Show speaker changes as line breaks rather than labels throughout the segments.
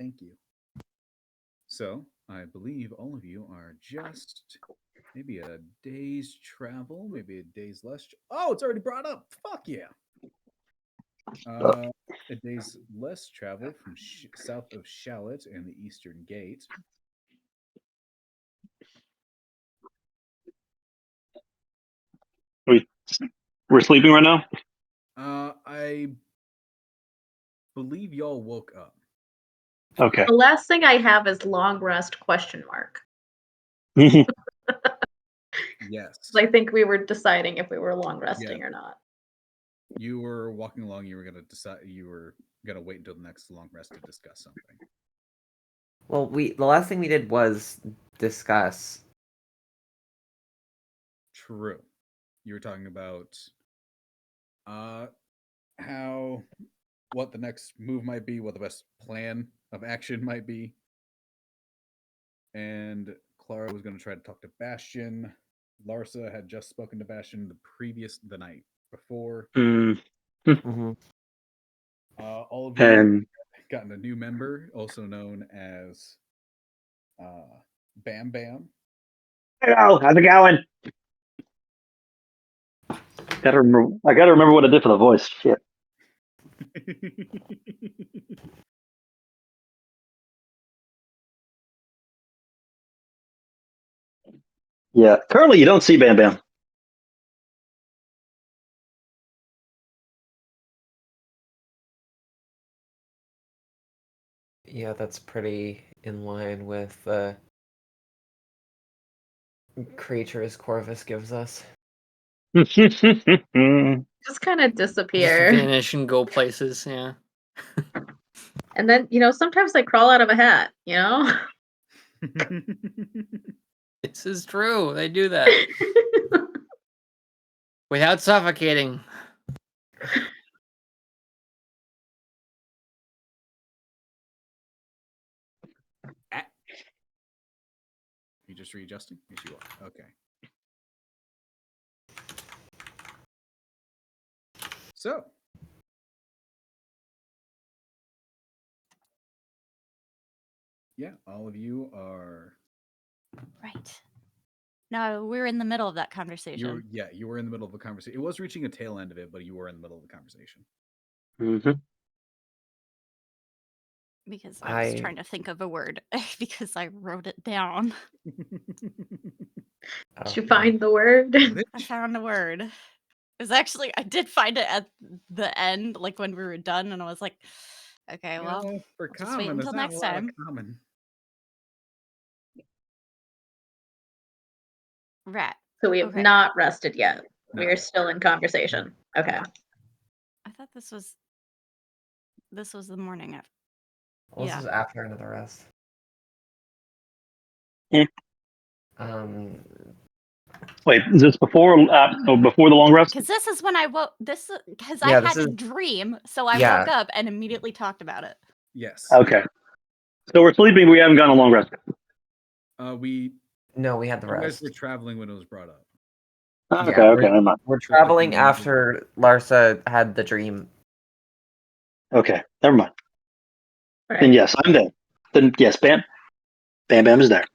Thank you. So, I believe all of you are just maybe a day's travel, maybe a day's less. Oh, it's already brought up. Fuck yeah. A day's less travel from south of Shallit and the Eastern Gate.
We're sleeping right now?
I believe y'all woke up.
Okay.
The last thing I have is long rest ?
Yes.
I think we were deciding if we were long resting or not.
You were walking along. You were gonna decide. You were gonna wait until the next long rest to discuss something.
Well, the last thing we did was discuss.
True. You were talking about how what the next move might be, what the best plan of action might be. And Clara was going to try to talk to Bastion. Larsa had just spoken to Bastion the night before.
Mm-hmm.
All of you
And
have gotten a new member, also known as Bam Bam.
hello, how's it going? I gotta remember what I did for the voice. Shit. Yeah. Currently, you don't see Bam Bam.
Yeah, that's pretty in line with creatures Corvus gives us.
Just kind of disappear.
Just vanish and go places, yeah.
And then, sometimes they crawl out of a hat,
This is true. They do that. Without suffocating.
You just readjusting? Yes, you are. Okay. So, yeah, all of you are
right. No, we're in the middle of that conversation.
You were in the middle of a conversation. It was reaching a tail end of it, but you were in the middle of the conversation.
Mm-hmm.
Because I was trying to think of a word because I wrote it down.
Did you find the word?
I found a word. It was actually, I did find it at the end, like when we were done, and I was like, okay, well,
for
I'll just wait until next time.
Common.
Right.
So we have not rested yet.
No.
We are still in conversation. Okay.
I thought this was the morning after.
Well, this is after another rest.
Yeah.
Wait,
is this before before the long rest?
Because this is when I woke. I had a dream, so I woke up and immediately talked about it.
Yes.
Okay. So we're sleeping. We haven't gone a long rest.
We
had the
rest. You guys
rest.
were traveling when it was brought up.
Okay. Never mind.
We're traveling after Larsa had the dream.
Okay, never mind.
Right.
Then yes, I'm there. Then yes, Bam Bam is there.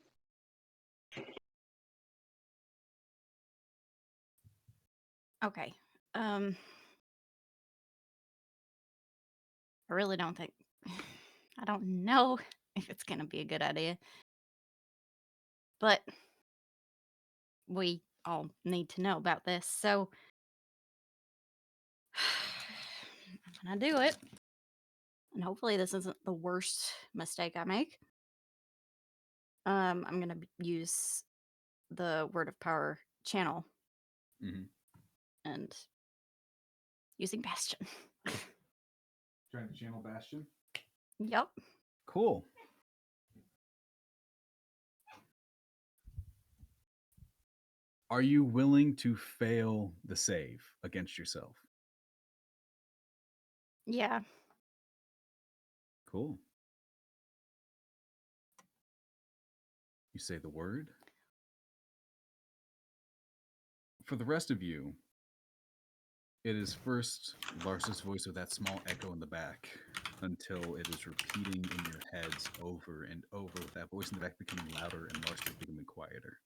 Okay. I really don't think. I don't know if it's gonna be a good idea, but we all need to know about this, so I'm gonna do it. And hopefully this isn't the worst mistake I make. I'm gonna use the Word of Power channel. And using Bastion.
Trying to channel Bastion?
Yep.
Cool. Are you willing to fail the save against yourself?
Yeah.
Cool. You say the word. For the rest of you, it is first Larsa's voice with that small echo in the back until it is repeating in your heads over and over, with that voice in the back becoming louder and Larsa becoming quieter.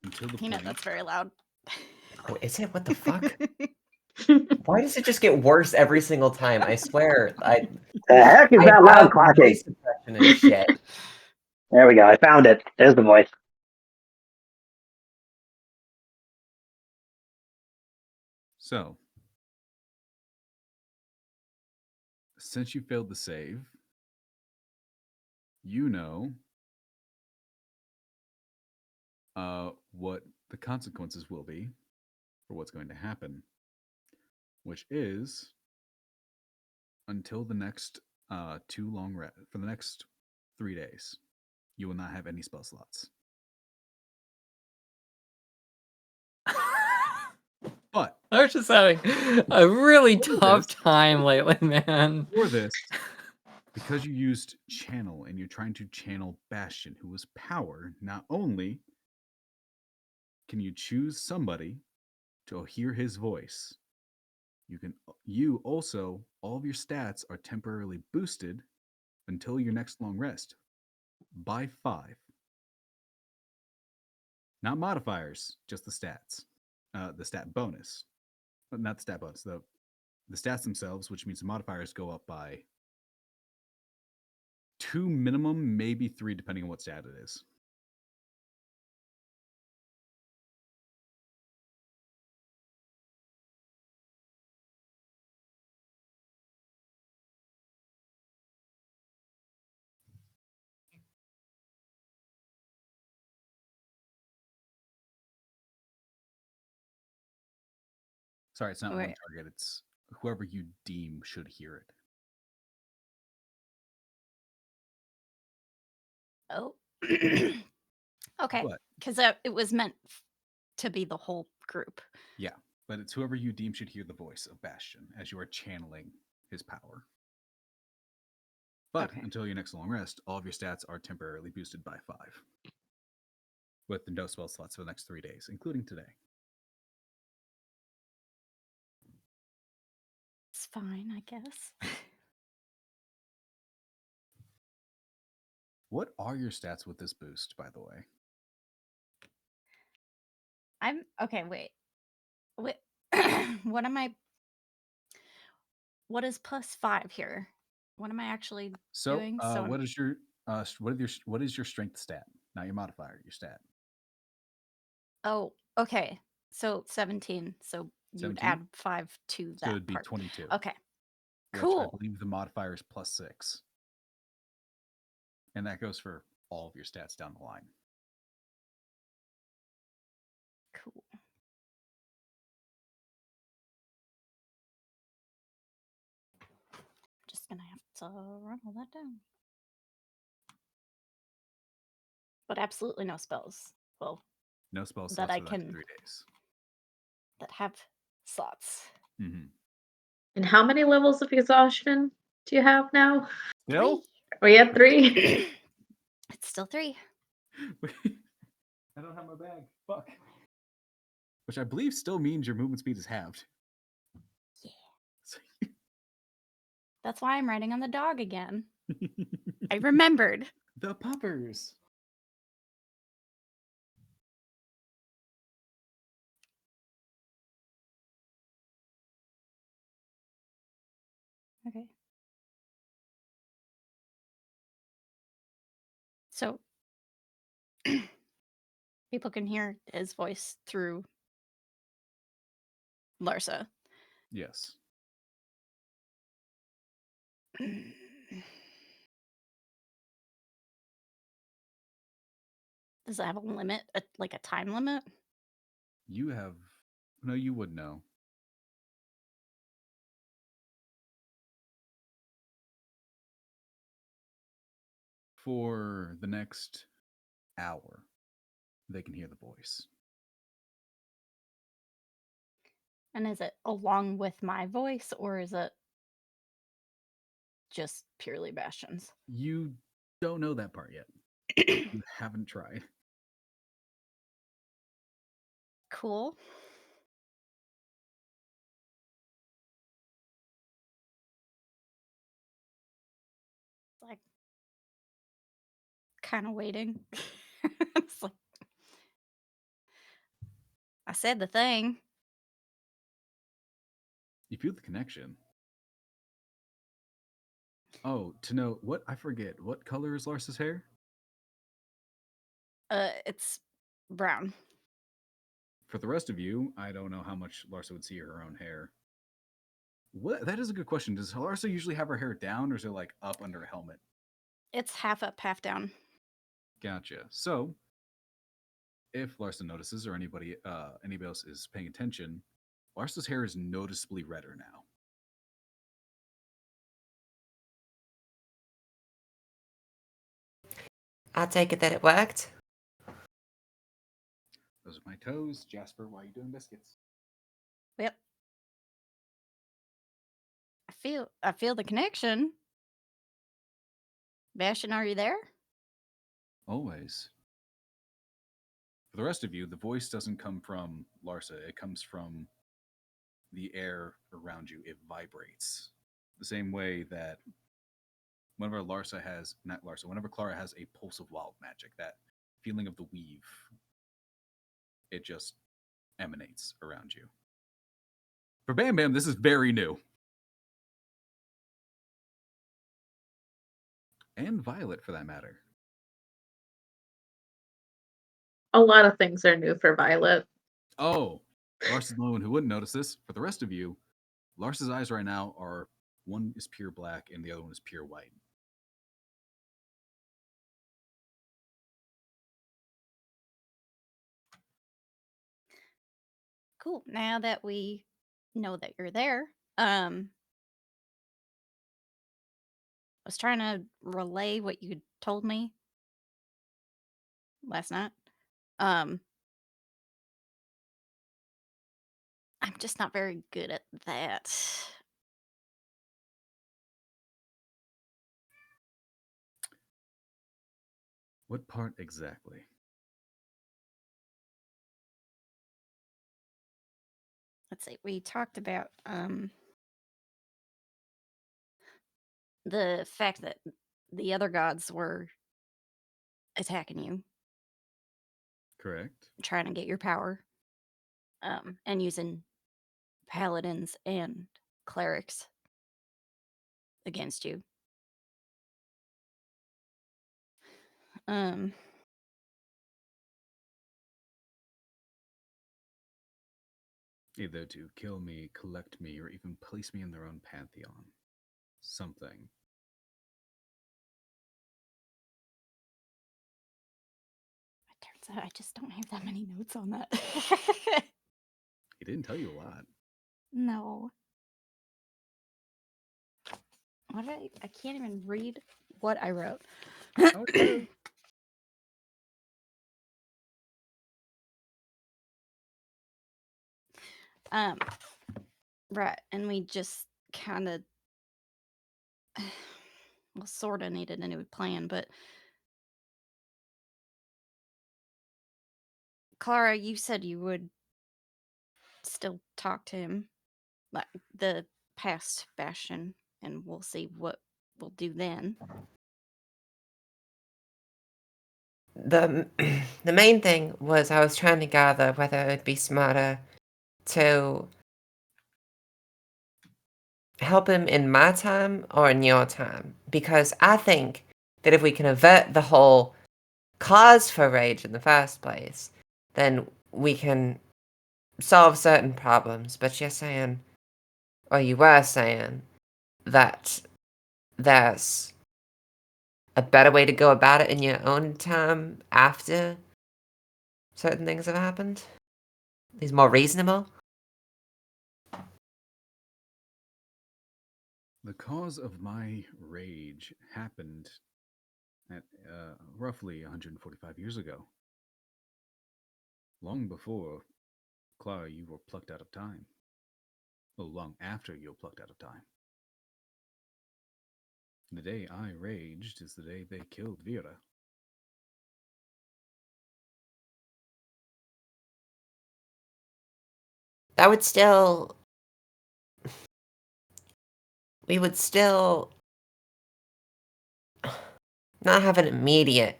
Until the
Peanut,
point
that's very loud.
Oh, is it? What the fuck? Why does it just get worse every single time? I swear,
The heck is
I
that loud
have
clacking?
voice suppression and shit.
There we go. I found it. There's the voice.
So, since you failed the save, you know what the consequences will be for what's going to happen, which is until the next for the next 3 days, you will not have any spell slots. But
I was just having a really
For
tough
this-
time lately, man.
for this, because you used channel and you're trying to channel Bastion, who was power, not only can you choose somebody to hear his voice, you also, all of your stats are temporarily boosted until your next long rest by 5. Not modifiers, just the stats. The stat bonus. But not the stat bonus, the stats themselves, which means the modifiers go up by 2 minimum, maybe 3, depending on what stat it is. Sorry, it's not one
Right.
target. It's whoever you deem should hear it.
Oh. Okay.
But
Because it was meant to be the whole group.
yeah, but it's whoever you deem should hear the voice of Bastion as you are channeling his power. But
Okay.
until your next long rest, all of your stats are temporarily boosted by 5. With the no spell slots for the next 3 days, including today.
It's fine, I guess.
What are your stats with this boost, by the way?
I'm okay. Wait. What am I? What is +5 here? What am I actually
So,
doing?
what is your what is your strength stat? Not your modifier, your stat.
Oh, okay. So 17. So you'd
17?
add 5 to
So
that
it'd be
part.
22.
Okay.
Which I
Cool.
believe the modifier is +6. And that goes for all of your stats down the line.
Cool. Just gonna have to run all that down. But absolutely no spells. Well,
No spell
that
slots
I
for the next
can
3 days.
that have slots.
Mm-hmm.
And how many levels of exhaustion do you have now?
Still?
Are you at 3?
It's still 3.
I don't have my bag. Fuck. Which I believe still means your movement speed is halved.
Yeah. That's why I'm riding on the dog again. I remembered.
The puppers.
Okay. So people can hear his voice through Larsa.
Yes.
Does it have a limit? Like a time limit?
You have. No, you would know. For the next hour, they can hear the voice.
And is it along with my voice or is it just purely Bastion's?
You don't know that part yet. You haven't tried.
Cool. like kind of waiting. It's like, I said the thing.
You feel the connection. Oh, to know what? I forget. What color is Lars's hair?
It's brown.
For the rest of you, I don't know how much Larsa would see her own hair. What? That is a good question. Does Larsa usually have her hair down, or is it like up under a helmet?
It's half up, half down.
Gotcha. So, if Larsa notices, or anybody else is paying attention, Larsa's hair is noticeably redder now.
I take it that it worked.
Those are my toes, Jasper. Why are you doing biscuits?
Yep. I feel the connection. Bastion, are you there?
Always. For the rest of you, the voice doesn't come from Larsa. It comes from the air around you. It vibrates. The same way that whenever whenever Clara has a pulse of wild magic, that feeling of the weave, it just emanates around you. For Bam Bam, this is very new. And Violet, for that matter.
A lot of things are new for Violet.
Oh, Lars is the only one who wouldn't notice this. For the rest of you, Lars's eyes right now are, one is pure black and the other one is pure white.
Cool. Now that we know that you're there, I was trying to relay what you told me last night. I'm just not very good at that.
What part exactly?
Let's see. We talked about the fact that the other gods were attacking you,
Correct.
trying to get your power, and using paladins and clerics against you.
Either to kill me, collect me, or even place me in their own pantheon. Something.
It turns out I just don't have that many notes on that.
He didn't tell you a lot.
No. What did I can't even read what I wrote.
Okay.
Right, and we just kind of, well, sort of needed a new plan, but Clara, you said you would still talk to him, like the past Bastion, and we'll see what we'll do then.
The the main thing was I was trying to gather whether it would be smarter to help him in my time or in your time. Because I think that if we can avert the whole cause for rage in the first place, then we can solve certain problems. But you're saying, or you were saying, that there's a better way to go about it in your own time after certain things have happened? Is more reasonable?
The cause of my rage happened at roughly 145 years ago. Long before, Clara, you were plucked out of time. Well, long after you were plucked out of time. The day I raged is the day they killed Vera.
That would still... We would still not have an immediate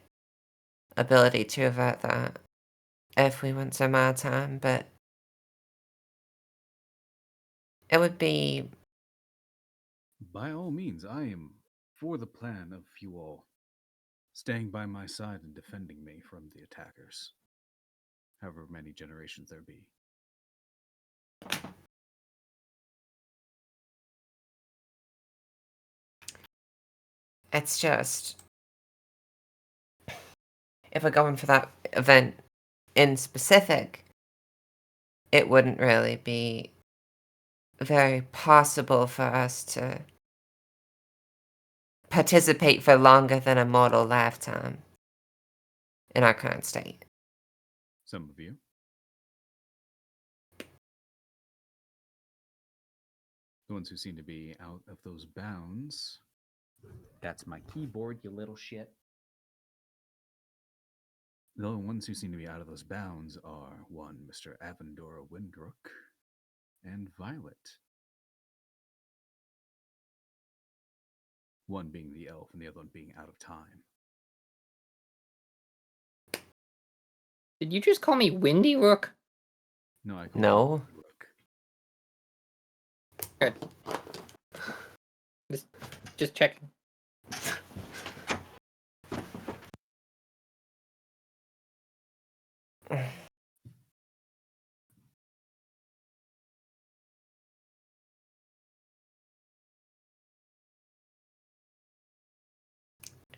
ability to avert that if we went to my time, but it would be
By all means, I am for the plan of you all staying by my side and defending me from the attackers, however many generations there be.
it's just if we're going for that event in specific, it wouldn't really be very possible for us to participate for longer than a mortal lifetime in our current state.
Some of you. The ones who seem to be out of those bounds. That's my keyboard, you little shit. The ones who seem to be out of those bounds are one, Mr. Avendora Windrook, and Violet. One being the elf and the other one being out of time.
Did you just call me Windy Rook?
No, I call
No.
him Rook.
Good. Just checking.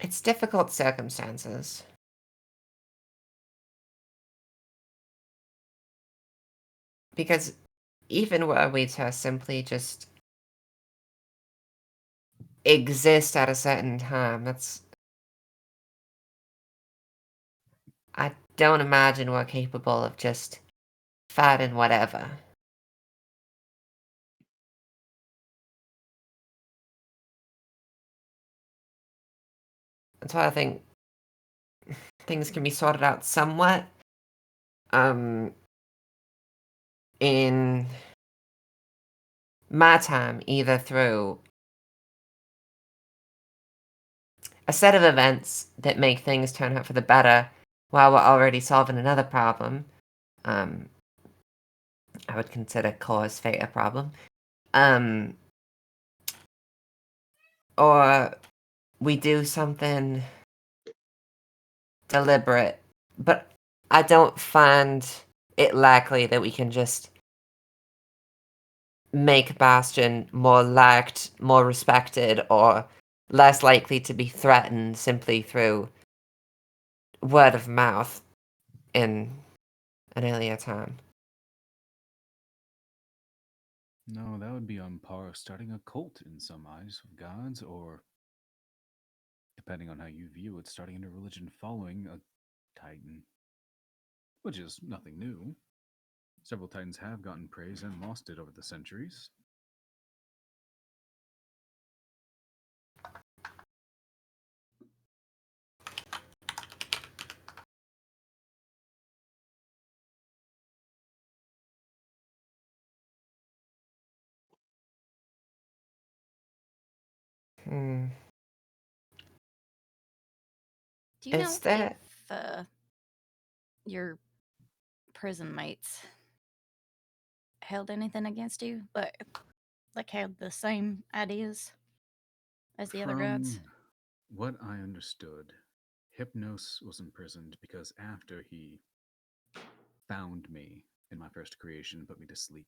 It's difficult circumstances. Because even were we to simply just exist at a certain time, I don't imagine we're capable of just fighting whatever. That's why I think things can be sorted out somewhat. In my time, either through a set of events that make things turn out for the better while we're already solving another problem. I would consider cause fate a problem. Or we do something deliberate, but I don't find it likely that we can just make Bastion more liked, more respected, or less likely to be threatened simply through word of mouth in an earlier time.
No, that would be on par with starting a cult in some eyes of gods, or, depending on how you view it, starting a religion following a titan. Which is nothing new. Several titans have gotten praise and lost it over the centuries.
Hmm.
Do you know
Is that
if your prison mates held anything against you, but like had the same ideas as the other gods?
From what I understood, Hypnos was imprisoned because after he found me in my first creation and put me to sleep,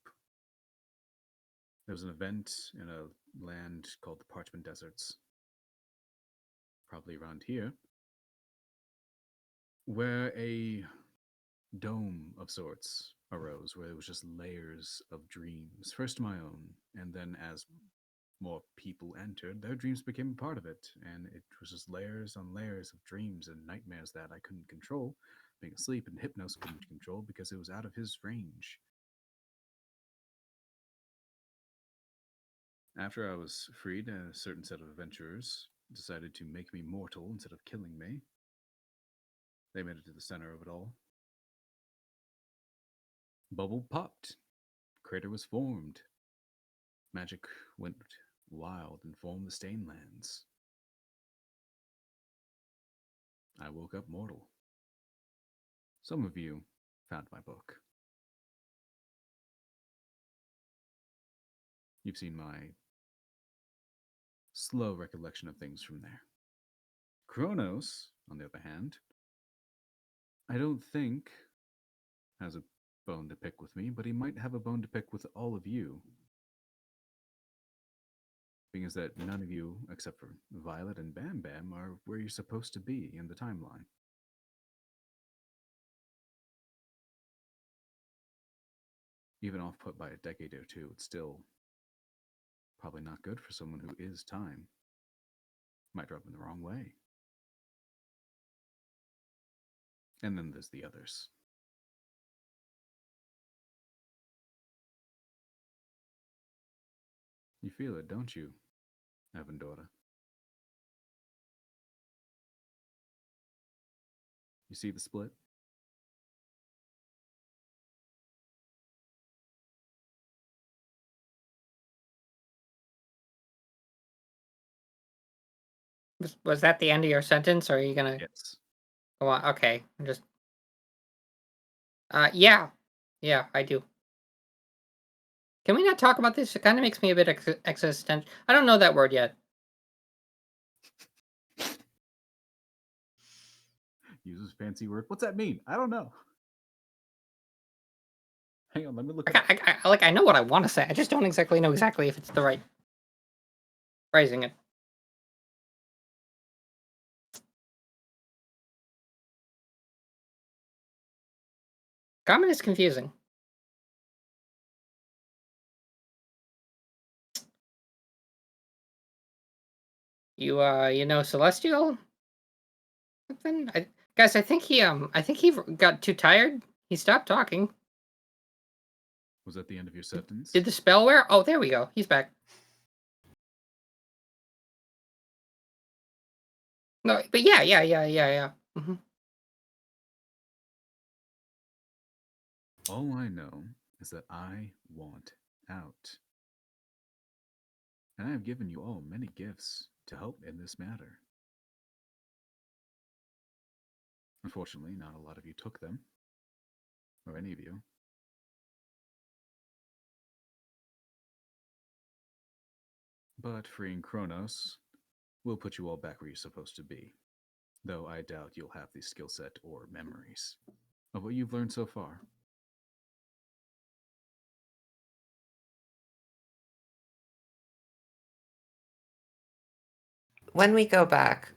there was an event in a land called the Parchment Deserts, probably around here, where a dome of sorts arose, where it was just layers of dreams. First my own, and then as more people entered, their dreams became a part of it, and it was just layers on layers of dreams and nightmares that I couldn't control, being asleep, and Hypnos couldn't control because it was out of his range. After I was freed, a certain set of adventurers decided to make me mortal instead of killing me. They made it to the center of it all. Bubble popped. Crater was formed. Magic went wild and formed the Stainlands. I woke up mortal. Some of you found my book. You've seen my slow recollection of things from there. Kronos, on the other hand, I don't think has a bone to pick with me, but he might have a bone to pick with all of you. Being is that none of you, except for Violet and Bam Bam, are where you're supposed to be in the timeline. Even off put by a decade or two, it's still probably not good for someone who is time. Might rub in the wrong way. And then there's the others. You feel it, don't you, Avendora? You see the split?
Was that the end of your sentence, or are you gonna
Yes.
go on? Okay, I'm just. Yeah, I do. Can we not talk about this? It kind of makes me a bit existential. I don't know that word yet.
Uses fancy word. What's that mean? I don't know. Hang on, let me look it up.
I know what I want to say. I just don't exactly know exactly if it's the right phrasing it. Common is confusing. You know Celestial? Something? Guys, I think he got too tired. He stopped talking.
Was that the end of your sentence?
Did the spell wear? Oh, there we go. He's back. No, but yeah. Mm-hmm.
All I know is that I want out. And I have given you all many gifts to help in this matter. Unfortunately, not a lot of you took them, or any of you. But freeing Kronos will put you all back where you're supposed to be, though I doubt you'll have the skill set or memories of what you've learned so far.
When we go back,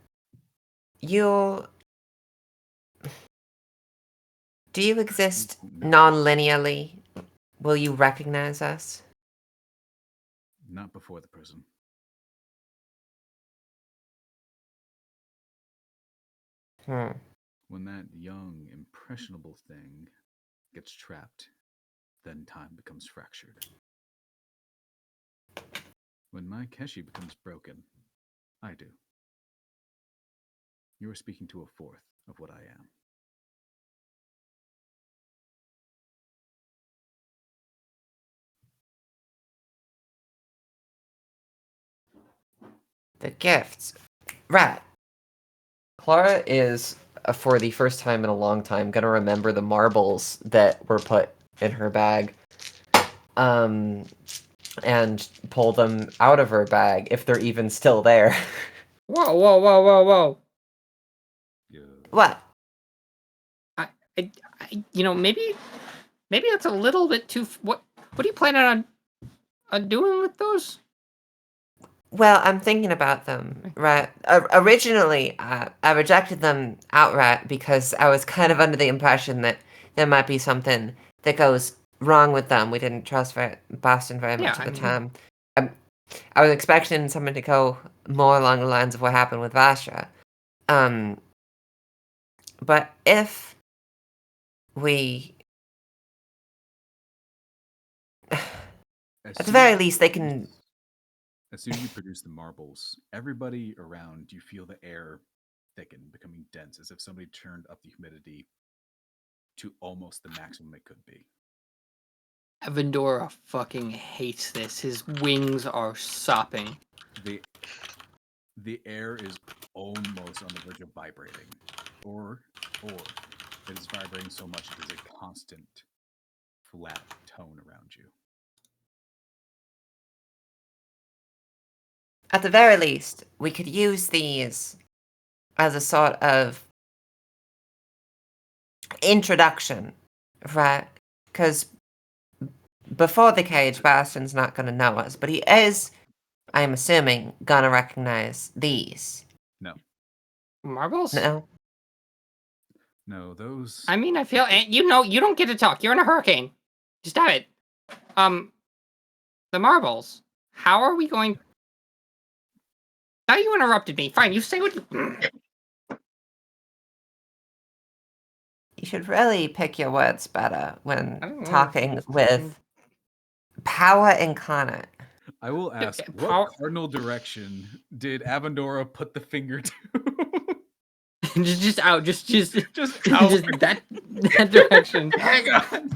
do you exist non-linearly? Will you recognize us?
Not before the prison. When that young, impressionable thing gets trapped, then time becomes fractured. When my Keshi becomes broken, I do. You are speaking to a fourth of what I am.
The gifts. Right. Clara is, for the first time in a long time, gonna remember the marbles that were put in her bag. And pull them out of her bag, if they're even still there.
Whoa.
Yeah.
What?
I maybe that's a little bit too. What are you planning on doing with those?
Well, I'm thinking about them, right? Originally, I rejected them outright because I was kind of under the impression that there might be something that goes wrong with them. We didn't trust Boston very much at the time. I was expecting something to go more along the lines of what happened with Vastra. But if we... At the very least, they can...
As soon as you produce the marbles, everybody around, you feel the air thicken, becoming dense, as if somebody turned up the humidity to almost the maximum it could be.
Avendora fucking hates this. His wings are sopping.
The air is almost on the verge of vibrating or it is vibrating so much it is a constant flat tone around you.
At the very least, we could use these as a sort of introduction, right? Because before the cage, Bastion's not going to know us, but he is, I'm assuming, going to recognize these.
No.
Marbles?
No?
No, those.
I mean, I feel, and you don't get to talk. You're in a hurricane. Just have it. The marbles. How are we going? Now you interrupted me. Fine, you say what you.
You should really pick your words better
I
when
don't know.
talking with power incarnate.
I will ask,
power-
what cardinal direction did Avendora put the finger to?
just out. Just out.
Just
that direction.
Hang on.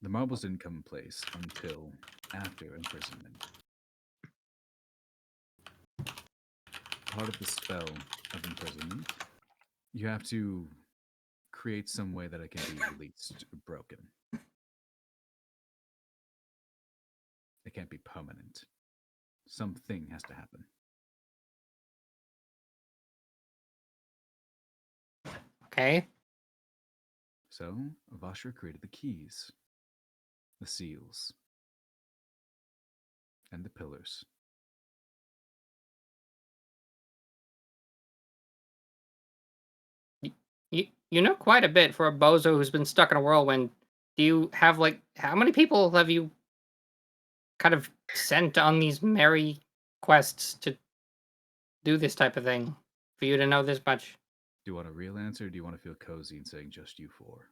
The marbles didn't come in place until after imprisonment. Part of the spell of imprisonment, you have to create some way that it can be released or broken. It can't be permanent. Something has to happen.
Okay.
So, Vashra created the keys, the seals, and the pillars.
You know quite a bit for a bozo who's been stuck in a whirlwind. Do you have how many people have you kind of sent on these merry quests to do this type of thing for you to know this much?
Do you want a real answer, or do you want to feel cozy and saying just you 4?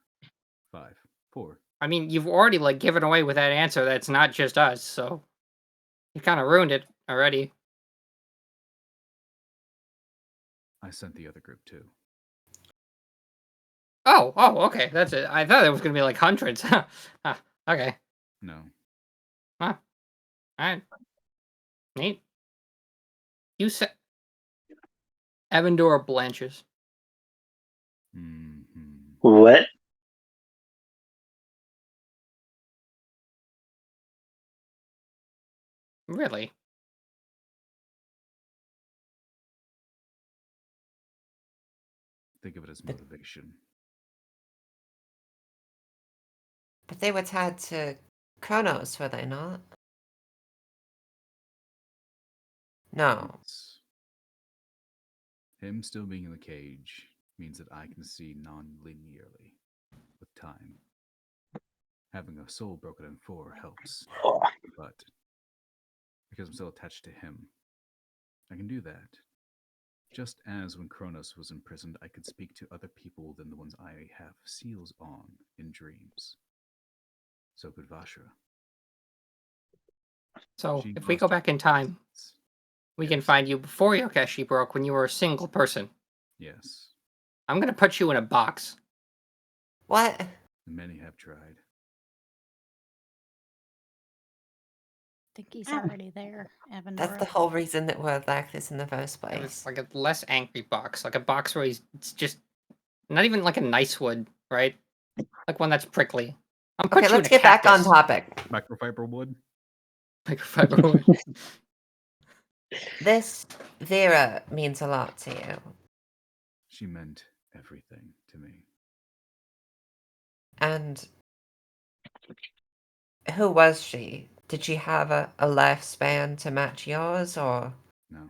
5. 4.
I mean, you've already given away with that answer that's not just us, so you kind of ruined it already.
I sent the other group too.
Oh, okay, that's it. I thought it was gonna be hundreds. Okay.
No.
All right. Neat. You said Avendora blanches.
Mm-hmm.
What?
Really?
Think of it as motivation.
But they were tied to Kronos, were they not? No.
It's- Him still being in the cage means that I can see non-linearly with time. Having a soul broken in 4 helps,
Oh,
but because I'm still attached to him, I can do that. Just as when Kronos was imprisoned, I could speak to other people than the ones I have seals on in dreams. So could Vashra.
So
She
if we go
lost
back in
her
time,
presence.
we can
Yes.
find you before Yokeshi broke when you were a single person.
Yes,
I'm gonna put you in a box.
What?
many have tried.
I think he's already there, Evan.
That's the whole reason that we're like this in the first
It
place.
was a less angry box, a box where it's just not even a nice wood, right? One that's prickly. I'm put
Okay,
you in
let's
a
get back on
cactus.
topic.
Microfiber wood?
Microfiber wood.
This Vera means a lot to you.
She meant everything to me.
And who was she? Did she have a lifespan to match yours, or?
No.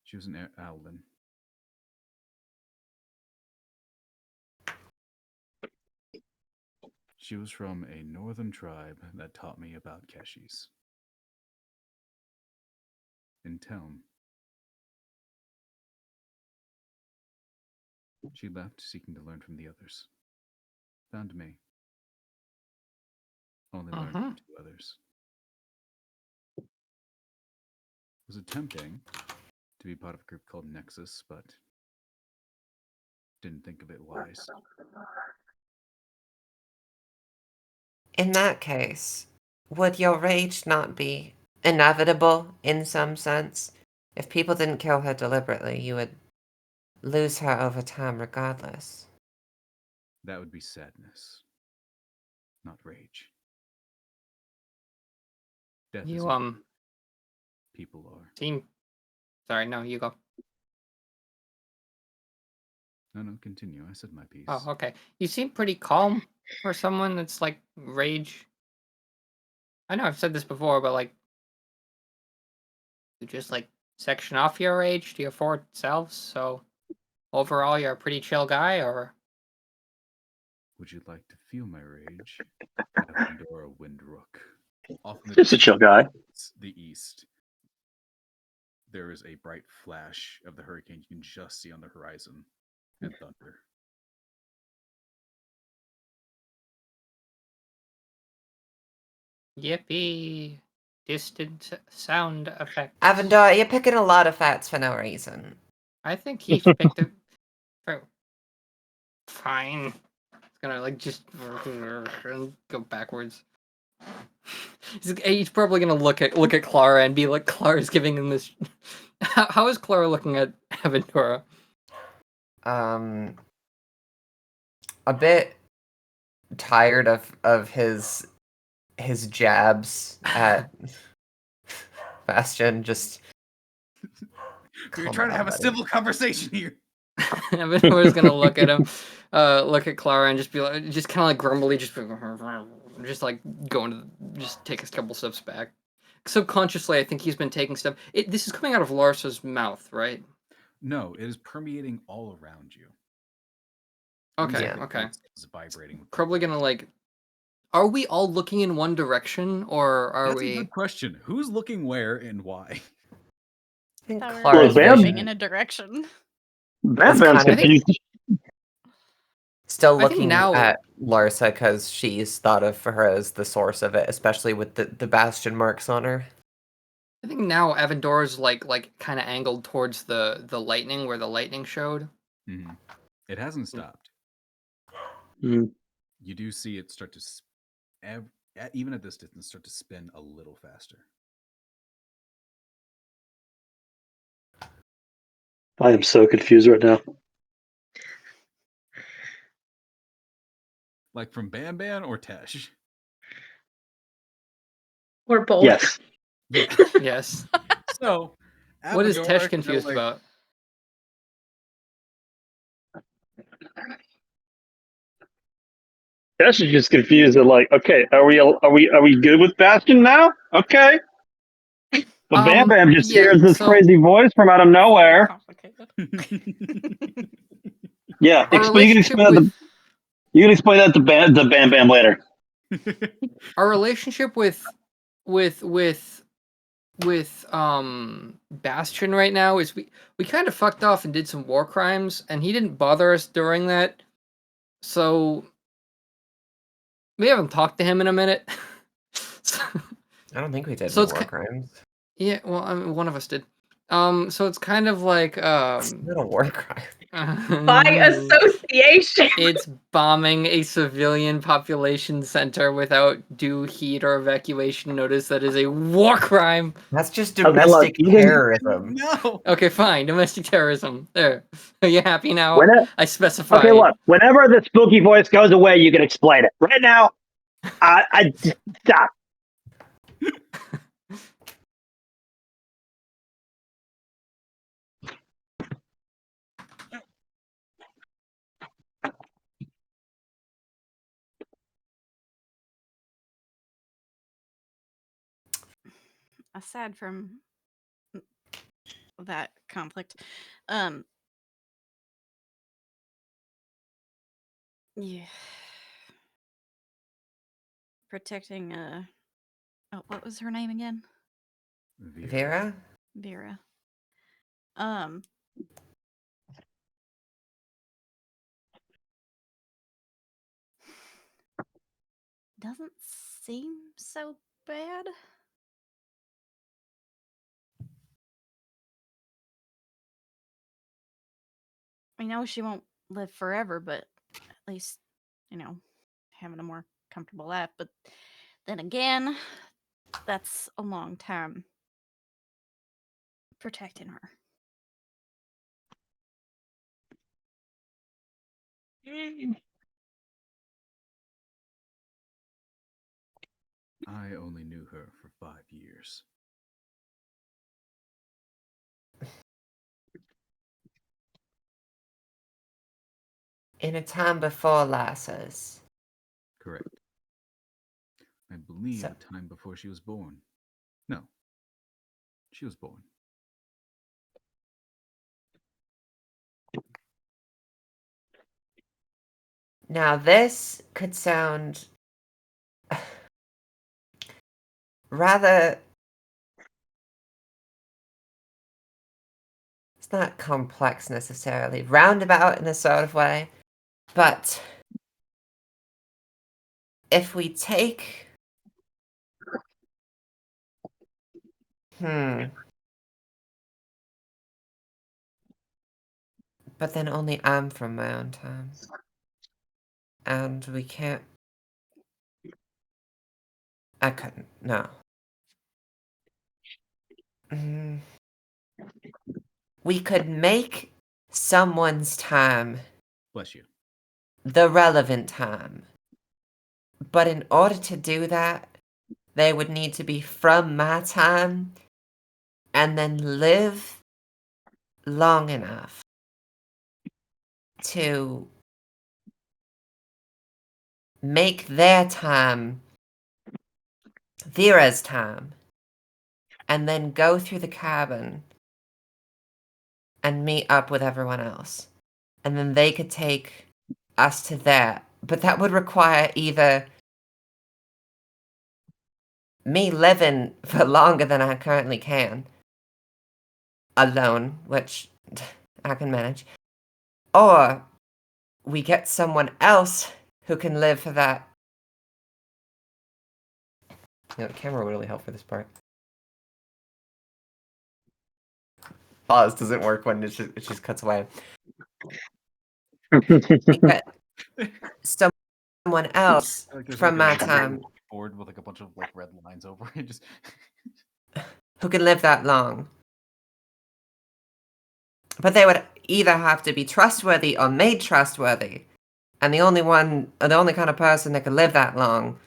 She was an Owlin. She was from a northern tribe that taught me about Keshis. In town. She left seeking to learn from the others. Found me. Only learned from 2 others. Was attempting to be part of a group called Nexus, but didn't think of it wise.
In that case, would your rage not be inevitable in some sense? If people didn't kill her deliberately, you would lose her over time regardless.
That would be sadness, not rage. Death
You
isn't people are.
seem. Sorry, no, you go.
No, continue. I said my piece.
Oh, okay. You seem pretty calm for someone that's like rage. I know I've said this before, but like, you just like section off your rage to your four selves. So overall, you're a pretty chill guy, or
Would you like to feel my rage? Avendora Windrook. Off in the
Just a chill guy.
distance, the east. There is a bright flash of the hurricane you can just see on the horizon, and thunder.
yippee! Distant sound effects.
Avendor, you're picking a lot of facts for no reason.
I think he picked it. Oh, fine. It's gonna like just go backwards. He's probably gonna look at Clara and be like, Clara's giving him this. How is Clara looking at Aventura?
A bit tired of his jabs at Bastion. Just
We're
calm
trying to
down,
have a
buddy.
civil conversation here.
Avenura's gonna look at him, look at Clara, and just be like, just kind of like grumbly, just like going to just take a couple steps back. Subconsciously, I think he's been taking steps. This is coming out of Larsa's mouth, right?
No, it is permeating all around you.
Okay,
Yeah.
okay.
It's vibrating. With
Probably gonna like. Are we all looking in one direction, or are
That's a
we?
good question. Who's looking where and why?
I think
Thought we were
Clara's
Bam-
moving
vision
in a direction.
Bam
It's
Bam's
kind of-
confused.
still
I think
looking
now-
at Larsa because she's thought of for her as the source of it, especially with the Bastion marks on her.
I think now Avendora's like kind of angled towards the lightning where the lightning showed.
Mhm. It hasn't stopped.
Mm.
You do see it start to, even at this distance, start to spin a little faster.
I am so confused right now.
Like from Bam Bam or Tesh?
Or both.
Yes.
Yeah.
Yes.
So,
What is
Avendora
Tesh
kinda
confused
like-
about?
That's just confused. At like, okay, are we good with Bastion now? Okay. But Bam Bam just
yeah,
hears this
so-
crazy voice from out of nowhere.
Complicated.
Yeah,
Our relationship
you can explain that to Bam Bam later.
Our relationship with Bastion right now is we kind of fucked off and did some war crimes, and he didn't bother us during that, so we haven't talked to him in a minute.
I don't think we did
So
any
it's
war
ki-
crimes.
Yeah, well, I mean, one of us did. So it's kind of like
It's not a war crime.
By association.
It's bombing a civilian population center without due heed or evacuation notice. That is a war crime.
That's just
Okay, look,
domestic
you didn't-
terrorism.
No.
Okay, fine. Domestic terrorism. There. Are you happy now?
When-
I specify.
Okay, look. Whenever the spooky voice goes away, you can explain it. Right now, I stop.
Aside from that conflict, yeah, protecting oh, what was her name again?
Vera?
Vera. Doesn't seem so bad. I know she won't live forever, but at least, having a more comfortable life. But Then again, that's a long time protecting her.
I only knew her for 5 years.
In a time before Lasses.
Correct. I believe
So-
a time before she was born. No. She was born.
Now this could sound rather... It's not complex necessarily, roundabout in a sort of way, but if we take... But then only I'm from my own time. And we can't... I couldn't, no. We could make someone's time
Bless you.
the relevant time. But in order to do that, they would need to be from my time and then live long enough to make their time Vera's time and then go through the cabin and meet up with everyone else. And then they could take us to that. But that would require either me living for longer than I currently can, alone, which I can manage, or we get someone else who can live for that. You know, the camera would really help for this part. Pause doesn't work when it just cuts away. We get someone else
Like there's
from
like
my time
board with like a bunch of like red lines over it. Just
who can live that long. But they would either have to be trustworthy or made trustworthy. And the only kind of person that could live that long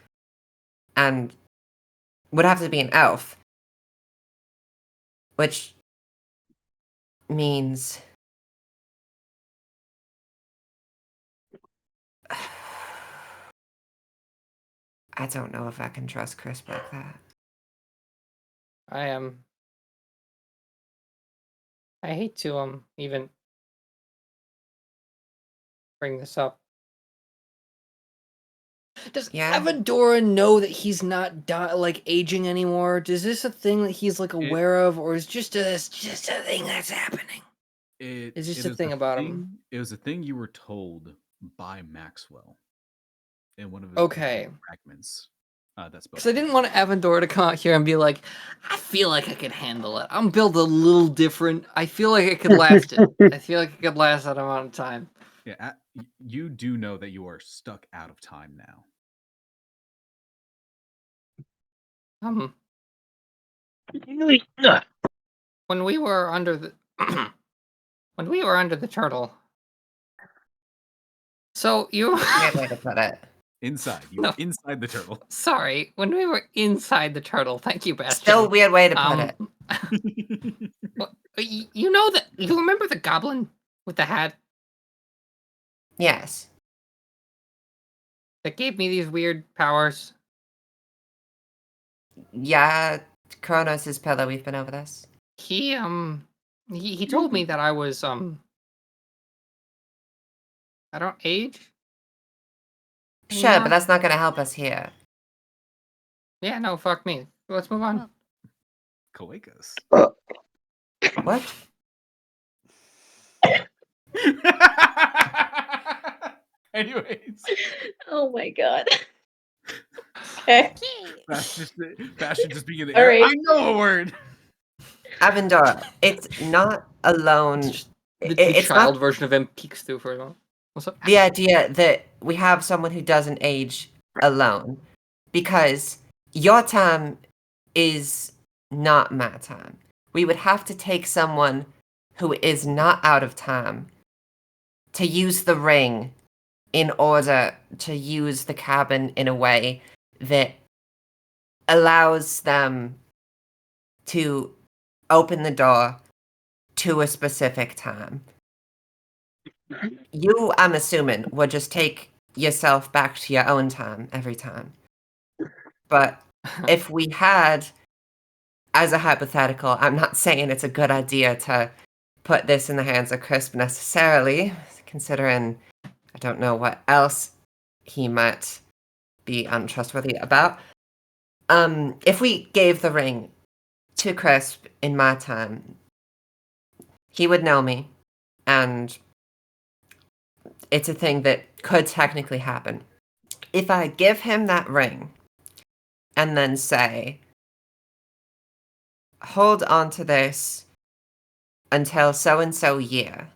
and would have to be an elf. Which means I don't know if I can trust Chris like that.
I hate to even bring this up.
Does
Yeah.
Avendora know that he's not like aging anymore? Is this a thing that he's like aware of, or is just a thing that's happening? It's just a thing about him.
It was a thing you were told by Maxwell in one of his
Okay.
fragments. That's
Because I didn't want Avendora to come out here and be like, I feel like I could handle it. I'm built a little different. I feel like I could last it. I feel like I could last that amount of time.
Yeah, you do know that you are stuck out of time now.
When we were under the when we were under the turtle. So you
Great way to put it.
Inside. You
No.
were inside the turtle.
Sorry, when we were inside the turtle. Thank you, Bastion.
Still a weird way to put it.
Well, you know that you remember the goblin with the hat
Yes.
that gave me these weird powers?
Yeah, Kronos' pillow, we've been over this.
He told me that I was I don't age.
Sure,
anymore.
but that's not gonna help us here.
Yeah, no, fuck me. Let's move on.
Well-
Coacus.
What?
Anyways,
Oh my god. Okay.
Bastion just being in the
All
air.
right.
I know a word.
Avendora, it's not alone.
The
It's
child
not
version of him peeks through for a moment. What's up?
the idea that we have someone who doesn't age alone. Because your time is not my time. We would have to take someone who is not out of time to use the ring in order to use the cabin in a way that allows them to open the door to a specific time. You, I'm assuming, would just take yourself back to your own time every time. But if we had, as a hypothetical, I'm not saying it's a good idea to put this in the hands of Crisp necessarily, considering I don't know what else he might be untrustworthy about. If we gave the ring to Crisp in my time, he would know me, and it's a thing that could technically happen. If I give him that ring and then say, hold on to this until so-and-so year,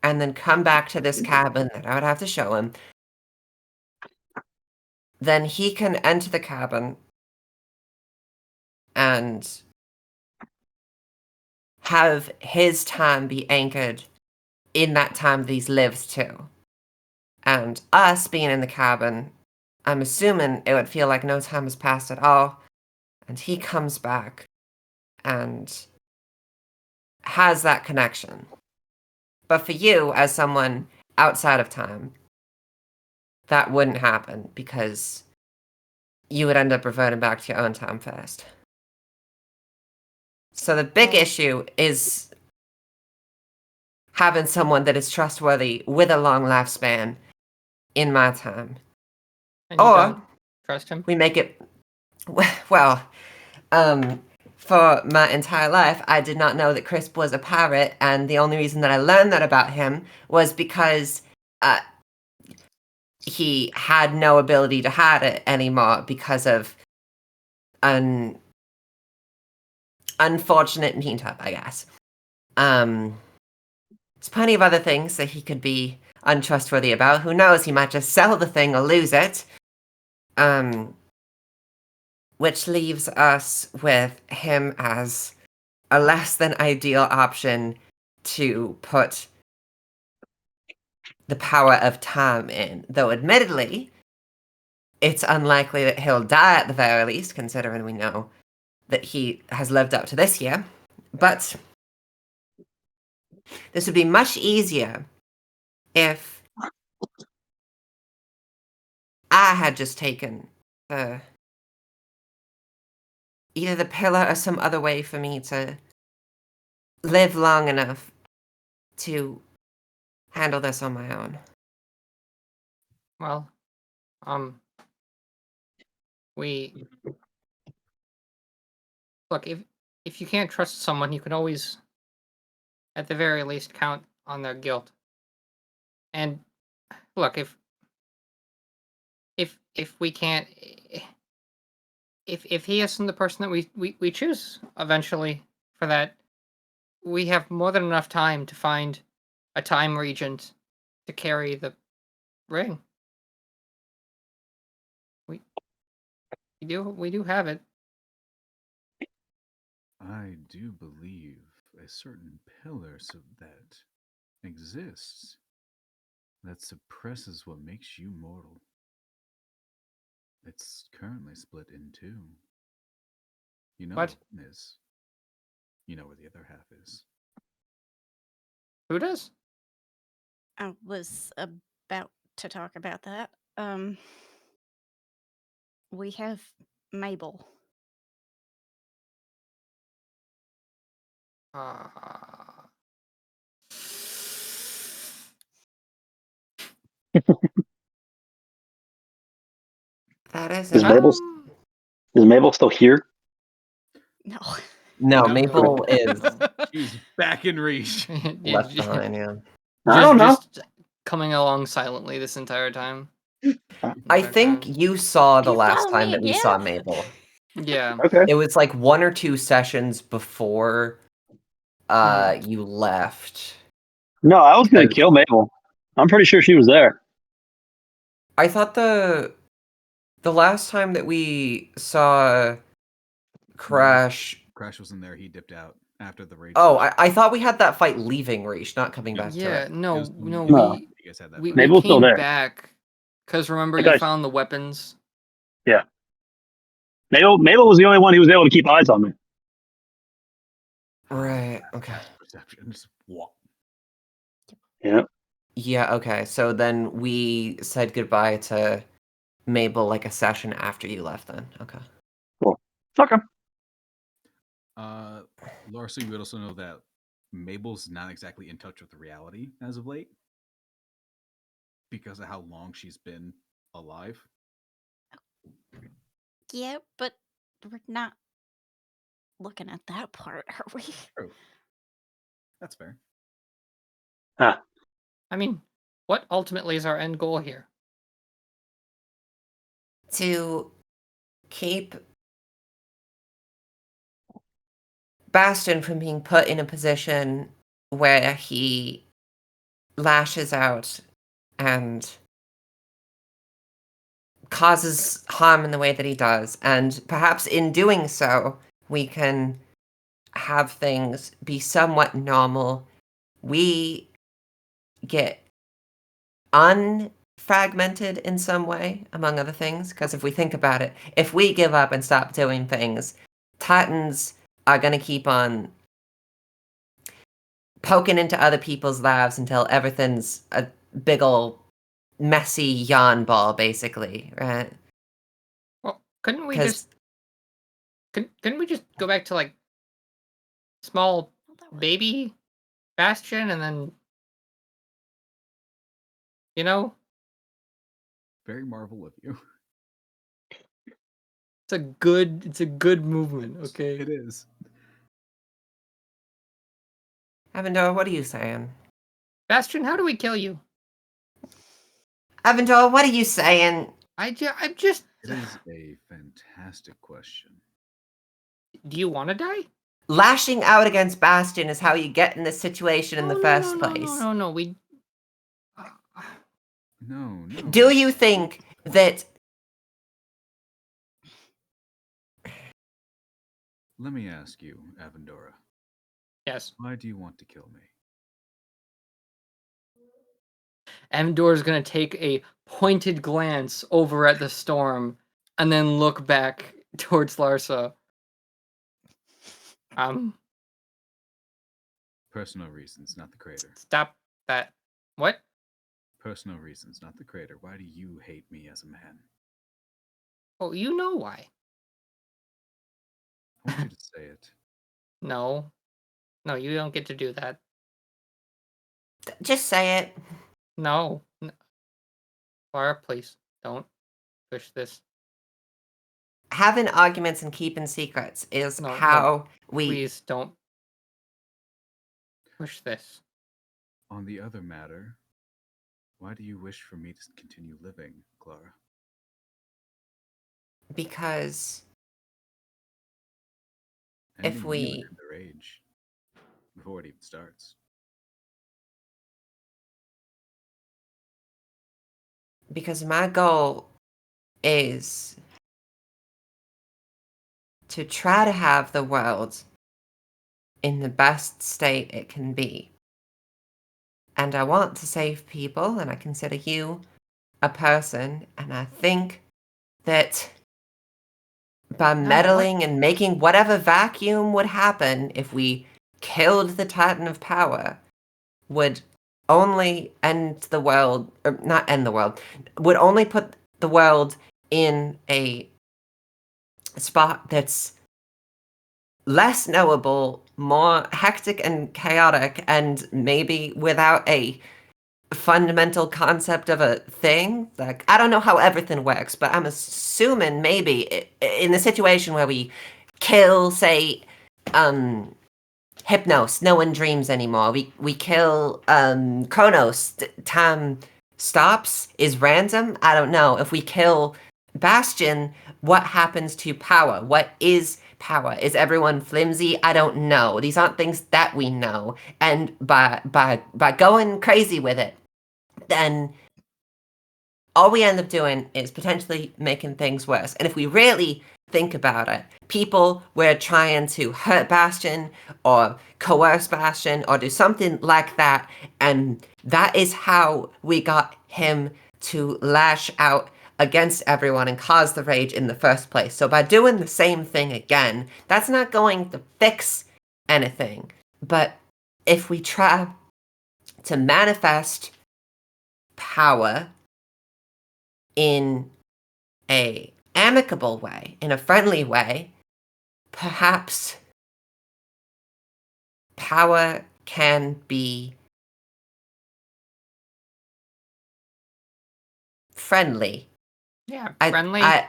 and then come back to this cabin that I would have to show him, then he can enter the cabin and have his time be anchored in that time that he's lived too. And us being in the cabin, I'm assuming it would feel like no time has passed at all. And he comes back and has that connection. But for you, as someone outside of time, that wouldn't happen because you would end up reverting back to your own time first. So the big issue is having someone that is trustworthy with a long lifespan in my time.
And you
Or
don't trust him?
we make it, well, for my entire life, I did not know that Crisp was a pirate, and the only reason that I learned that about him was because he had no ability to hide it anymore because of an unfortunate meetup, I guess. There's plenty of other things that he could be untrustworthy about. Who knows? He might just sell the thing or lose it. Which leaves us with him as a less than ideal option to put the power of time in. Though admittedly, it's unlikely that he'll die at the very least, considering we know that he has lived up to this year. But this would be much easier if I had just taken either the pillar or some other way for me to live long enough to handle this on my own.
Well, we look, if you can't trust someone, you can always, at the very least, count on their guilt. And look, if we can't, if he isn't the person that we choose eventually for that, we have more than enough time to find a time regent to carry the ring. We do have it.
I do believe a certain pillar that exists that suppresses what makes you mortal. It's currently split in two. You know
What?
is. You know where the other half is.
Who does?
I was about to talk about that. We have Mabel.
That is
Is
it.
Mabel still here?
No.
No,
No.
Mabel is
She's back in reach.
left behind, yeah.
I don't know.
Just coming along silently this entire time.
I think you saw the
You
last
follow
time
me
that we
again?
saw Mabel.
Yeah.
Okay.
It was like 1 or 2 sessions before you left.
No, I was gonna kill Mabel. I'm pretty sure she was there.
I thought the The last time that we saw Crash...
Crash was in there. He dipped out after the rage.
Oh, I thought we had that fight leaving Reach, not coming back to
Yeah,
it.
no,
You guys had that
we
fight.
Mabel's still
came
there.
back because remember
Hey,
you
guys.
found the weapons.
Mabel was the only one who was able to keep eyes on me.
Right, okay.
Perception. Just walk.
Yeah.
Yeah, okay. So then we said goodbye to Mabel like a session after you left then. Okay.
Okay.
Laura, so you would also know that Mabel's not exactly in touch with reality as of late because of how long she's been alive.
Yeah, but we're not looking at that part, are we?
True. That's fair.
I mean, what ultimately is our end goal here?
To keep Bastion from being put in a position where he lashes out and causes harm in the way that he does. And perhaps in doing so, we can have things be somewhat normal. We get unfragmented in some way, among other things, because if we think about it, if we give up and stop doing things, Titans are going to keep on poking into other people's lives until everything's a big ol' messy yawn ball, basically, right?
Well, couldn't we
'Cause-
just couldn't we just go back to like small baby Bastion and then
Very Marvel of you.
it's a good movement, okay?
It is.
Avendor, what are you saying?
Bastion, how do we kill you?
Avendor, what are you saying?
I'm just
It is a fantastic question.
do you want to die?
Lashing out against Bastion is how you get in this situation in the first place.
No, we
No.
Do you think that...
Let me ask you, Avendora.
Yes.
Why do you want to kill me?
Avendor is going to take a pointed glance over at the storm and then look back towards Larsa.
Personal reasons, not the creator.
Stop that. What?
Personal reasons, not the creator. Why do you hate me as a man?
Oh, you know why.
I want you to say it.
No, you don't get to do that.
Just say it.
No. Laura, please, don't push this.
Having arguments and keeping secrets is
No,
how we...
Please don't push this.
On the other matter, why do you wish for me to continue living, Clara?
Because...
Ending
if
you
we...
would end their age before it even starts.
Because my goal is to try to have the world in the best state it can be. And I want to save people, and I consider you a person, and I think that by meddling and making whatever vacuum would happen if we killed the Titan of Power would only end the world, or not end the world, would only put the world in a spot that's less knowable, more hectic and chaotic, and maybe without a fundamental concept of a thing. Like, I don't know how everything works, but I'm assuming maybe in the situation where we kill, say, Hypnos, no one dreams anymore. We kill Kronos, time stops, is random. I don't know. If we kill Bastion, what happens to power? What is power? Is everyone flimsy? I don't know. These aren't things that we know. And by going crazy with it, then all we end up doing is potentially making things worse. And if we really think about it, people were trying to hurt Bastion or coerce Bastion or do something like that. And that is how we got him to lash out against everyone and cause the rage in the first place. So by doing the same thing again, that's not going to fix anything. But if we try to manifest power in a amicable way, in a friendly way, perhaps power can be friendly.
Yeah, friendly.
I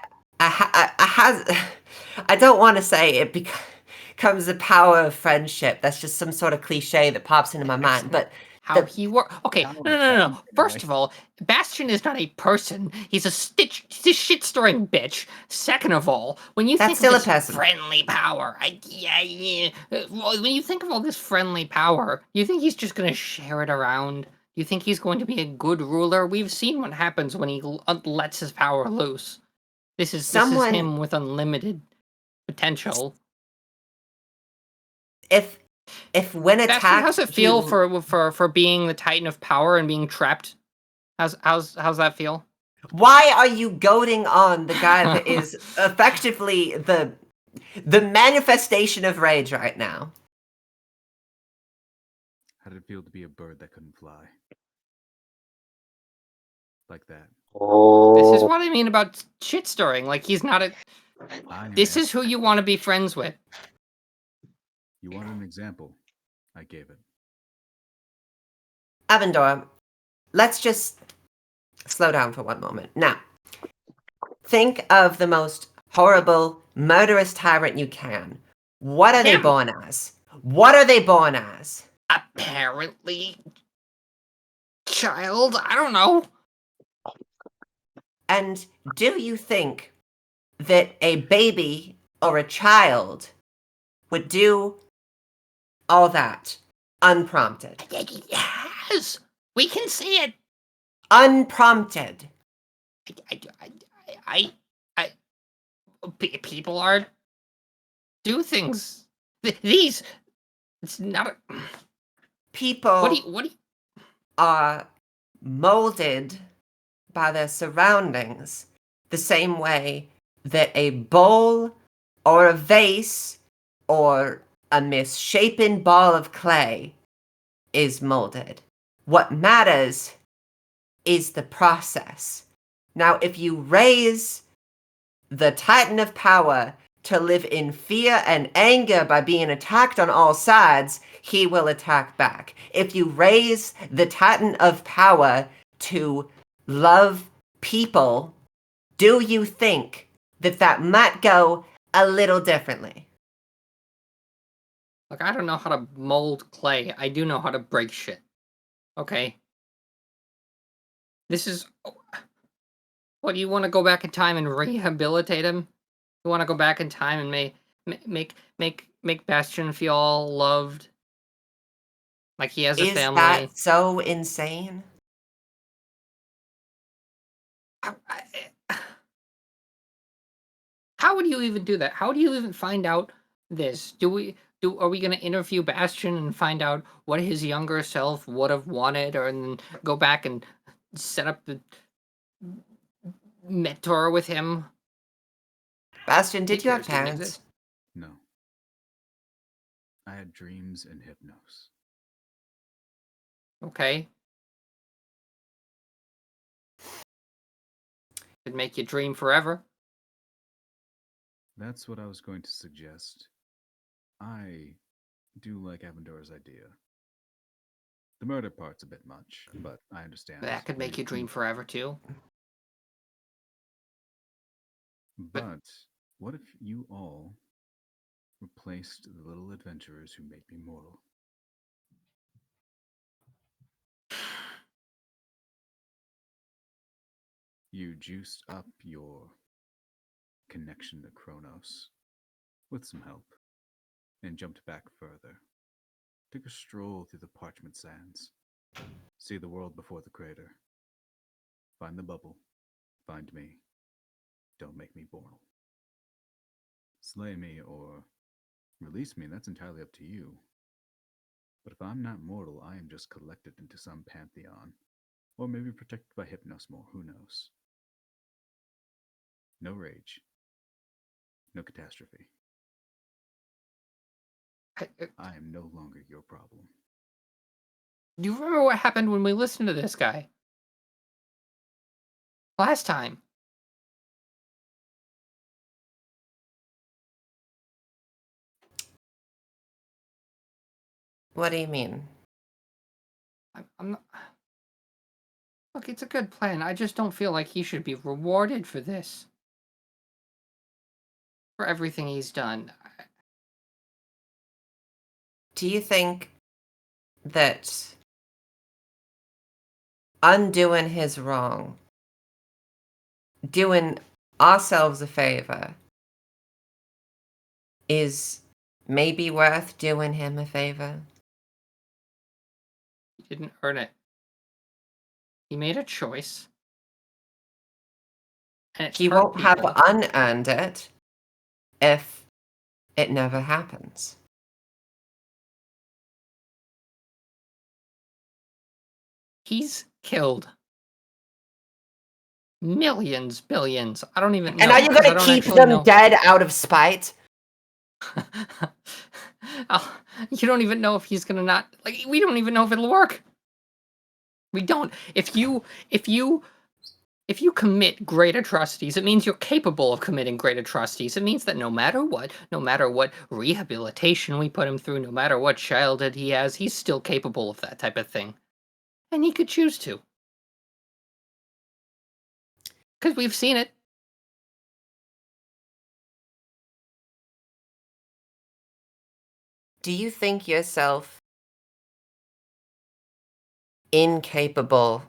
don't want to say it becomes the power of friendship. That's just some sort of cliche that pops into my mind. But
how he works. Okay, no. First of all, Bastion is not a person. He's a shit-stirring bitch. Second of all, when you think of this friendly power, when you think of all this friendly power, you think he's just gonna share it around? You think he's going to be a good ruler? We've seen what happens when he lets his power loose. This is him with unlimited potential.
If when attacked,
Bastion, how's it feel for being the Titan of Power and being trapped? How's that feel?
Why are you goading on the guy that is effectively the manifestation of rage right now?
How did it feel to be a bird that couldn't fly? Like that.
This is what I mean about shit stirring. Like, he's not a... This is who you want to be friends with.
You want an example? I gave it.
Avendor, let's just slow down for one moment. Now, think of the most horrible, murderous tyrant you can. What are they born as? What are they born as?
Apparently... child? I don't know.
And do you think that a baby or a child would do all that unprompted?
Yes! We can see it!
Unprompted.
People are... do things. These... It's not a...
People
What do you...
are molded by their surroundings the same way that a bowl or a vase or a misshapen ball of clay is molded. What matters is the process. Now, if you raise the Titan of Power to live in fear and anger by being attacked on all sides, he will attack back. If you raise the Titan of Power to love people, do you think that might go a little differently?
Look, I don't know how to mold clay. I do know how to break shit. Okay? This is... What, you want to go back in time and rehabilitate him? You want to go back in time and make Bastion feel all loved? Like he has a family?
Is that so insane?
How would you even do that? How do you even find out this? Are we going to interview Bastion and find out what his younger self would have wanted, or and go back and set up the mentor with him?
Bastion, did you have parents?
No. I had dreams and hypnos.
Okay. Could make you dream forever.
That's what I was going to suggest. I do like Avendor's idea. The murder part's a bit much, but I understand.
That could make you dream forever, too.
But what if you all replaced the little adventurers who made me mortal? You juiced up your connection to Kronos with some help and jumped back further. Took a stroll through the parchment sands. See the world before the crater. Find the bubble. Find me. Don't make me mortal. Slay me or release me, that's entirely up to you. But if I'm not mortal, I am just collected into some pantheon. Or maybe protected by Hypnos more, who knows? No rage. No catastrophe. I am no longer your problem.
Do you remember what happened when we listened to this guy? Last time.
What do you mean?
I'm not... Look, it's a good plan. I just don't feel like he should be rewarded for this. For everything he's done.
Do you think that undoing his wrong, doing ourselves a favor, is maybe worth doing him a favor?
He didn't earn it. He made a choice. And
He won't have unearned it if it never happens.
He's killed millions, billions. I don't even know.
And are you going to keep them dead out of spite?
You don't even know if he's going to not... Like, we don't even know if it'll work. We don't. If you commit great atrocities, it means you're capable of committing great atrocities. It means that no matter what rehabilitation we put him through, no matter what childhood he has, he's still capable of that type of thing. And he could choose to. Because we've seen it.
Do you think yourself incapable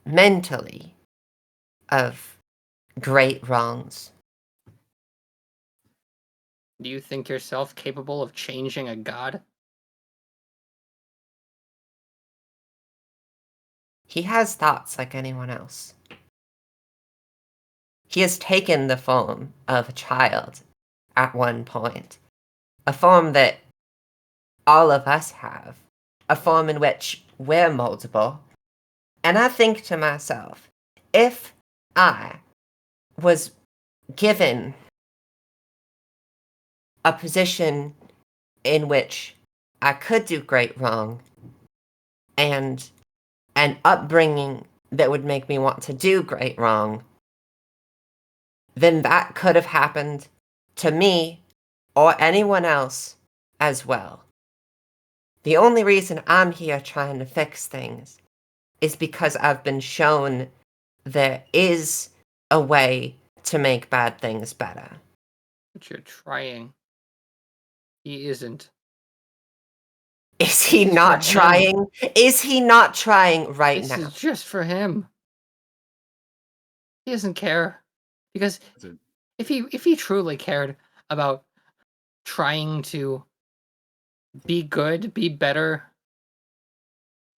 mentally of great wrongs?
Do you think yourself capable of changing a god?
He has thoughts like anyone else. He has taken the form of a child at one point, a form that all of us have, a form in which we're moldable. And I think to myself, if I was given a position in which I could do great wrong and an upbringing that would make me want to do great wrong, then that could have happened to me or anyone else as well. The only reason I'm here trying to fix things is because I've been shown there is a way to make bad things better.
But you're trying. He isn't.
Is he not trying? Is he not trying right now?
This is just for him. He doesn't care. Because if he truly cared about trying to be good, be better,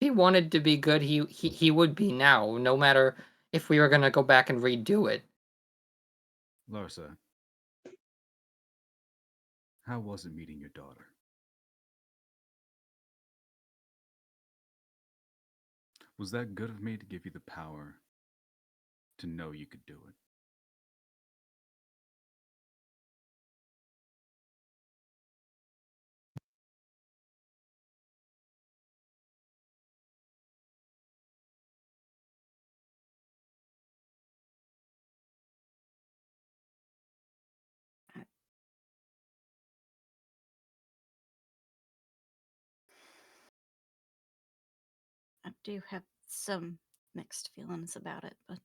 if he wanted to be good, he would be now, no matter if we were going to go back and redo it.
Larsa, how was it meeting your daughter? Was that good of me to give you the power to know you could do it?
I do have some mixed feelings about it, but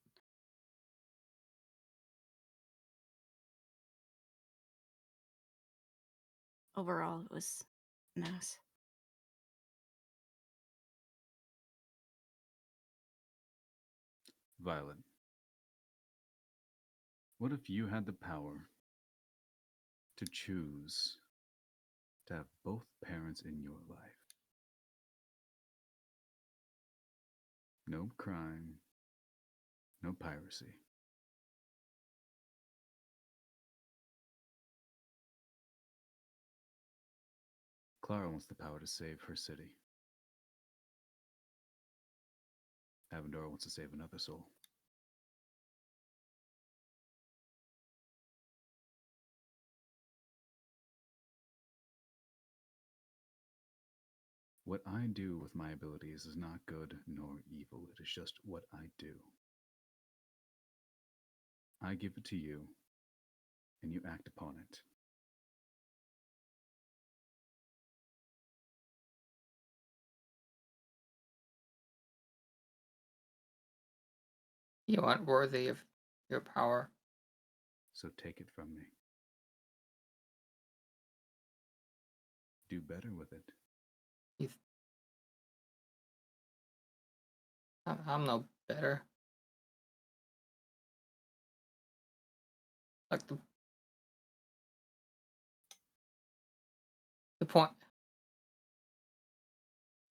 overall it was nice.
Violet, what if you had the power to choose to have both parents in your life? No crime, No piracy. Clara wants the power to save her city. Avendor wants to save another soul. What I do with my abilities is not good nor evil. It is just what I do. I give it to you, and you act upon it.
You aren't worthy of your power.
So take it from me. Do better with it.
I'm no better. Like the point.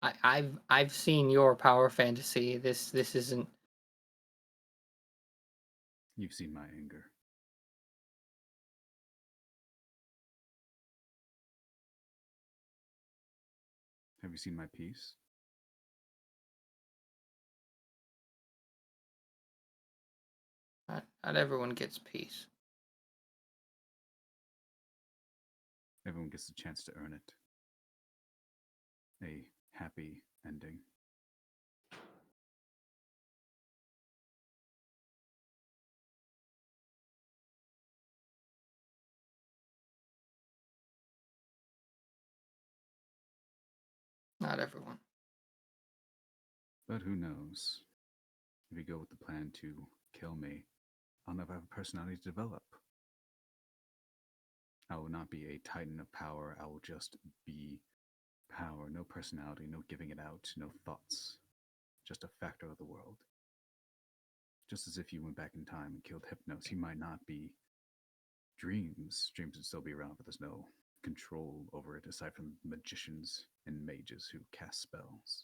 I've seen your power fantasy. This isn't.
You've seen my anger. Have you seen my peace?
Not everyone gets peace.
Everyone gets a chance to earn it. A happy ending.
Not everyone.
But who knows? If you go with the plan to kill me, I'll never have a personality to develop. I will not be a titan of power. I will just be power. No personality, no giving it out, no thoughts. Just a factor of the world. Just as if you went back in time and killed Hypnos, he might not be dreams. Dreams would still be around, but there's no control over it aside from magicians and mages who cast spells.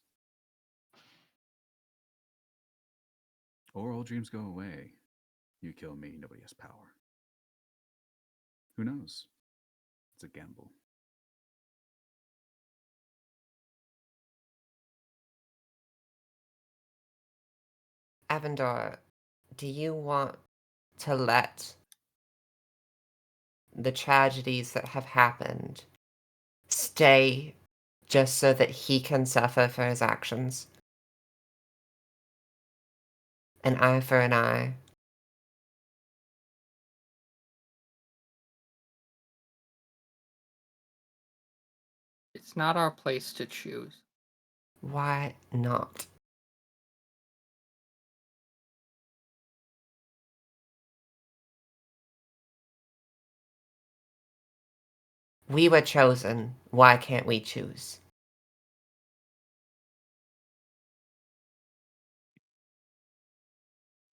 Or all dreams go away. You kill me, nobody has power. Who knows? It's a gamble.
Avendor, do you want to let the tragedies that have happened stay just so that he can suffer for his actions? An eye for an eye.
It's not our place to choose.
Why not? We were chosen. Why can't we choose?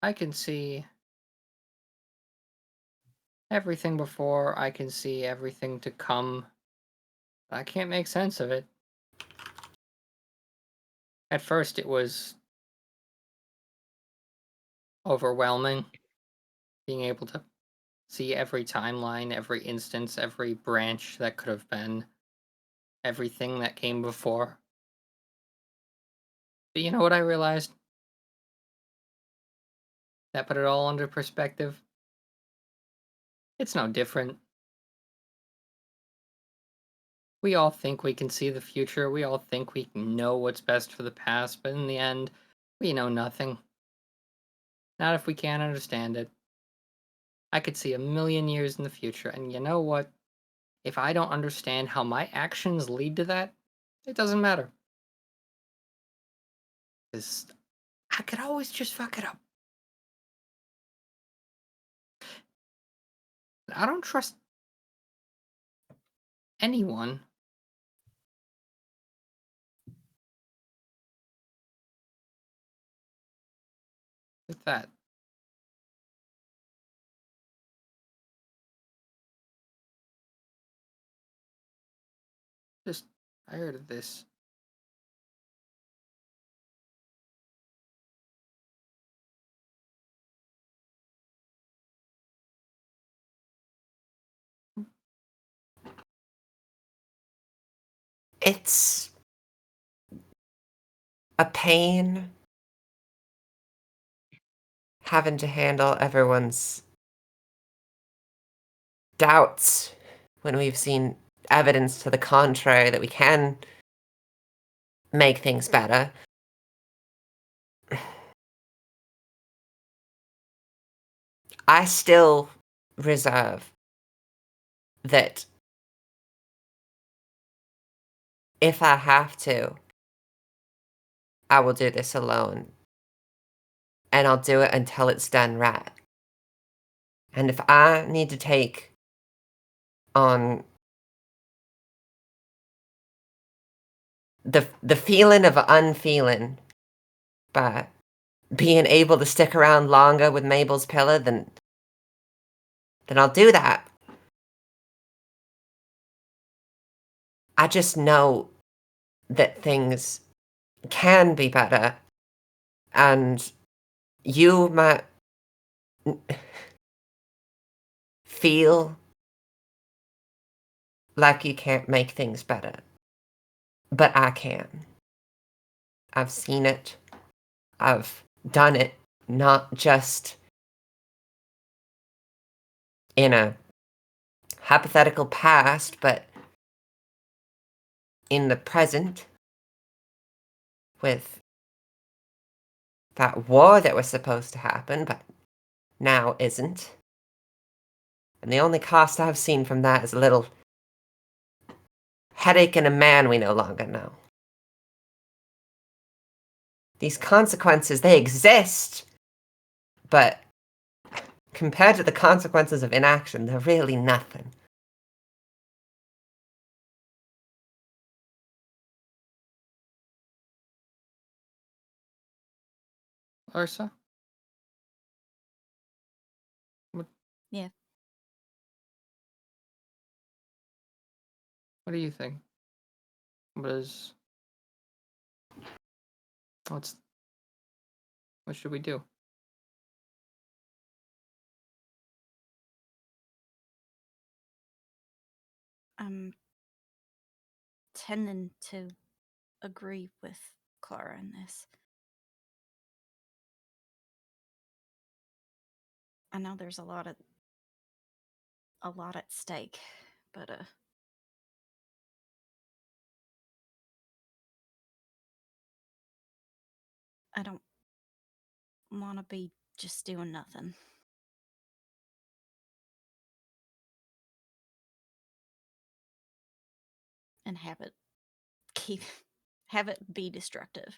I can see everything before. I can see everything to come. I can't make sense of it. At first, it was overwhelming being able to see every timeline, every instance, every branch that could have been, everything that came before. But you know what I realized? That put it all under perspective. It's no different. We all think we can see the future. We all think we know what's best for the past, but in the end, we know nothing. Not if we can't understand it. I could see 1,000,000 years in the future, and you know what? If I don't understand how my actions lead to that, it doesn't matter. Because I could always just fuck it up. I don't trust anyone. With that. Just tired of this.
It's a pain having to handle everyone's doubts when we've seen evidence to the contrary that we can make things better. I still reserve that if I have to, I will do this alone. And I'll do it until it's done right. And if I need to take on the feeling of unfeeling by being able to stick around longer with Mabel's pillar, then I'll do that. I just know that things can be better, and you might feel like you can't make things better, but I can. I've seen it. I've done it, not just in a hypothetical past, but in the present with that war that was supposed to happen, but now isn't. And the only cost I've seen from that is a little headache and a man we no longer know. These consequences, they exist, but compared to the consequences of inaction, they're really nothing.
Larsa?
Yeah.
What do you think? What should we do?
I'm tending to agree with Clara in this. I know there's a lot at stake, but I don't want to be just doing nothing. And have it be destructive.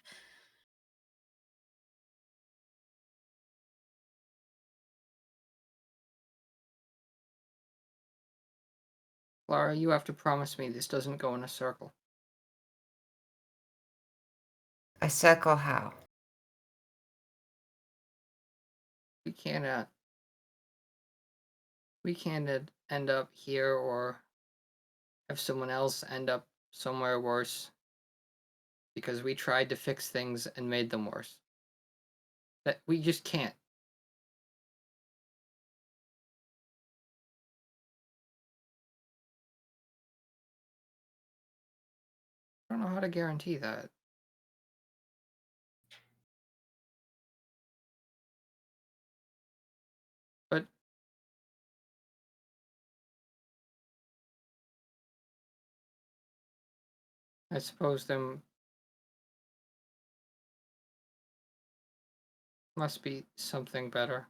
Clara, you have to promise me this doesn't go in a circle.
A circle how?
We can't end up here or have someone else end up somewhere worse because we tried to fix things and made them worse. That we just can't. I don't know how to guarantee that. But I suppose there must be something better.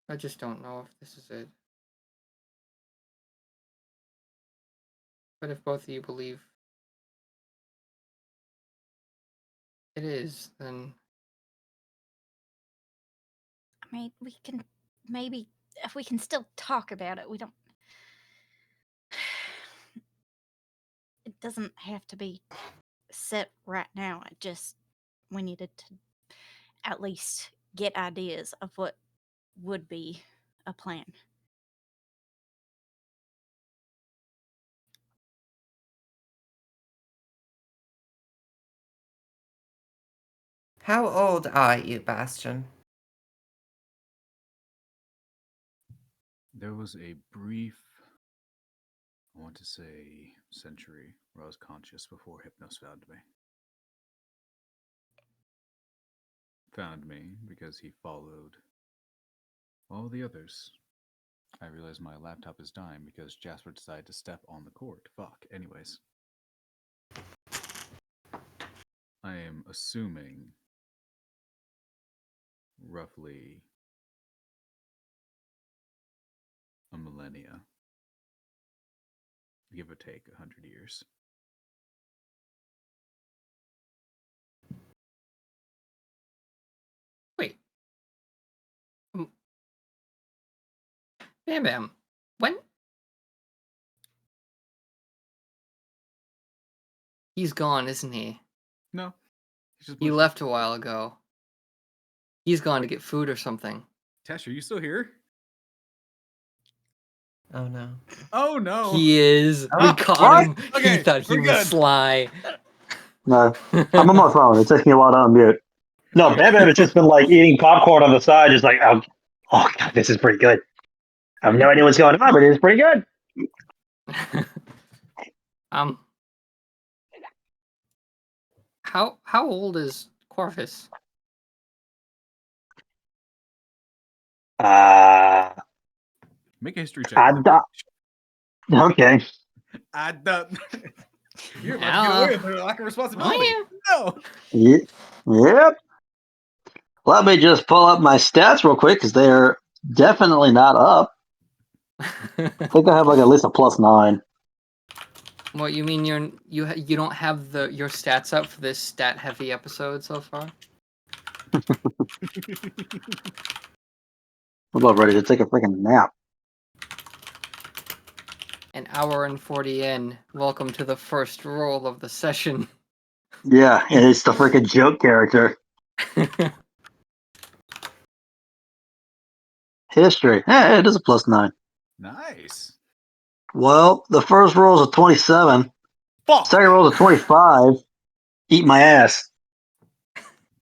I just don't know if this is it. But if both of you believe it is, then
I mean, we can maybe, if we can still talk about it, we don't. It doesn't have to be set right now. We needed to at least get ideas of what would be a plan.
How old are you, Bastion?
There was a brief, I want to say century, where I was conscious before Hypnos found me. Found me because he followed all the others. I realize my laptop is dying because Jasper decided to step on the cord. Fuck. Anyways. I am assuming roughly a millennia. Give or take 100 years.
Wait. Bam Bam. When? He's gone, isn't he?
No.
He left a while ago. He's gone to get food or something.
Tesh, are you still here?
Oh no.
Oh no.
He is.
Oh,
We caught
what?
him.
Okay,
He thought he
we're
was
good.
sly.
No, I'm on my phone. It takes me a while to unmute. No, Bam Bam has just been like eating popcorn on the side, just like, oh god, this is pretty good. I have no idea what's going on, but it's pretty good.
How old is Corvus?
Make a history check.
Okay.
I don't. You're about to get away with a lack of responsibility.
Oh,
No.
Yep. Let me just pull up my stats real quick because they're definitely not up. I think I have like at least a +9.
What you mean? You don't have your stats up for this stat heavy episode so far?
I'm about ready to take a freaking nap.
An hour and 40 in. Welcome to the first roll of the session.
Yeah, and it's the freaking joke character. History. Yeah, it is a +9.
Nice.
Well, the first roll is a 27.
Fuck.
Second roll is a 25. Eat my ass.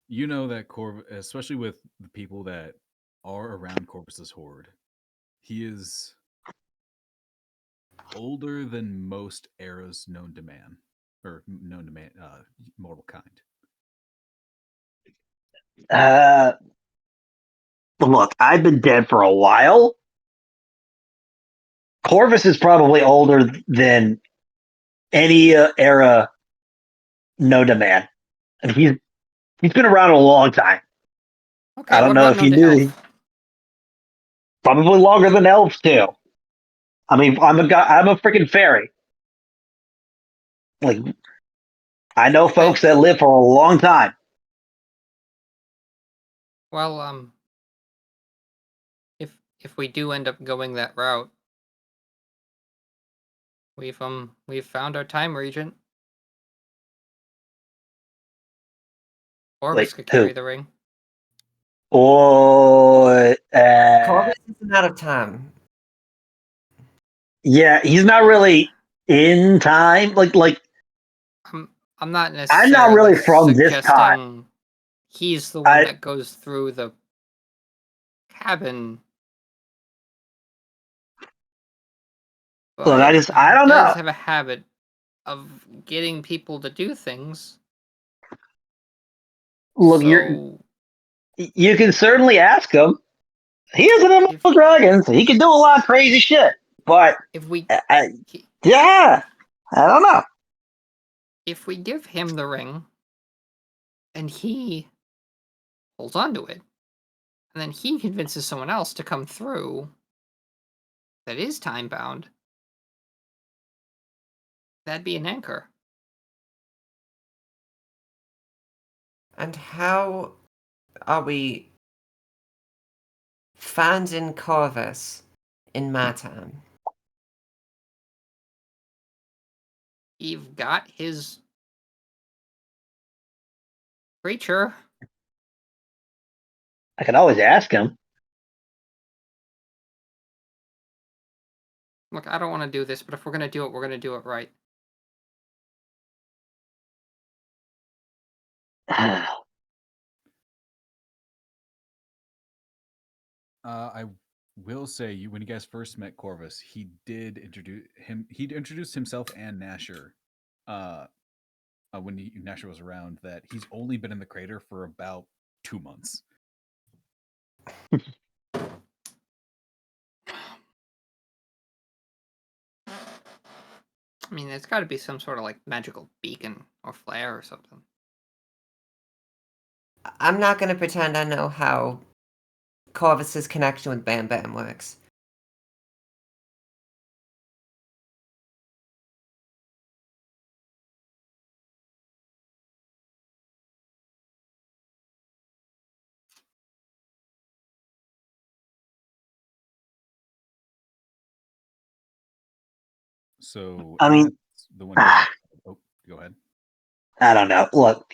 You know that Corvus, especially with the people that are around Corvus's horde, he is older than most eras known to man, or known to man, mortal kind.
Look, I've been dead for a while. Corvus is probably older than any era known to man. And he's been around a long time.
Okay,
I don't
what
know
about
if you
known to
knew.
elf?
Probably longer than elves too. I mean, I'm a freaking fairy. Like, I know folks that live for a long time.
Well, if we do end up going that route, we've found our time regent. Corvus
Like,
could
who?
carry the ring.
Or
Corvus isn't out of time.
yeah, he's not really in time. Like
I'm not necessarily
I'm not really from this time.
suggesting he's the one that goes through the cabin. But
Look, I don't
he does
know.
have a habit of getting people to do things.
Look,
So
you can certainly ask him. He is an immortal dragon, so he can do a lot of crazy shit. But
if we
yeah, I don't know.
If we give him the ring and he holds on to it, and then he convinces someone else to come through that is time bound, that'd be an anchor.
And how are we finding Corvus in my time?
You've got his creature.
I can always ask him.
Look, I don't want to do this, but if we're going to do it, we're going to do it right.
will say when you guys first met Corvus, he did introduce him. He introduced himself and Nasher, when Nasher was around. That he's only been in the crater for about 2 months.
I mean, there's got to be some sort of like magical beacon or flare or something.
I'm not going to pretend I know how Corvus's connection with Bam Bam works.
So
I mean,
that's the one. Oh, go ahead.
I don't know. Look,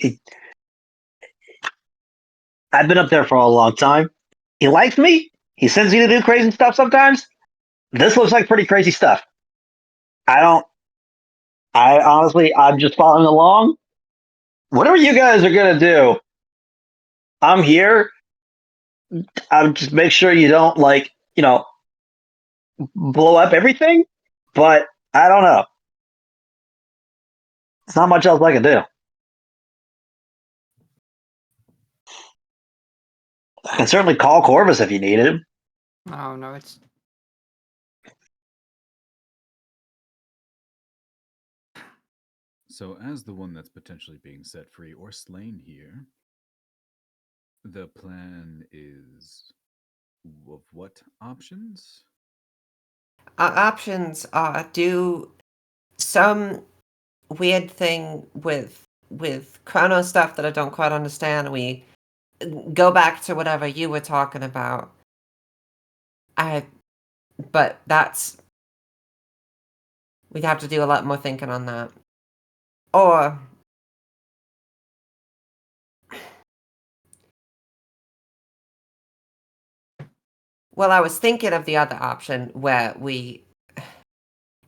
I've been up there for a long time. He likes me. He sends me to do crazy stuff sometimes. This looks like pretty crazy stuff. I honestly, I'm just following along. Whatever you guys are gonna do, I'm here. I'm just make sure you don't blow up everything. But I don't know. There's not much else I can do. I can certainly call Corvus if you need him.
Oh no, it's
So, as the one that's potentially being set free or slain here, the plan is of what options?
Our options are do some weird thing with Chrono stuff that I don't quite understand. We go back to whatever you were talking about. But we'd have to do a lot more thinking on that. Or well, I was thinking of the other option where we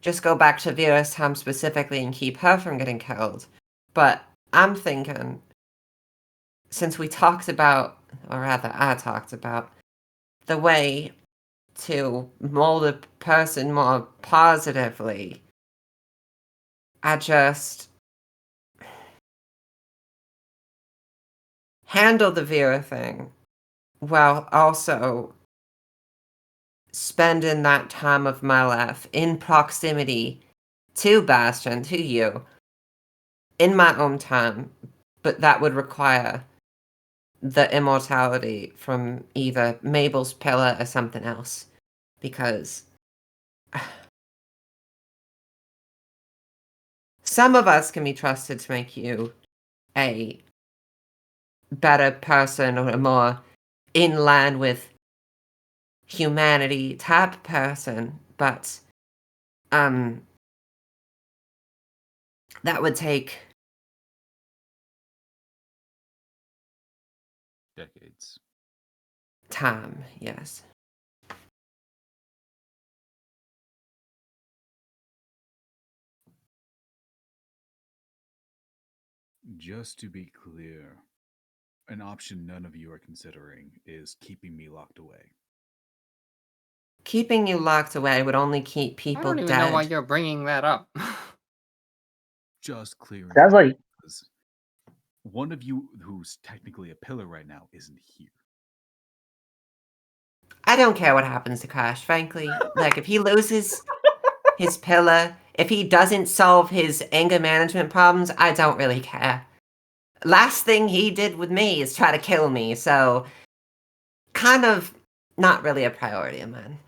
just go back to Vera's time specifically and keep her from getting killed. But I'm thinking, since we talked about, or rather I talked about, the way to mold a person more positively, I just handle the Vera thing while also spending that time of my life in proximity to Bastion, to you, in my own time, but that would require the immortality from either Mabel's pillar or something else, because some of us can be trusted to make you a better person or a more in line with humanity type person, but that would take
Decades.
time, yes.
Just to be clear, an option none of you are considering is keeping me locked away.
Keeping you locked away would only keep
I
people
don't even know why
dead.
you're bringing that up.
Just clearing.
Sounds like
because one of you who's technically a pillar right now isn't here.
I don't care what happens to Crash, frankly. Like, if he loses his pillar, if he doesn't solve his anger management problems, I don't really care. Last thing he did with me is try to kill me, so kind of not really a priority of mine.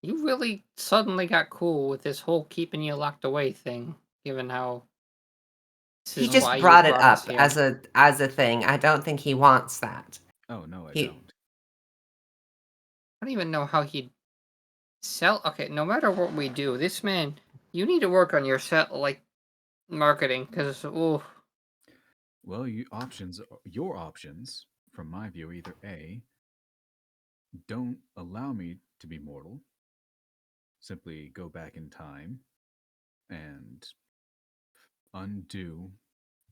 You really suddenly got cool with this whole keeping you locked away thing, given how this
He
is
just
why you
brought it
brought us
up
here.
as a thing. I don't think he wants that.
Oh no, I
He-
don't.
I don't even know how he'd sell. Okay, no matter what we do, this man, you need to work on your marketing, because oh,
Well, your options, from my view, either A, don't allow me to be mortal, simply go back in time and undo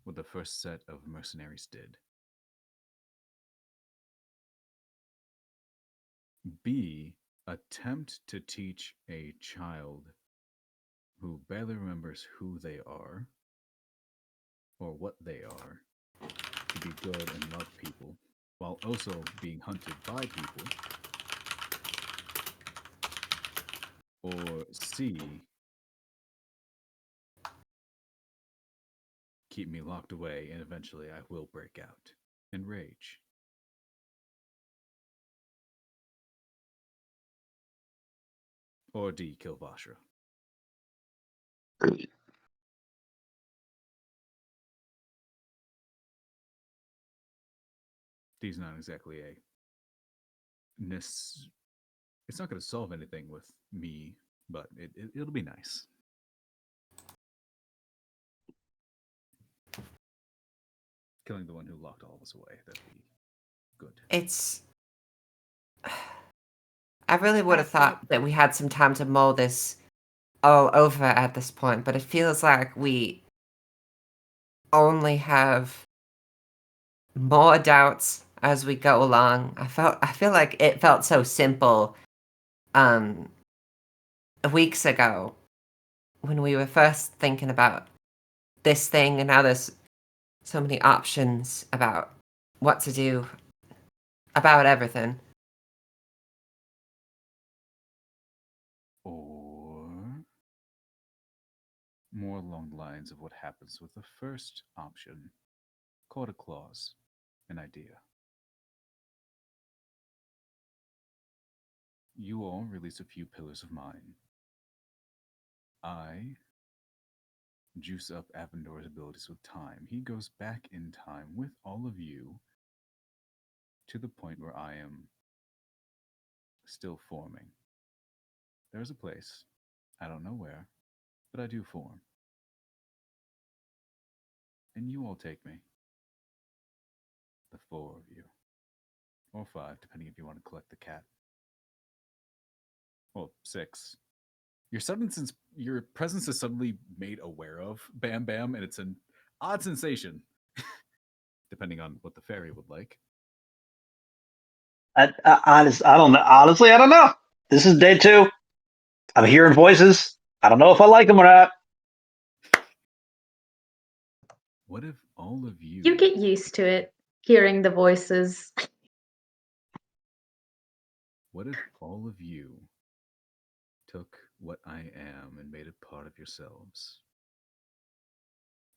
what the first set of mercenaries did. B, attempt to teach a child who barely remembers who they are or what they are to be good and love people while also being hunted by people. Or C, keep me locked away and eventually I will break out in rage. Or D, kill Vashra. D's not exactly a it's not going to solve anything with me, but it'll be nice. Killing the one who locked all of us away, that'd be good.
I really would have thought that we had some time to mull this all over at this point, but it feels like we only have more doubts as we go along. I feel like it felt so simple weeks ago when we were first thinking about this thing, and now there's so many options about what to do about everything.
Or more along the lines of what happens with the first option, called a clause, an idea. You all release a few pillars of mine. I juice up Avendor's abilities with time. He goes back in time with all of you to the point where I am still forming. There's a place, I don't know where, but I do form. And you all take me. The 4 of you. Or 5, depending if you want to collect the cat. Well, 6. Your presence is suddenly made aware of Bam Bam, and it's an odd sensation, depending on what the fairy would like.
I don't know. Honestly, I don't know. This is day 2. I'm hearing voices. I don't know if I like them or not.
What if all of you...
You get used to it, hearing the voices.
What if all of you took what I am and made it part of yourselves?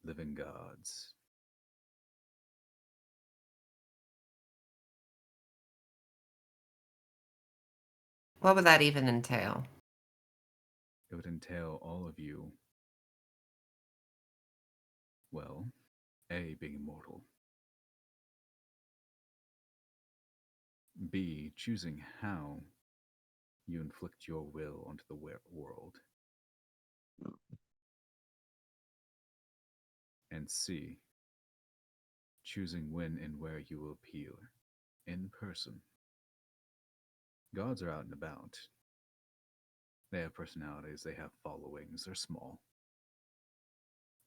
Living gods.
What would that even entail?
It would entail all of you, well, A, being immortal. B, choosing how you inflict your will onto the world. And C, choosing when and where you will appear in person. Gods are out and about. They have personalities, they have followings, they're small.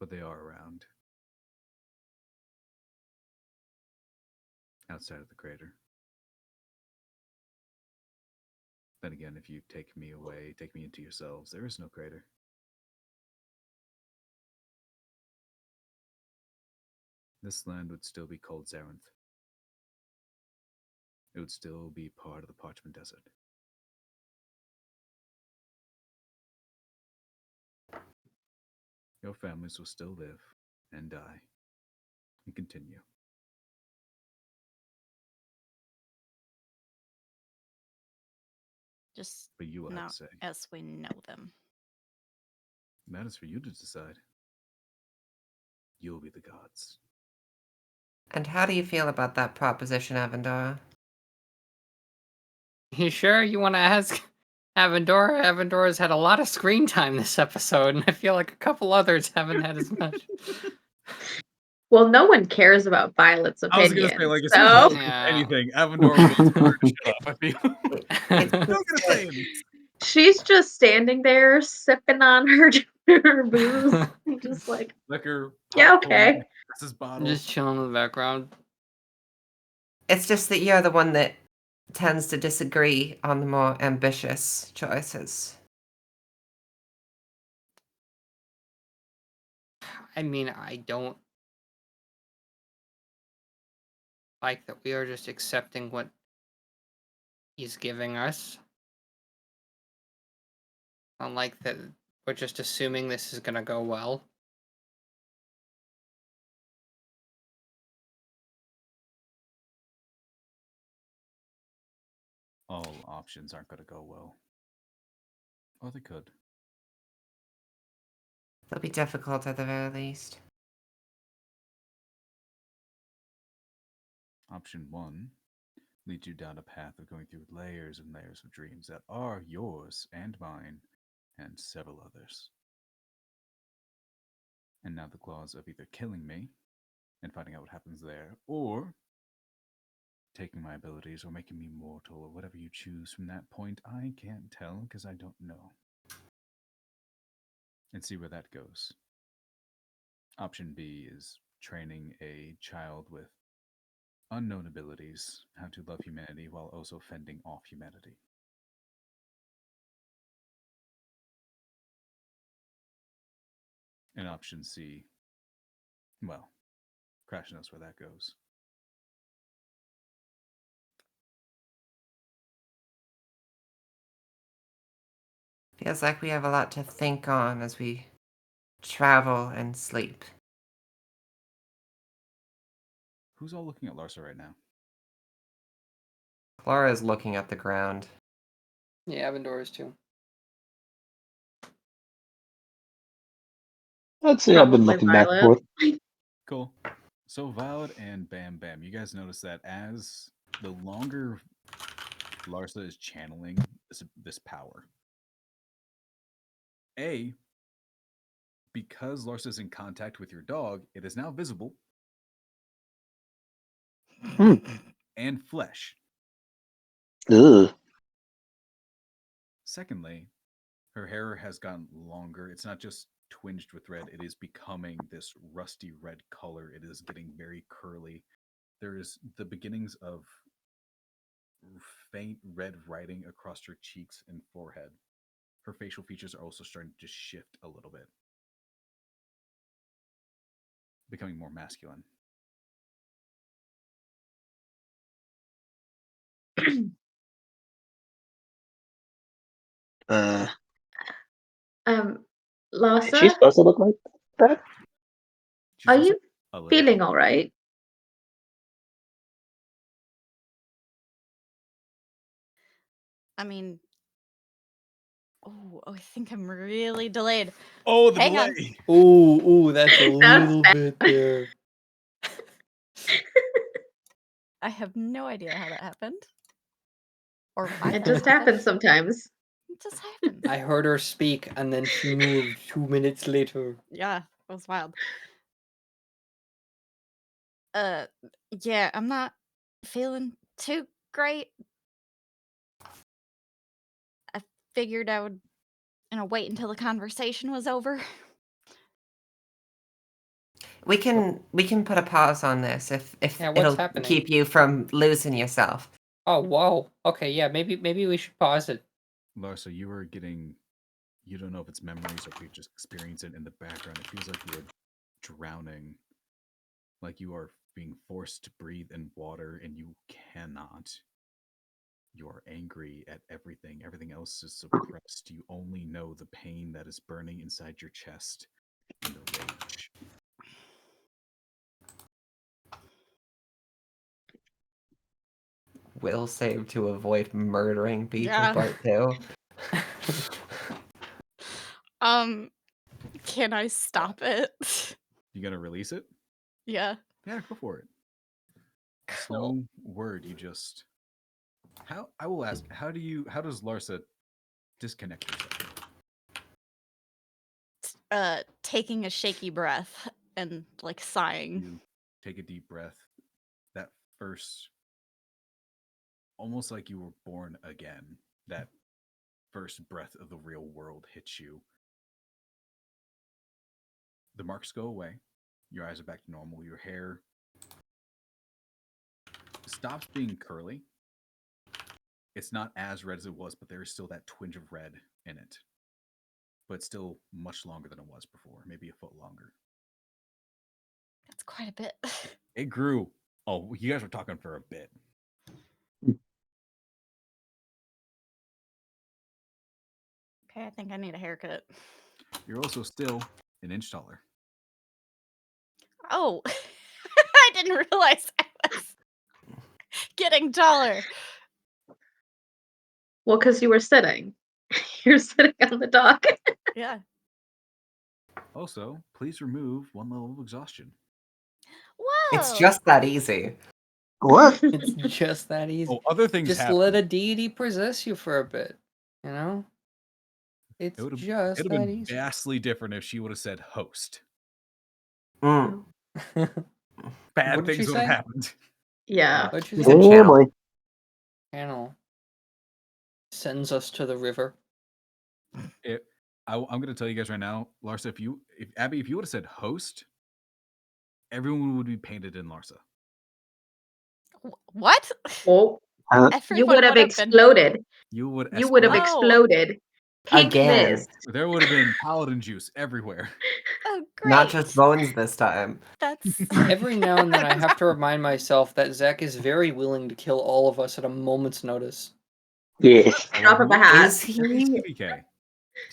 But they are around. Outside of the crater. Then again, if you take me away, take me into yourselves, there is no crater. This land would still be called Zarenth. It would still be part of the Parchment Desert. Your families will still live and die and continue.
Just
But you will have
not
to say.
as we know them.
That is for you to decide. You'll be the gods.
And how do you feel about that proposition, Avendora?
You sure you want to ask Avendora? Avendora's had a lot of screen time this episode, and I feel like a couple others haven't had as much.
Well, no one cares about Violet's
I was
opinion.
gonna say, like, as
so...
soon as anything, Avendora wants her to shut up. I feel. I'm not gonna say anything.
She's just standing there sipping on her booze, just like
Liquor,
yeah,
popcorn,
okay.
This bottle.
Just chilling in the background.
It's just that you're the one that tends to disagree on the more ambitious choices.
I mean, I don't like that we are just accepting what he's giving us. I don't like that we're just assuming this is gonna go well.
All options aren't going to go well. Or they could.
They'll be difficult at the very least.
Option 1 leads you down a path of going through layers and layers of dreams that are yours and mine and several others. And now the clause of either killing me and finding out what happens there, or taking my abilities or making me mortal or whatever you choose from that point, I can't tell because I don't know. And see where that goes. Option B is training a child with unknown abilities how to love humanity while also fending off humanity. And option C, well, Crash knows where that goes.
Feels like we have a lot to think on as we travel and sleep.
Who's all looking at Larsa right now?
Clara is looking at the ground.
Yeah, Avendor is too.
I'd say I've been
Probably
looking back and
Violet.
forth.
Cool. So Violet and Bam Bam, you guys notice that as the longer Larsa is channeling this power, because Larsa is in contact with your dog, it is now visible and flesh.
Ugh.
Secondly, her hair has gotten longer. It's not just twinged with red, it is becoming this rusty red color. It is getting very curly. There is the beginnings of faint red writing across her cheeks and forehead. Her facial features are also starting to just shift a little bit, becoming more masculine.
Is she
Lhasa,
supposed to look like that?
She's
are
also
you
a little
feeling
bit-
all right?
I mean, I think I'm really delayed.
Oh, the
Hang on.
delay!
Ooh, that's a
That's
little
bad.
bit there.
I have no idea how that happened. Or why
It
that
just happens sometimes.
It just happens.
I heard her speak, and then she moved 2 minutes later.
Yeah, it was wild. Yeah, I'm not feeling too great. I figured I would, wait until the conversation was over.
We can put a pause on this if
Yeah, what's
it'll
happening?
keep you from losing yourself.
Oh, whoa. Okay, yeah, maybe we should pause it.
Larsa, you were getting, you don't know if it's memories or if you just experience it in the background. It feels like you are drowning, like you are being forced to breathe in water and you cannot. You're angry at everything. Everything else is suppressed. You only know the pain that is burning inside your chest and the rage.
Will save to avoid murdering people,
Yeah.
part 2.
Can I stop it?
You gonna release it?
Yeah.
Yeah, go for it. It's
Cool.
no word. You just how I will ask. How does Larsa disconnect herself?
Taking a shaky breath and sighing.
You take a deep breath. That first, almost like you were born again. That first breath of the real world hits you. The marks go away. Your eyes are back to normal. Your hair stops being curly. It's not as red as it was, but there is still that twinge of red in it. But still much longer than it was before, maybe a foot longer.
That's quite a bit.
It grew. Oh, you guys were talking for a bit.
Okay, I think I need a haircut.
You're also still an inch taller.
Oh, I didn't realize I was getting taller.
Well, because you were sitting. You're sitting on the dock.
Yeah.
Also, please remove 1 level of exhaustion.
Whoa.
It's just that easy.
What?
It's just that easy.
Oh, other things
Just
happen.
let a deity possess you for a bit. You know? It's
It would
just
have
that
been
easy.
vastly different if she would have said host.
Mm.
Bad
What did
things
she
would have
say?
happened.
Yeah.
What'd you
You
say?
said
Oh
channel.
boy.
Channel sends us to the river.
I'm going to tell you guys right now, Larsa, if Abby, if you would have said host, everyone would be painted in Larsa.
What?
Oh, you
Everyone
would have
been-
exploded.
You would
You would have
Oh.
exploded. Pink
Again.
mist.
There would have been paladin juice everywhere.
Oh, great.
Not just bones this time.
That's
Every now and then I have to remind myself that Zach is very willing to kill all of us at a moment's notice.
Yes.
Drop of a hat.
Is
He's
he?
TBK.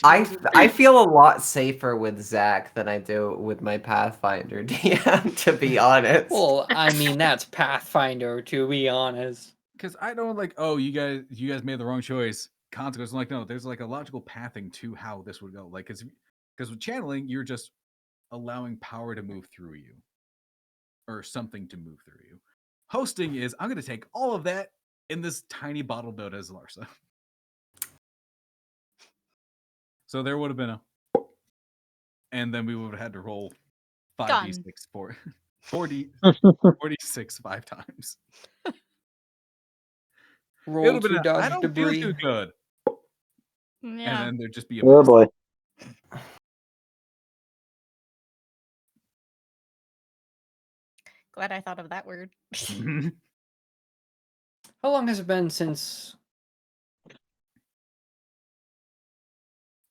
I feel a lot safer with Zach than I do with my Pathfinder DM, to be honest.
Well, I mean that's Pathfinder, to be honest.
Because I don't like, oh, you guys made the wrong choice. Consequence. I'm like, no, there's like a logical pathing to how this would go. Like, because with channeling, you're just allowing power to move through you, or something to move through you. Hosting is, I'm going to take all of that in this tiny bottle note as Larsa. So there would have been a, and then we would have had to roll 5d6 for 46 5 times.
Roll
It would
to
have been I
dodge
don't do
debris.
too good. And
yeah.
then there'd just be a
Oh
mist.
boy.
Glad I thought of that word.
How long has it been since?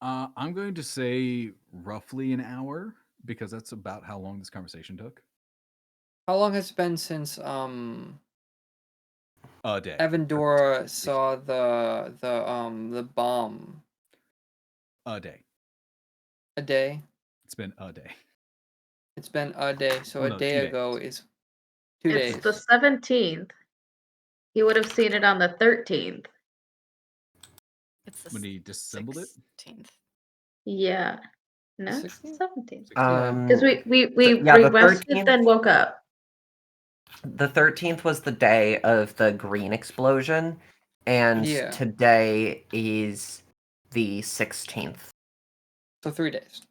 I'm going to say roughly an hour because that's about how long this conversation took.
How long has it been since
A day.
Avendora saw the bomb?
A day.
A day.
It's been a day.
It's been a day, so
Oh,
a
no,
day
2
ago
days.
is 2
It's
days.
the 17th. He would have seen it on the 13th.
It's the
When he disassembled it.
16th.
Yeah. No,
16th?
17th.
So,
Because we
yeah, the
rested,
13th
then woke up.
The 13th was the day of the green explosion, and
Yeah.
today is the 16th.
So 3 days.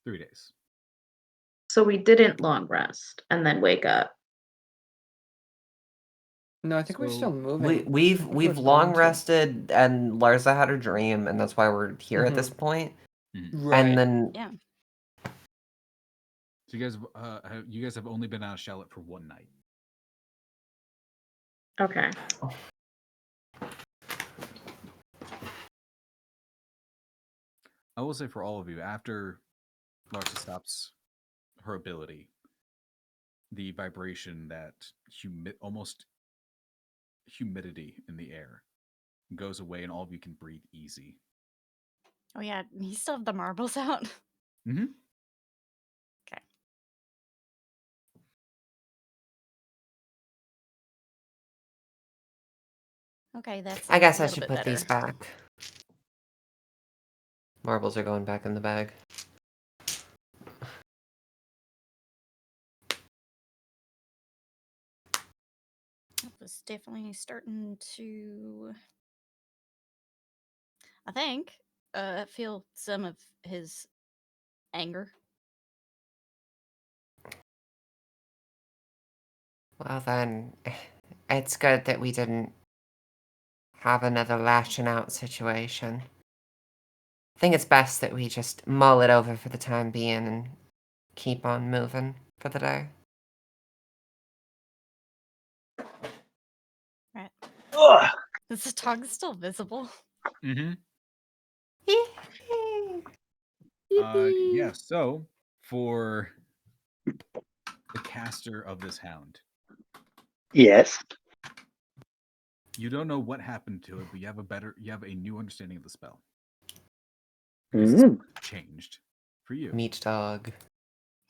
3 days.
So we didn't long rest and then wake up.
No, I think we're still
So,
moving.
We've
we're
long
trying to.
rested, and Larsa had her dream, and that's why we're here at this point.
Right.
And then
Yeah.
So you guys have only been out of Shallit for 1 night.
Okay.
I will say for all of you, after Larsa stops her ability, the vibration, that almost humidity in the air goes away, and all of you can breathe easy.
Oh yeah, you still have the marbles out.
Mm-hmm.
Okay. Okay, that's.
I guess
a
I
little
should
bit
put
better.
these back. Marbles are going back in the bag.
That was definitely starting to, I think, feel some of his anger.
Well then, it's good that we didn't have another lashing out situation. I think it's best that we just mull it over for the time being and keep on moving for the day.
Right.
Ugh.
Is the dog still visible?
Mm-hmm. Yeah, so for the caster of this hound,
Yes.
you don't know what happened to it, but you have a new understanding of the spell.
Mm.
Changed for you.
Meat dog.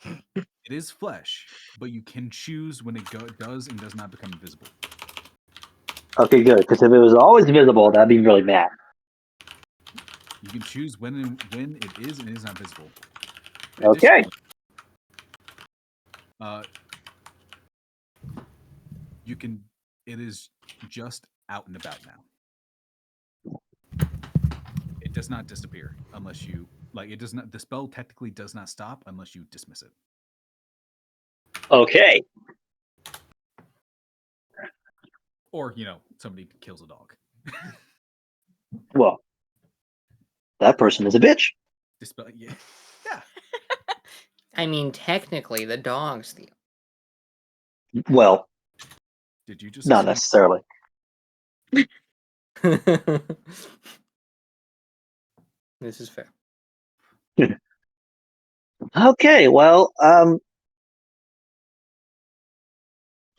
It is flesh, but you can choose when it does and does not become invisible.
Okay, good. Because if it was always visible, that'd be really mad.
You can choose when it is and is not visible.
Okay.
You can. It is just out and about now. It does not disappear unless you like. It does not. The spell technically does not stop unless you dismiss it.
Okay.
Or somebody kills a dog.
Well, that person is a bitch.
Dispel. Yeah.
I mean, technically, the dog's the.
Well,
Did you just
not necessarily.
This is fair.
Okay, well,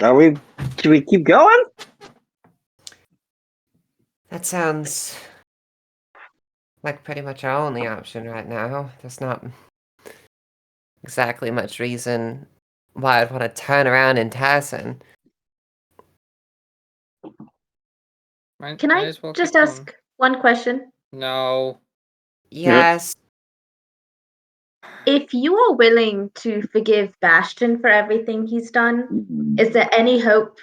should we keep going?
That sounds like pretty much our only option right now. There's not exactly much reason why I'd want to turn around in Tyson.
Can I just ask one question?
No.
Yes.
If you are willing to forgive Bastion for everything he's done, is there any hope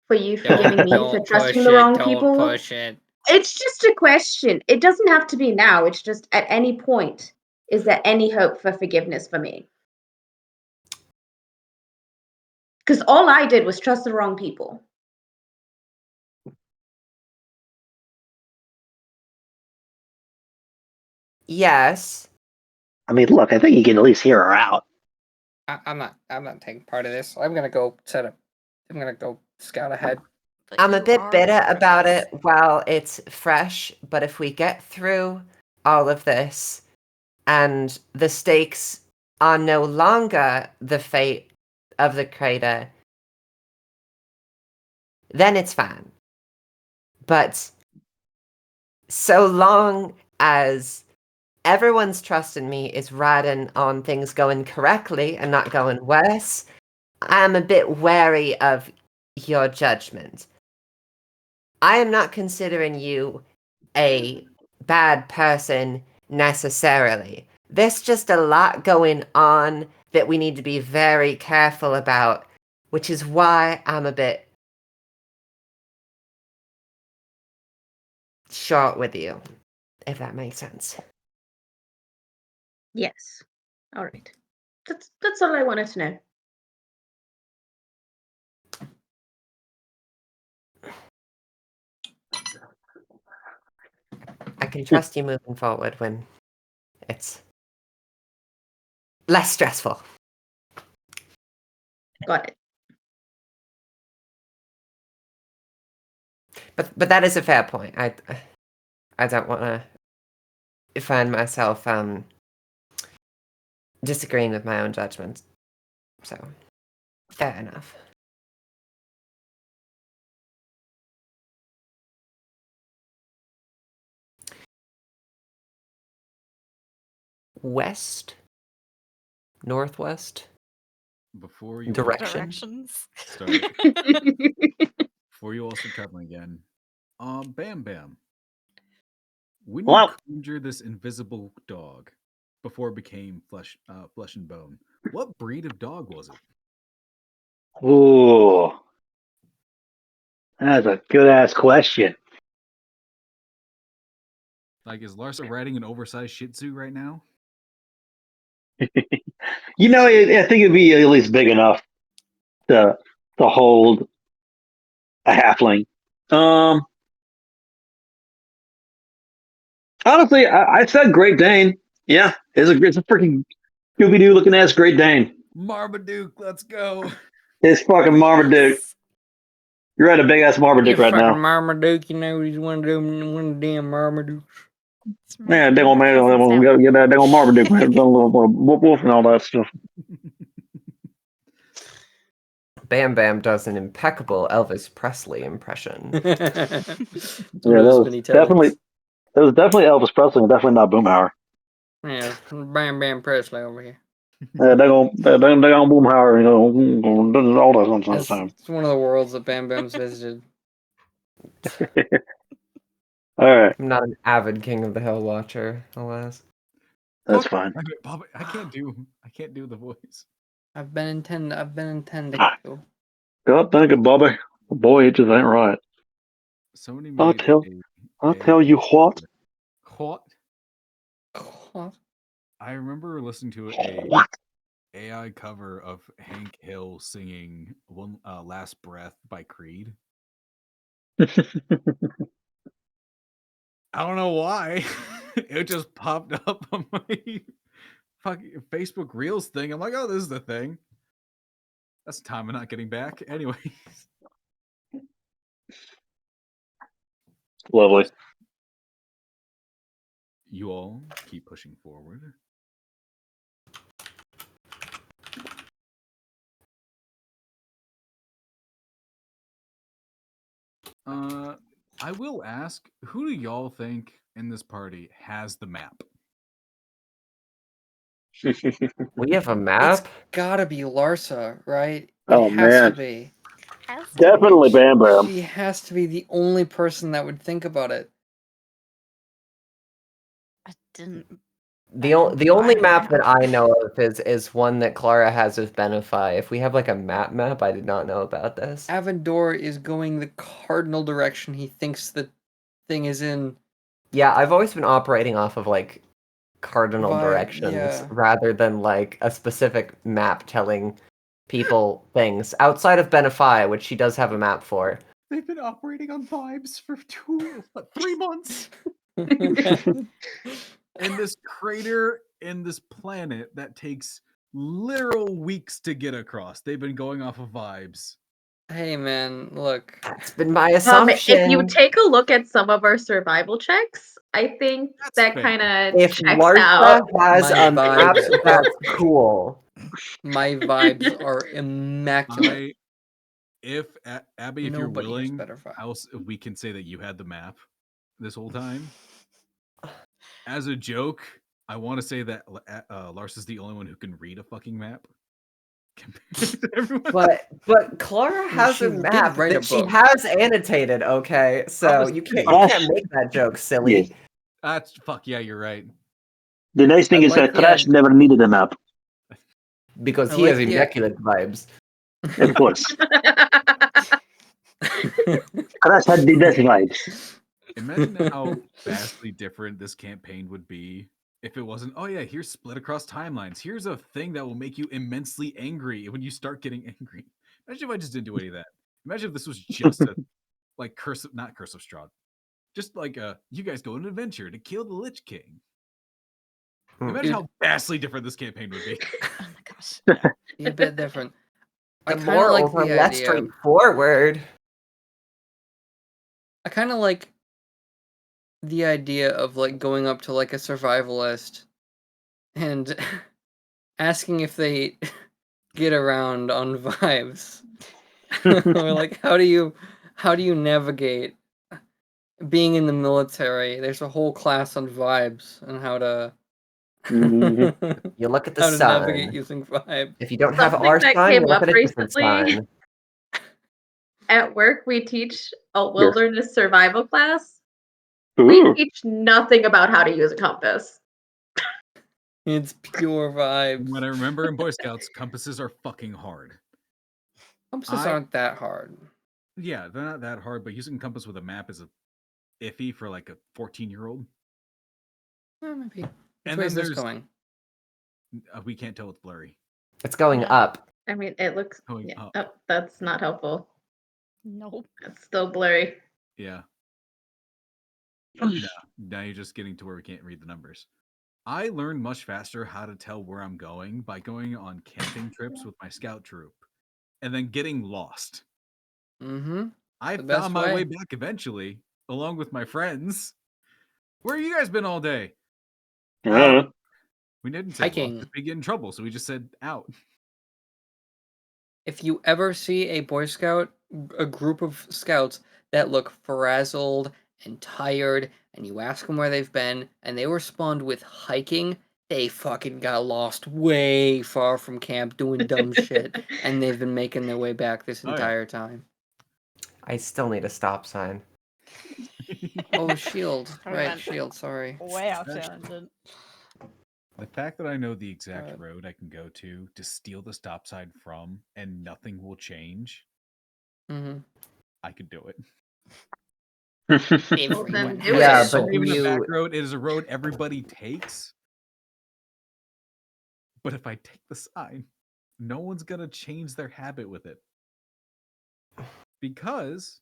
for you forgiving me for trusting the wrong people?
Don't push it.
It's just a question. It doesn't have to be now. It's just at any point. Is there any hope for forgiveness for me? Because all I did was trust the wrong people.
Yes.
I mean, look, I think you can at least hear her out.
I'm not taking part of this. I'm gonna go scout ahead.
But
I'm a
you
bit
are
bitter
with
about
us.
it while it's fresh, but if we get through all of this and the stakes are no longer the fate of the crater, then it's fine. But so long as everyone's trust in me is riding on things going correctly and not going worse, I'm a bit wary of your judgment. I am not considering you a bad person necessarily. There's just a lot going on that we need to be very careful about, which is why I'm a bit short with you, if that makes sense.
Yes. All right. That's all I wanted to know.
I can trust you moving forward when it's less stressful.
Got it.
But that is a fair point. I don't want to find myself disagreeing with my own judgment. So, fair enough. West? Northwest?
Before you
Directions.
start, before you all start traveling again, Bam Bam. When you conjure this invisible dog before it became flesh and bone, what breed of dog was it?
Ooh, that's a good ass question.
Like, is Larsa riding an oversized Shih Tzu right now?
I think it'd be at least big enough to hold a halfling. Honestly, I said Great Dane. Yeah, it's a freaking Scooby Doo looking ass Great Dane.
Marmaduke, let's go.
It's fucking Marmaduke. You're at a big ass Marmaduke right now.
Marmaduke, you know, he's one of them damn Marmadukes.
Yeah, they gonna get that dang Marmaduke, woof woof and all that stuff.
Bam Bam does an impeccable Elvis Presley impression.
Yeah, that was definitely Elvis Presley and definitely not Boomhauer.
Yeah, Bam Bam Presley over here.
Yeah, they gonna Boomhauer, you know, all that sometimes.
It's one of the worlds that Bam Bam's visited.
All right,
I'm not an avid King of the Hill watcher, alas.
that's fine.
Bob, I can't do the voice.
I've been intending to.
God dang it, Bobby. Boy, it just ain't right.
Somebody
I'll
made
tell you what.
What? I remember listening to AI cover of Hank Hill singing "One Last Breath" by Creed. I don't know why. It just popped up on my fucking Facebook Reels thing. I'm like, oh, this is the thing. That's time I'm not getting back. Anyways.
Lovely.
You all keep pushing forward. I will ask, who do y'all think in this party has the map?
We have a map?
It's gotta be Larsa, right?
Oh,
It has
man.
to be.
Definitely Bam Bam.
She has to be the only person that would think about it.
I didn't.
The only map that I know of is one that Clara has with Benify. If we have like a map, I did not know about this.
Avendor is going the cardinal direction he thinks the thing is in.
Yeah, I've always been operating off of like cardinal directions
yeah.
rather than like a specific map telling people things outside of Benify, which she does have a map for.
They've been operating on vibes for 3 months. In this crater in this planet that takes literal weeks to get across. They've been going off of vibes.
Hey man, look.
That's been my assumption.
If you take a look at some of our survival checks, I think that kind of
if
checks
Larsa
out.
has a map, that's cool.
My vibes are immaculate.
If Abby, if you're
Nobody has
willing,
better vibes.
we can say that you had the map this whole time. As a joke, I want to say that Lars is the only one who can read a fucking map.
But Clara has a map that she has annotated. Okay, so you can't make that joke, silly.
Yes.
That's fuck yeah, you're right.
The nice thing is that Crash never needed a map
because he has immaculate vibes.
Of course, Crash had the best vibes.
Imagine how vastly different this campaign would be if it wasn't, oh yeah, here's split across timelines. Here's a thing that will make you immensely angry when you start getting angry. Imagine if I just didn't do any of that. Imagine if this was just a like Curse of Strahd. Just like you guys go on an adventure to kill the Lich King. Imagine how vastly different this campaign would be.
Oh my gosh.
A bit different.
The morals are less straightforward.
I kind of like the idea of like going up to like a survivalist and asking if they get around on vibes. Or like how do you navigate being in the military? There's a whole class on vibes and how to
you look at the
how
sun.
To navigate using vibes.
If you don't have our sign, you look at a different sign.
At work, we teach a wilderness survival class.
Ooh.
We teach nothing about how to use a compass.
It's pure vibes.
When I remember in Boy Scouts, compasses are fucking hard.
Compasses aren't that hard.
Yeah, they're not that hard, but using a compass with a map is iffy for like a 14-year-old.
Maybe.
And
Which way is this going?
We can't tell, it's blurry.
It's going up.
I mean, it looks
going up.
Oh, that's not helpful.
Nope.
It's still blurry.
Yeah. No, now you're just getting to where we can't read the numbers. I learned much faster how to tell where I'm going by going on camping trips with my scout troop and then getting lost.
Mm-hmm.
I found my way back eventually, along with my friends. Where have you guys been all day? We didn't say
hiking.
We get in trouble, so we just said out.
If you ever see a Boy Scout, a group of scouts that look frazzled and tired, and you ask them where they've been, and they respond with hiking, they fucking got lost way far from camp doing dumb shit, and they've been making their way back this entire time.
I still need a stop sign.
Oh, shield. Right, shield, sorry.
Way off tangent.
The fact that I know the exact road I can go to steal the stop sign from, and nothing will change, I could do it.
Yeah, but
even the back road is a road everybody takes. But if I take the sign, no one's gonna change their habit with it, because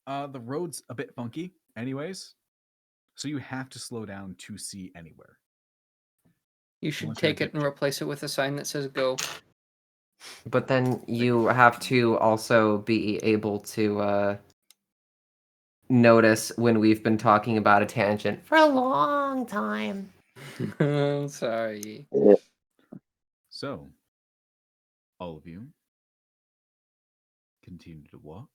the road's a bit funky, anyways. So you have to slow down to see anywhere.
You should take it and replace it with a sign that says "Go."
But then you have to also be able to notice when we've been talking about a tangent for a long time.
Sorry.
So, all of you continue to walk.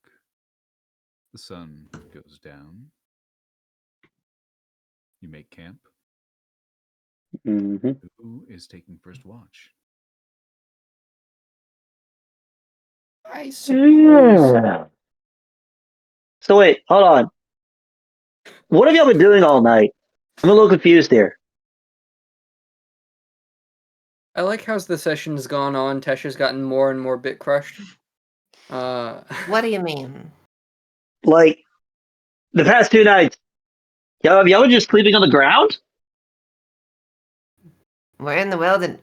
The sun goes down. You make camp. Who is taking first watch?
I suppose.
So wait, hold on. What have y'all been doing all night? I'm a little confused here.
I like how the session's gone on. Tesha's gotten more and more bit crushed.
What do you mean?
Like, the past 2 nights, y'all been just sleeping on the ground?
We're in the wilderness.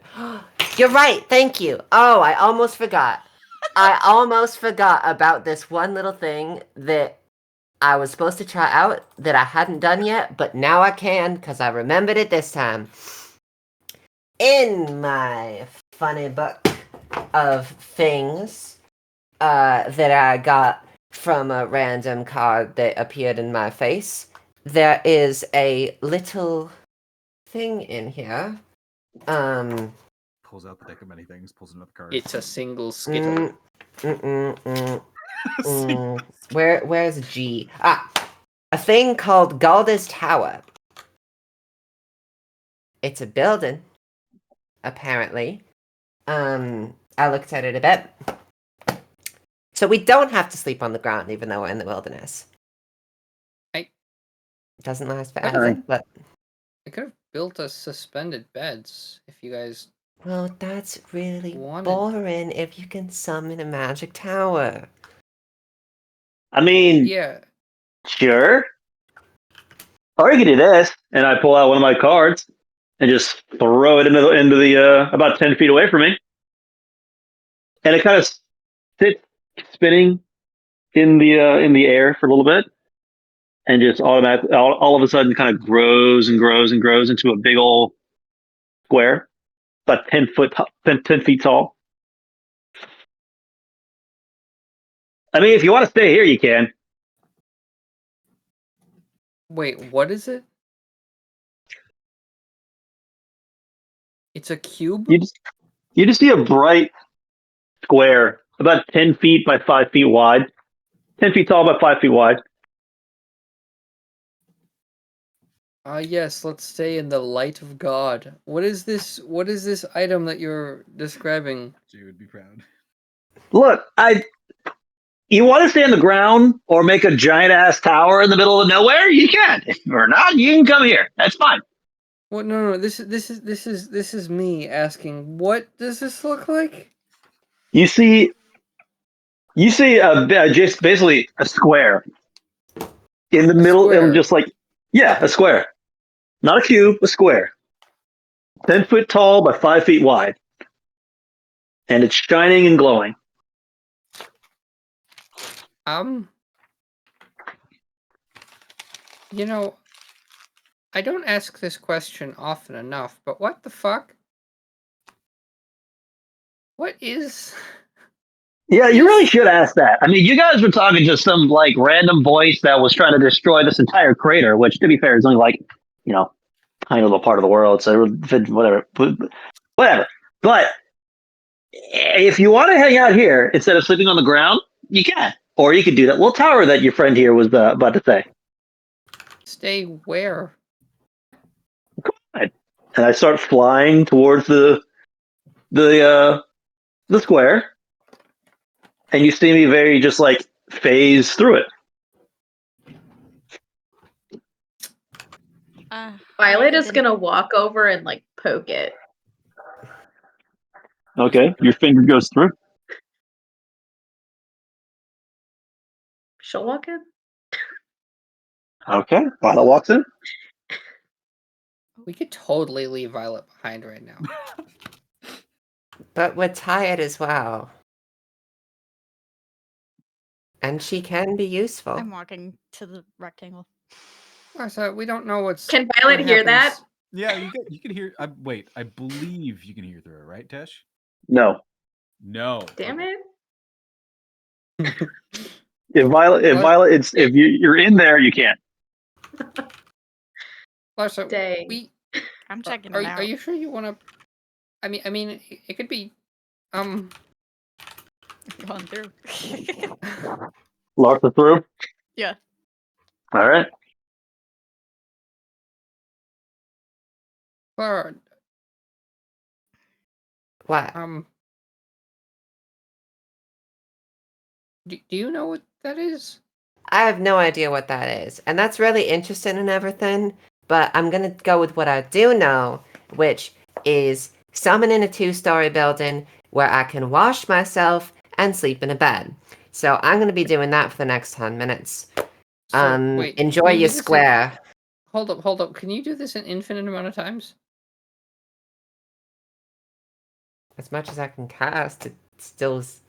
You're right. Thank you. Oh, I almost forgot. I almost forgot about this one little thing that I was supposed to try out that I hadn't done yet, but now I can because I remembered it this time. In my funny book of things that I got from a random card that appeared in my face, there is a little thing in here.
Pulls out the deck of many things, pulls another card.
It's a single skittle.
Where's G? A thing called Galda's Tower. It's a building, apparently. I looked at it a bit. So we don't have to sleep on the ground, even though we're in the wilderness. It doesn't last forever, but
I could have built us suspended beds if you guys.
Well, that's really boring if you can summon a magic tower.
I mean,
yeah,
sure. Or you could do this, and I pull out one of my cards and just throw it into the about 10 feet away from me, and it kind of sits spinning in the air for a little bit, and just automatically, all of a sudden, kind of grows and grows and grows into a big old square, about 10 feet tall. I mean, if you want to stay here, you can.
Wait, what is it? It's a cube?
You just see a bright square, about 10 feet by 5 feet wide. 10 feet tall by 5 feet wide.
Yes, let's stay in the light of God. What is this item that you're describing?
Jay would be proud.
Look, you want to stay on the ground or make a giant ass tower in the middle of nowhere? You can. If or not, you can come here. That's fine.
What? No. This is me asking. What does this look like?
You see just basically a square in the middle. It'll just a square, not a cube, a square. 10 foot tall by 5 feet wide, and it's shining and glowing.
You know, I don't ask this question often enough, but what the fuck? What is
Yeah, you really should ask that. I mean, you guys were talking to some like random voice that was trying to destroy this entire crater, which, to be fair, is only like, tiny little part of the world. So whatever, whatever. But if you want to hang out here instead of sleeping on the ground, you can, or you could do that little tower that your friend here was about to say.
Stay where?
And I start flying towards the square, and you see me very just like phase through it.
Violet is gonna walk over and like poke it.
Okay, your finger goes through.
She'll walk in.
Okay, Violet walks in.
We could totally leave Violet behind right now.
But we're tired as well. And she can be useful.
I'm walking to the rectangle.
So we don't know what's.
Can Violet
what
hear that?
happens.
Yeah, you can hear. Wait, I believe you can hear through it, right, Tesh?
No.
No.
Damn it.
If Violet, if you're in there, you can't.
Larsa,
Dang.
I'm checking
are,
it out.
Are you sure you want to? I mean, it could be.
Going through.
Larsa through.
Yeah.
All right.
Or,
What?
Do you know what that is?
I have no idea what that is. And that's really interesting and everything. But I'm going to go with what I do know, which is summoning a 2-story building where I can wash myself and sleep in a bed. So I'm going to be doing that for the next 10 minutes.
Wait,
Enjoy your square.
Hold up. Can you do this an infinite amount of times?
As much as I can cast, it still is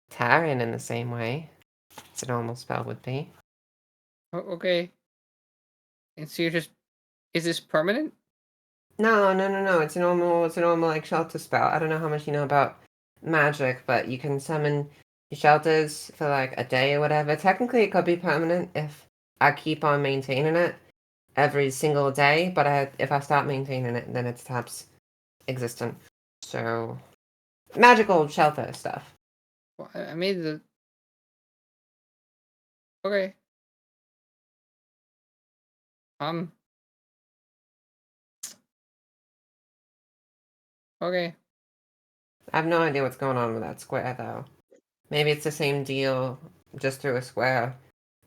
tiring in the same way as a normal spell would be.
Oh, okay. And so you're just... Is this permanent?
No. It's a normal like shelter spell. I don't know how much you know about magic, but you can summon your shelters for like a day or whatever. Technically, it could be permanent if I keep on maintaining it every single day. But if I stop maintaining it, then it stops existing. So, magical shelter stuff.
Well, I made the... Okay. Okay.
I have no idea what's going on with that square, though. Maybe it's the same deal, just through a square.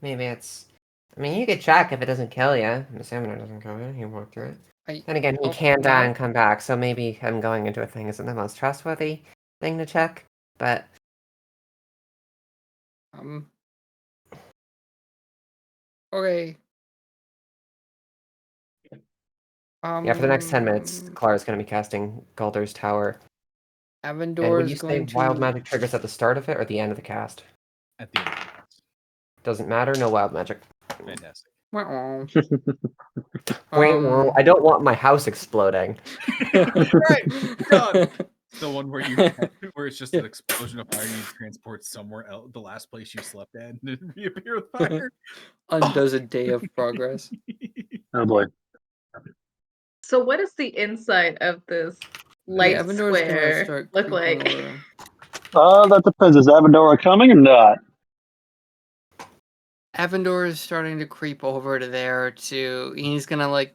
Maybe it's... I mean, you could check if it doesn't kill you. I'm assuming it doesn't kill you. You walk through it. Then again, he can die and come back, so maybe him going into a thing isn't the most trustworthy thing to check, but...
Okay.
Yeah, for the next 10 minutes, Clara's going to be casting Galdur's Tower.
Avendor
And would
is
you say
going to...
wild magic triggers at the start of it or the end of the cast?
At the end of the cast.
Doesn't matter, no wild magic.
Fantastic.
I don't want my house exploding.
Right, done. The one where where it's just an explosion of fire and you transport somewhere else, the last place you slept at, and then reappear with fire.
Undoes a day of progress.
Oh boy.
So what does the inside of this light square look like?
That depends. Is Avendora coming or not?
Avendor is starting to creep over to there too. He's gonna like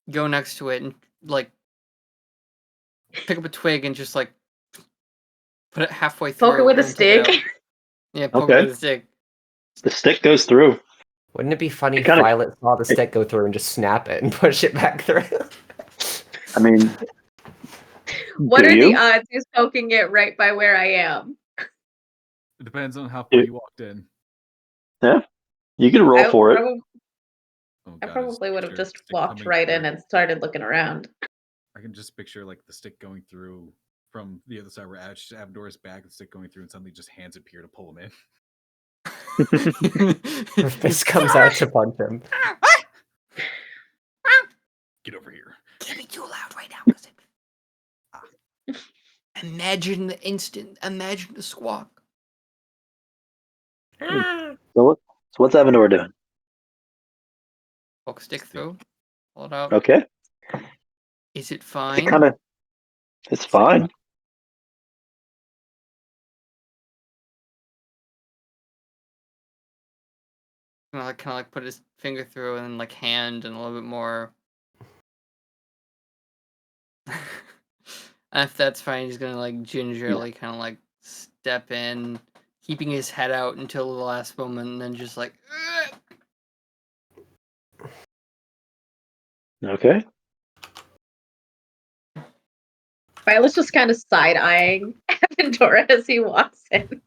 go next to it and like pick up a twig and just like put it halfway through.
Poke it with a stick.
Yeah, poke it with a stick.
The stick goes through.
Wouldn't it be funny if Violet saw the stick go through and just snap it and push it back through?
I mean,
what are the odds he's poking it right by where I am?
It depends on how far you walked in.
Yeah, you can roll for it.
I probably would have just walked right in and started looking around.
I can just picture like the stick going through from the other side where Avendor's back, the stick going through, and suddenly just hands appear to pull him in.
Her fist comes out to punch him.
Get over here.
Can't be too loud right now, because imagine the squawk.
So what's Avendor doing?
Poke stick through. Pull it out.
Okay.
Is it
It
fine?
it's fine.
Kind of like put his finger through and then like hand and a little bit more. If that's fine, he's gonna like gingerly kind of like step in, keeping his head out until the last moment, and then just like.
Okay.
Violet's just kind of side-eyeing Avendor as he walks in.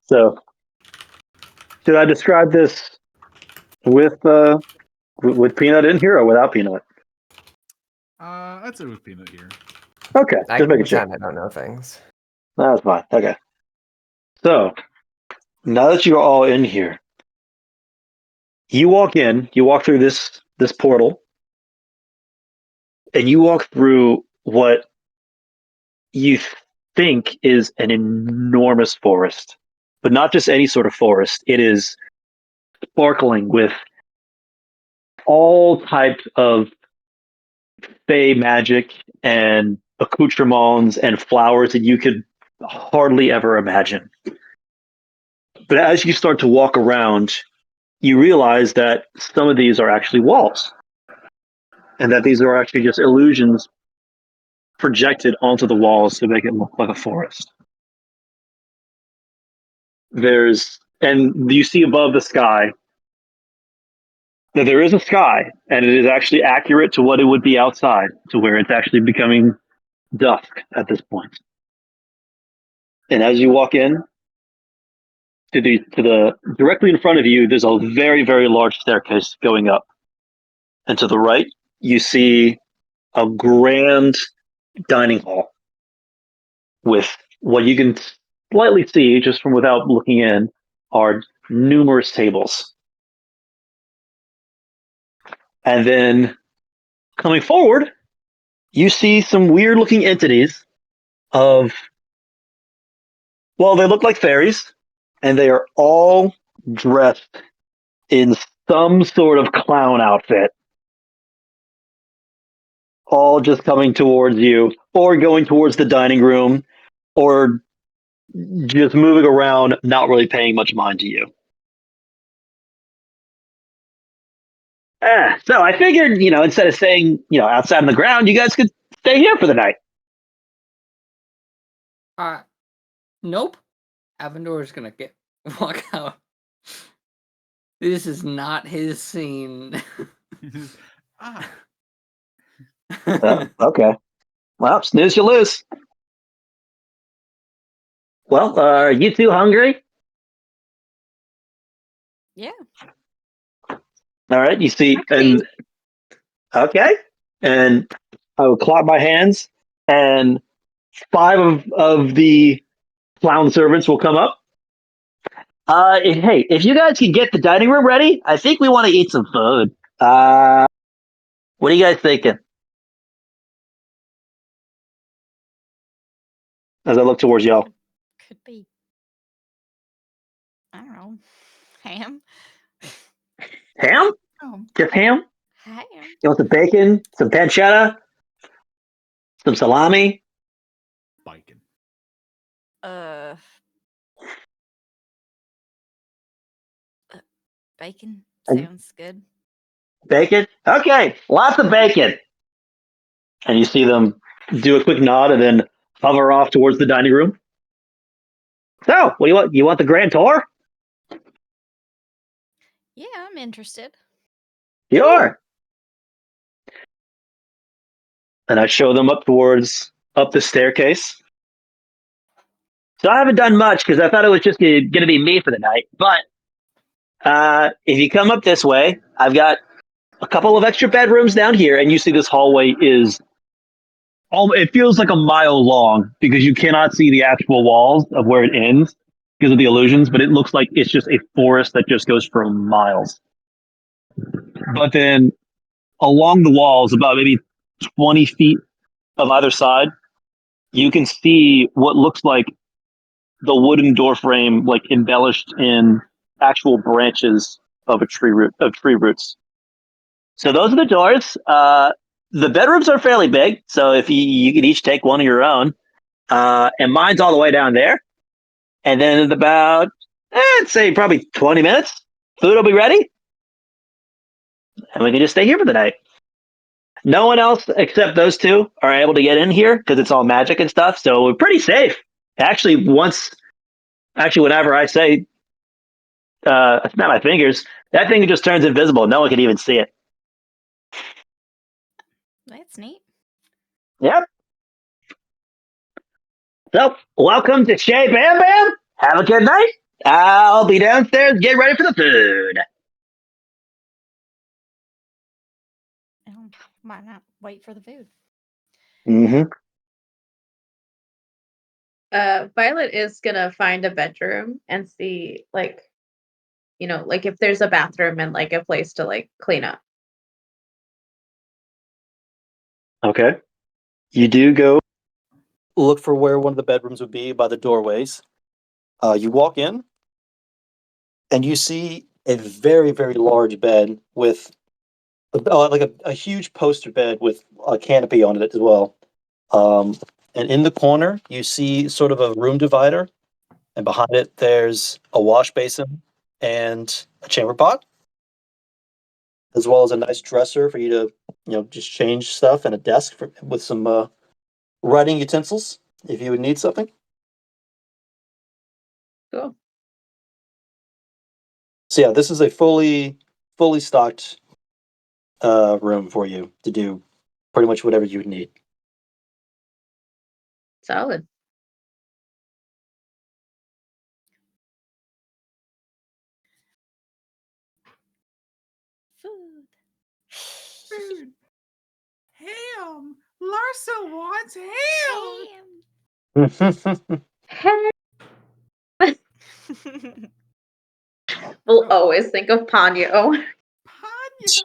So, should I describe this with Peanut in here or without Peanut?
I'd say with Peanut here.
Okay,
I
just
can
making sure.
pretend I don't know things.
That's fine. Okay. So, now that you're all in here, you walk through this portal, and you walk through what you think is an enormous forest, but not just any sort of forest. It is sparkling with all types of fey magic and accoutrements and flowers that you could hardly ever imagine. But as you start to walk around, you realize that some of these are actually walls, and that these are actually just illusions projected onto the walls to make it look like a forest. And you see above the sky that there is a sky, and it is actually accurate to what it would be outside, to where it's actually becoming dusk at this point. And as you walk in to the directly in front of you, there's a very, very large staircase going up. And to the right, you see a grand dining hall with what you can slightly see just from without looking in are numerous tables. And then coming forward, you see some weird looking entities of, well, they look like fairies, and they are all dressed in some sort of clown outfit. All just coming towards you, or going towards the dining room, or just moving around, not really paying much mind to you. So I figured, instead of staying, outside on the ground, you guys could stay here for the night.
Nope. Avendor is gonna walk out. This is not his scene.
Okay. Well, snooze, you lose. Well, are you two hungry?
Yeah.
All right, you see, and okay, and I will clap my hands, and 5 of the clown servants will come up. Hey, if you guys can get the dining room ready, I think we want to eat some food. What are you guys thinking? As I look towards y'all.
Could be, I don't know, ham.
Ham?
Oh,
Just ham?
ham.
You want some bacon, some pancetta, some salami?
Bacon.
Bacon sounds good.
Bacon? Okay, lots of bacon. And you see them do a quick nod and then hover off towards the dining room. So, what do you want? You want the grand tour?
Yeah, I'm interested.
You are. And I show them up the staircase. So I haven't done much because I thought it was just going to be me for the night. But if you come up this way, I've got a couple of extra bedrooms down here, and you see this hallway is it feels like a mile long because you cannot see the actual walls of where it ends because of the illusions, but it looks like it's just a forest that just goes for miles. But then along the walls, about maybe 20 feet of either side, you can see what looks like the wooden door frame like embellished in actual branches of tree roots. So those are the doors. The bedrooms are fairly big, so if you could each take one of your own, and mine's all the way down there. And then in about, I'd say probably 20 minutes, food will be ready, and we can just stay here for the night. No one else except those two are able to get in here because it's all magic and stuff. So we're pretty safe. Actually, whenever I say snap my fingers, that thing just turns invisible. No one can even see it.
That's neat.
Yep. So, welcome to Shay Bam Bam. Have a good night. I'll be downstairs getting ready for the food.
Why not wait for the food?
Mm-hmm.
Violet is gonna find a bedroom and see, like, like if there's a bathroom and like a place to like clean up.
Okay. You do go look for where one of the bedrooms would be by the doorways. You walk in, and you see a very, very large bed with like a huge poster bed with a canopy on it as well. And in the corner, you see sort of a room divider, and behind it, there's a wash basin and a chamber pot, as well as a nice dresser for you to, just change stuff, and a desk with some writing utensils if you would need something.
Cool.
So yeah, this is a fully stocked room for you to do pretty much whatever you would need.
Solid.
Food.
Food. Ham. Larsa wants ham.
We'll always think of Ponyo.
Panya.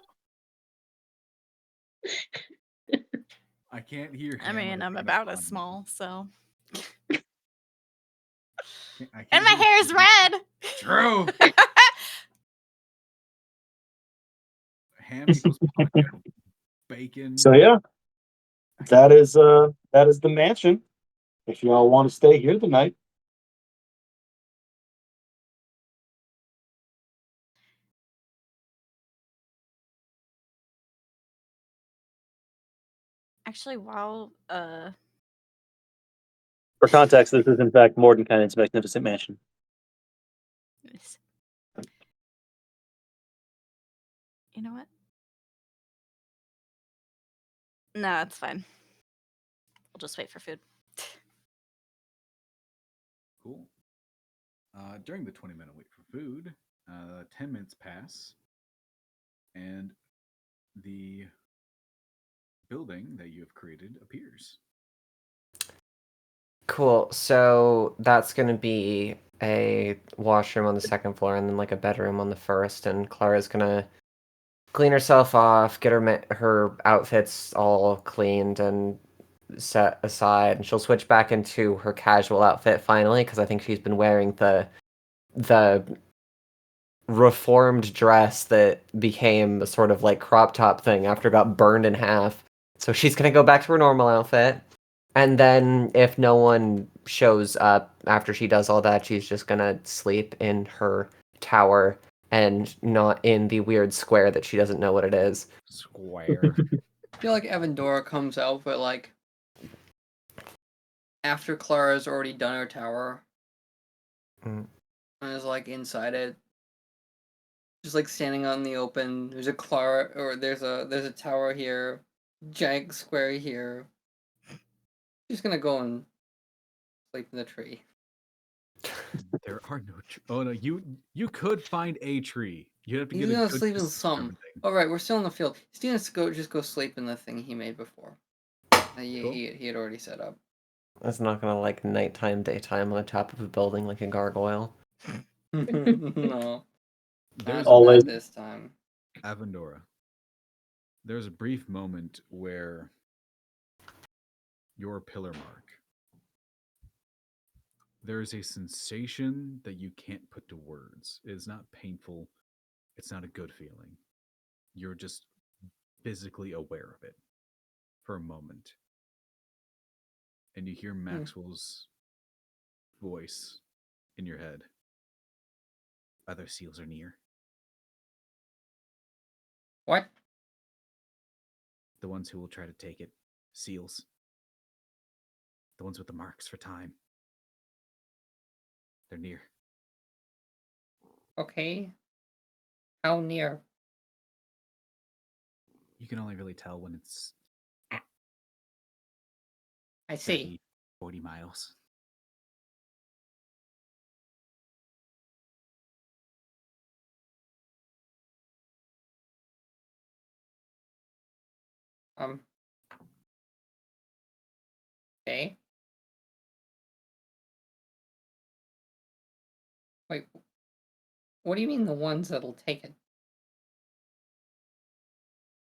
I can't hear him.
I mean, I'm about as small, so.
I
And
can't
my
hear
hair is
him.
red.
True. Ham equals Ponyo. Bacon.
So yeah, that is the mansion. If y'all want to stay here tonight.
Actually, while
For context, this is in fact Mordenkainen's magnificent mansion.
you know what? No, it's fine. We'll just wait for food.
Cool. During the 20-minute wait for food, 10 minutes pass, and the building that you have created appears.
Cool. So that's going to be a washroom on the second floor and then like a bedroom on the first. And Clara's going to clean herself off, get her outfits all cleaned and set aside. And she'll switch back into her casual outfit finally because I think she's been wearing the reformed dress that became a sort of like crop top thing after it got burned in half. So she's going to go back to her normal outfit. And then if no one shows up after she does all that, she's just gonna sleep in her tower and not in the weird square that she doesn't know what it is.
Square.
I feel like Evandora comes out, but like after Clara's already done her tower and is like inside it, just like standing on the open. There's a Clara, or there's a tower here, giant square here. She's gonna go and sleep in the tree.
There are no trees. Oh no, you could find a tree. You have to
He's
get a
gonna
good
sleep in
distance from
something.
everything.
All right, we're still in the field. He's gonna go sleep in the thing he made before. That he had already set up.
It's not gonna like nighttime, daytime on the top of a building like a gargoyle.
No,
There's
Always.
not this time.
Avendora. There's a brief moment where your pillar mark There is a sensation that you can't put to words. It is not painful. It's not a good feeling. You're just physically aware of it for a moment. And you hear Maxwell's voice in your head. Other seals are near.
What?
The ones who will try to take it. Seals. The ones with the marks for time. They're near.
Okay. How near?
You can only really tell when it's
I see.
30, 40 miles.
Okay. Wait. What do you mean the ones that'll take it?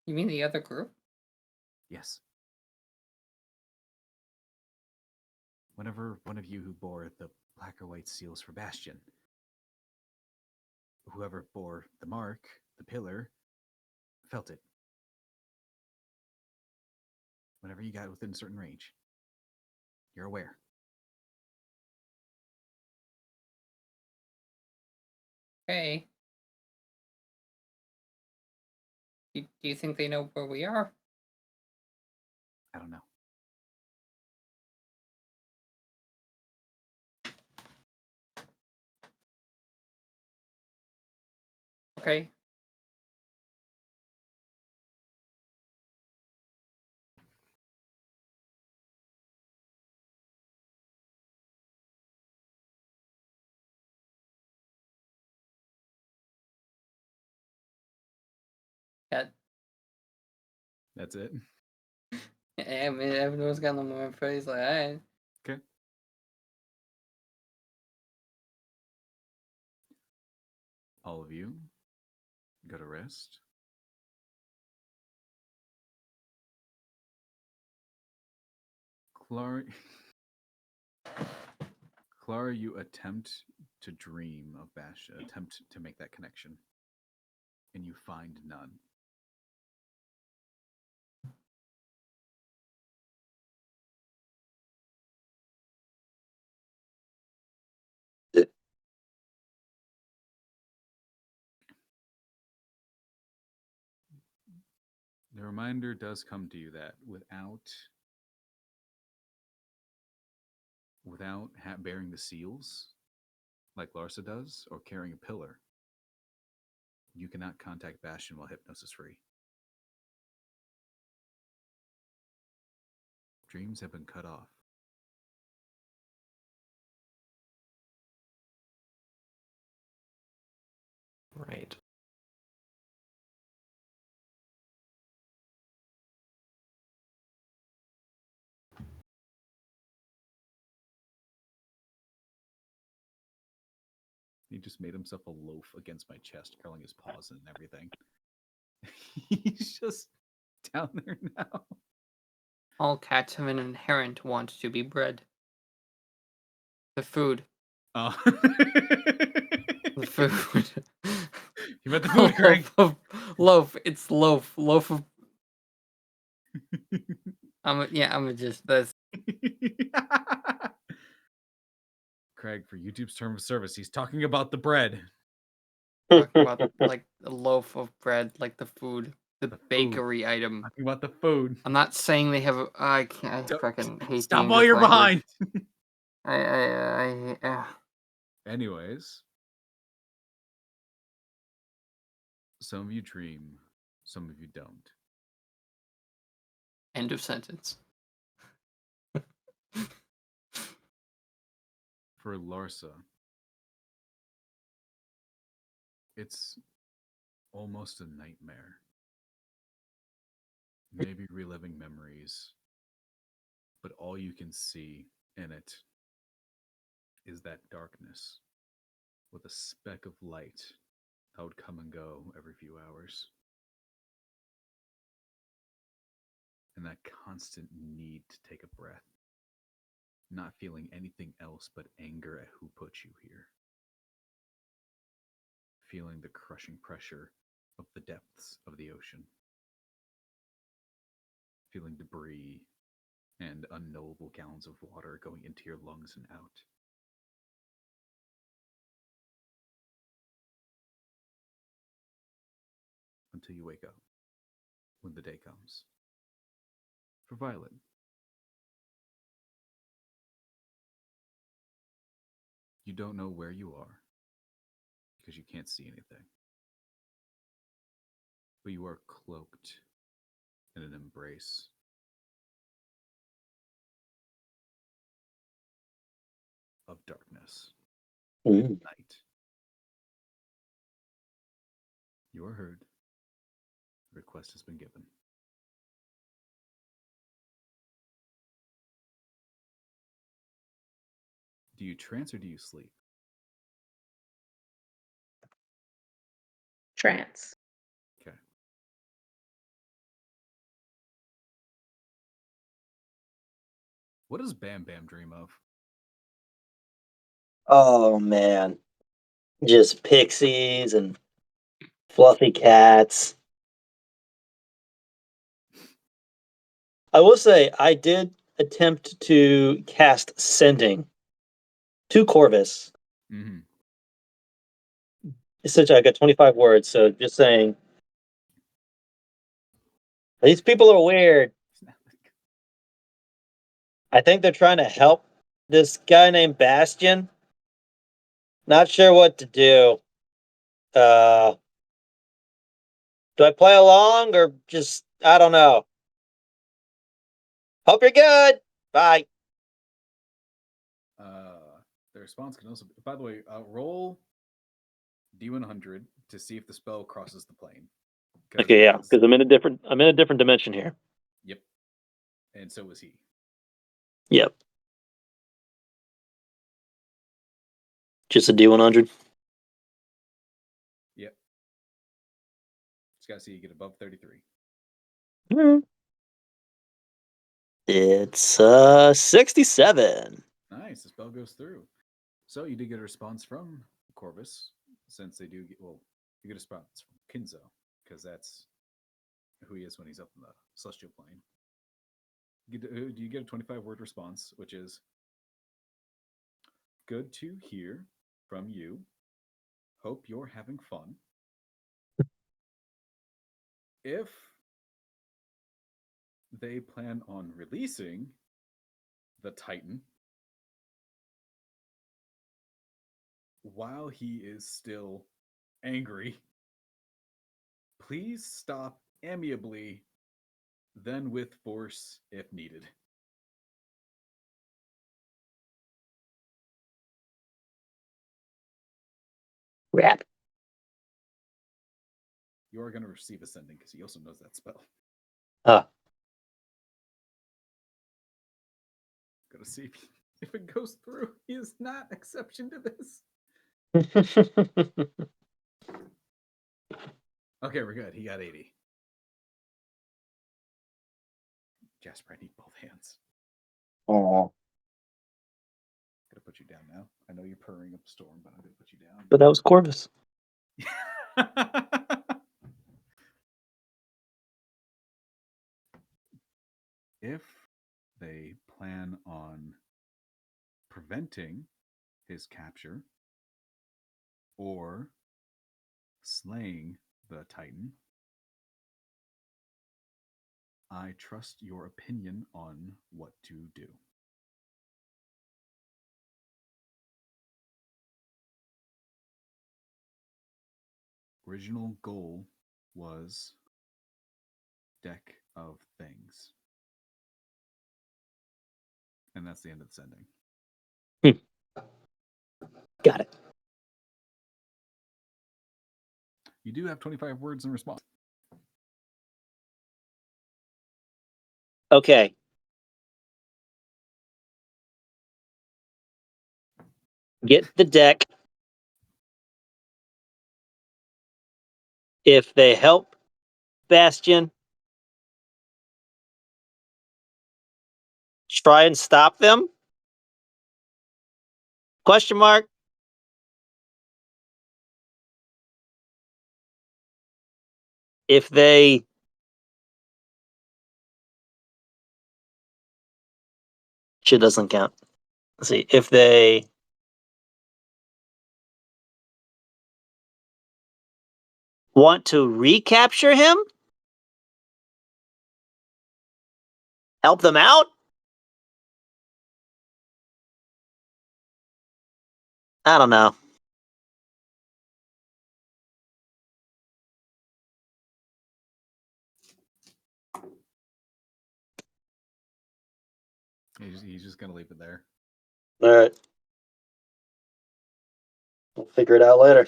You mean the other group?
Yes. Whenever one of you who bore the black or white seals for Bastion, whoever bore the mark, the pillar, felt it. Whenever you got within a certain range, you're aware.
Okay. Do you think they know where we are?
I don't know.
Okay.
That's it.
I mean, everyone's got no more phrase like, alright.
Okay. All of you go to rest. Clara, you attempt to dream of Bastion, attempt to make that connection, and you find none. The reminder does come to you that without bearing the seals, like Larsa does, or carrying a pillar, you cannot contact Bastion while hypnosis free. Dreams have been cut off.
Right.
He just made himself a loaf against my chest, curling his paws and everything. He's just down there now.
All cats have an inherent want to be bred. The food.
Oh.
The food.
You meant the food, Craig.
Loaf. It's loaf. Loaf of. I'm just this.
Craig, for YouTube's term of service, he's talking about the bread.
Talking about like a loaf of bread, like the food, the
food.
bakery item.
Talking about the food.
I'm not saying they have. I can't. I fucking hate.
Stop while you're
language.
behind. Anyways, some of you dream, some of you don't.
End of sentence.
For Larsa, it's almost a nightmare. Maybe reliving memories, but all you can see in it is that darkness with a speck of light that would come and go every few hours. And that constant need to take a breath. not feeling anything else but anger at who put you here. Feeling the crushing pressure of the depths of the ocean. Feeling debris and unknowable gallons of water going into your lungs and out. Until you wake up when the day comes. For Violet, you don't know where you are because you can't see anything. But you are cloaked in an embrace of darkness and night. You are heard. The request has been given. Do you trance or do you sleep?
Trance.
Okay. What does Bam Bam dream of?
Oh man, just pixies and fluffy cats. I will say I did attempt to cast sending to Corvus.
Mm-hmm.
Essentially, I got 25 words, so just saying. These people are weird. I think they're trying to help this guy named Bastion. Not sure what to do. Do I play along or just, I don't know. Hope you're good. Bye.
The response can also be, by the way, roll D100 to see if the spell crosses the plane.
Okay, yeah, because I'm in a different dimension here.
Yep. And so was he.
Yep. Just a D100.
Yep. Just gotta see you get above 33.
It's 67.
Nice. The spell goes through. So you did get a response from Corvus, since they do get, well, you get a response from Kinzo, because that's who he is when he's up in the celestial plane. Do you get a 25-word response, which is, good to hear from you. Hope you're having fun. If they plan on releasing the Titan while he is still angry, please stop amiably, then with force if needed.
Rap.
You are going to receive ascending because he also knows that spell.
Huh.
Gotta see if it goes through. He is not exception to this. Okay, we're good. He got 80. Jasper, I need both hands.
Oh.
Gotta put you down now. I know you're purring up a storm, but I'm gonna put you down.
But that was Corvus.
If they plan on preventing his capture or slaying the Titan, I trust your opinion on what to do. Original goal was deck of things. And that's the end of the sending.
Got it.
You do have 25 words in response.
Okay. Get the deck. If they help Bastion, try and stop them. Question mark. If they shit doesn't count. Let's see. If they want to recapture him, help them out. I don't know.
He's just gonna leave it there.
All right. We'll figure it out later.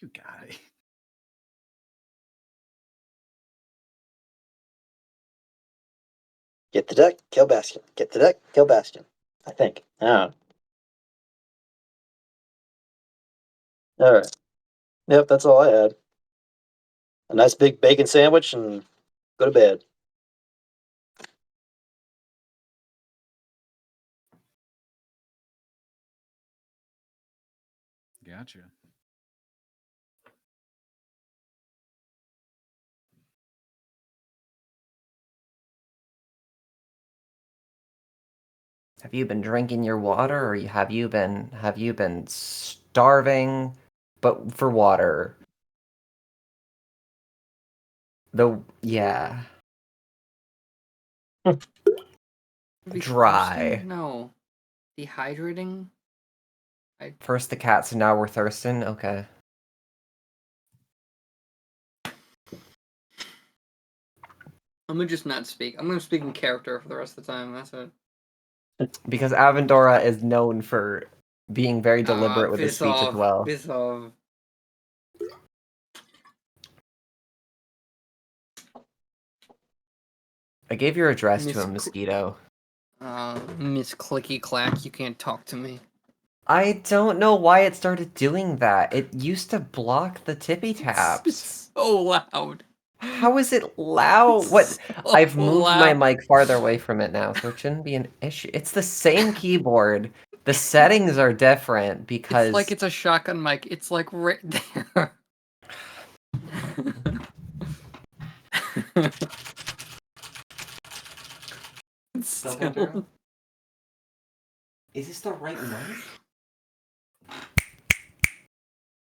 You got it.
Get the deck, kill Bastion. Get the deck, kill Bastion. I think. All right. Yep, that's all I had. A nice big bacon sandwich and go to bed.
Gotcha.
Have you been drinking your water, or have you been starving, but for water? Yeah.
Are we
Dry.
thirsting? No. Dehydrating?
First the cats, and now we're thirsting. Okay.
I'm gonna just not speak. I'm gonna speak in character for the rest of the time. That's it.
Because Avendora is known for being very deliberate with his
Piss
speech
off.
as well.
Piss off.
I gave your address to a mosquito.
Miss Clicky Clack, you can't talk to me.
I don't know why it started doing that. It used to block the tippy taps.
It's so loud.
How is it loud? What?
So
I've moved my
loud.
mic farther away from it now, so it shouldn't be an issue. It's the same keyboard. The settings are different because
It's like it's a shotgun mic. It's like right there. Still.
Is this the right one?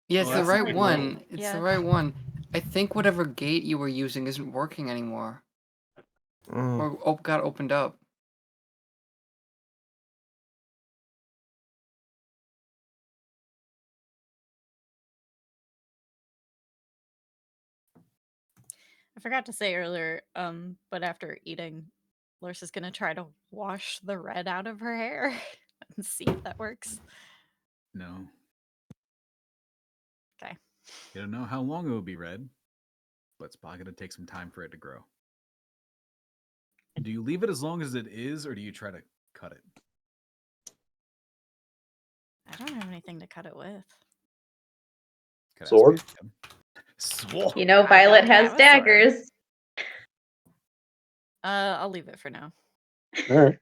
Yeah, it's
Oh,
the
that's the
right
right
one.
one.
It's
Yeah.
the right one. I think whatever gate you were using isn't working anymore. Or got opened up.
I forgot to say earlier, but after eating, Larsa's gonna try to wash the red out of her hair and see if that works.
No.
Okay.
You don't know how long it will be red, but it's probably going to take some time for it to grow. Do you leave it as long as it is, or do you try to cut it?
I don't have anything to cut it with.
Could ask
Sword?
Miriam. Sword.
You know,
I
Violet
don't
has
have a sword.
daggers.
I'll leave it for now.
All right.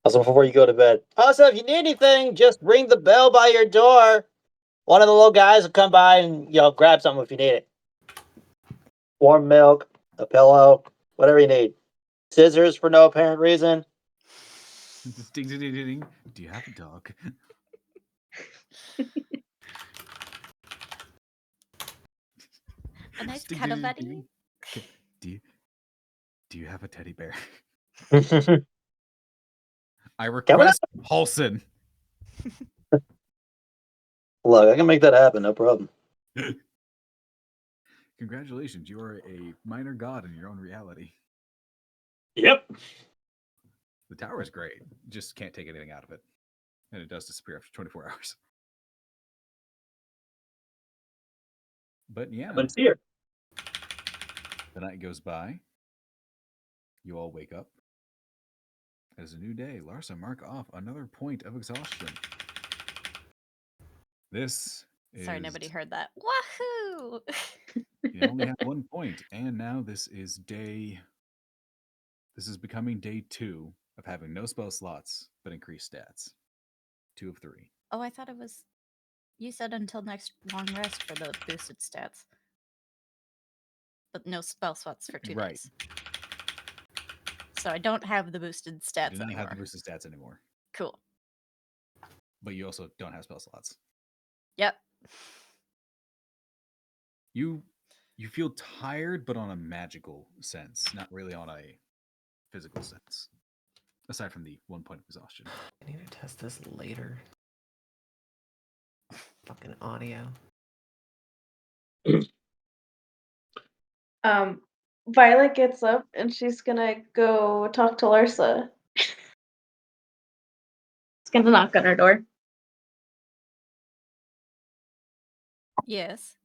Also, before you go to bed. Also, if you need anything, just ring the bell by your door. One of the little guys will come by and grab something if you need it. Warm milk, a pillow, whatever you need. Scissors for no apparent reason.
Ding, ding, ding, ding, ding. Do you have a dog?
A nice
Ding,
cuddle
ding, ding,
buddy.
ding, ding. Do you have a teddy bear? I request Paulson.
Look, I can make that happen, no problem.
Congratulations, you are a minor god in your own reality.
Yep.
The tower is great. Just can't take anything out of it. And it does disappear after 24 hours. But yeah.
But it's here.
The night goes by. You all wake up. As a new day, Larsa mark off another point of exhaustion. This is...
Sorry, nobody heard that. Wahoo!
You only have 1 point, and now this is becoming day 2 of having no spell slots but increased stats. 2 of 3.
Oh, I thought it was. You said until next long rest for the boosted stats, but no spell slots for 2
Right.
days. So I don't have the boosted
You
stats
do not
anymore.
have the boosted stats anymore,
Cool.
but you also don't have spell slots.
Yep.
You feel tired, but on a magical sense, not really on a physical sense. Aside from the 1 point of exhaustion.
I need to test this later. Fucking audio.
Violet gets up and she's gonna go talk to Larsa. She's gonna knock on her door.
Yes.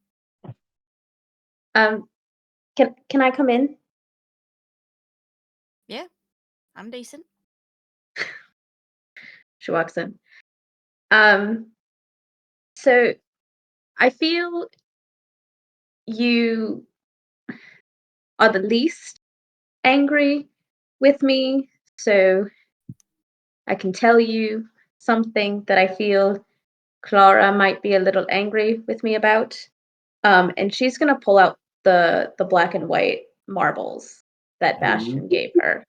Can I come in?
Yeah. I'm decent.
She walks in. So I feel you are the least angry with me, so I can tell you something that I feel Clara might be a little angry with me about. And she's gonna pull out the black and white marbles that Bastion gave her.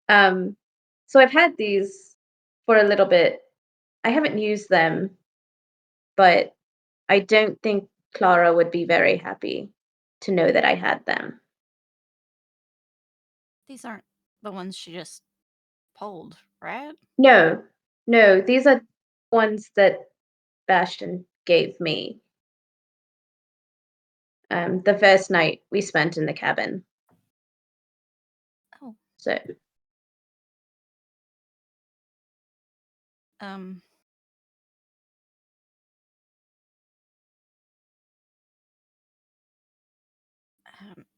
So I've had these for a little bit. I haven't used them, but I don't think Clara would be very happy to know that I had them.
These aren't the ones she just pulled, right?
No, these are ones that Bastion gave me. The first night we spent in the cabin.
Oh.
So
I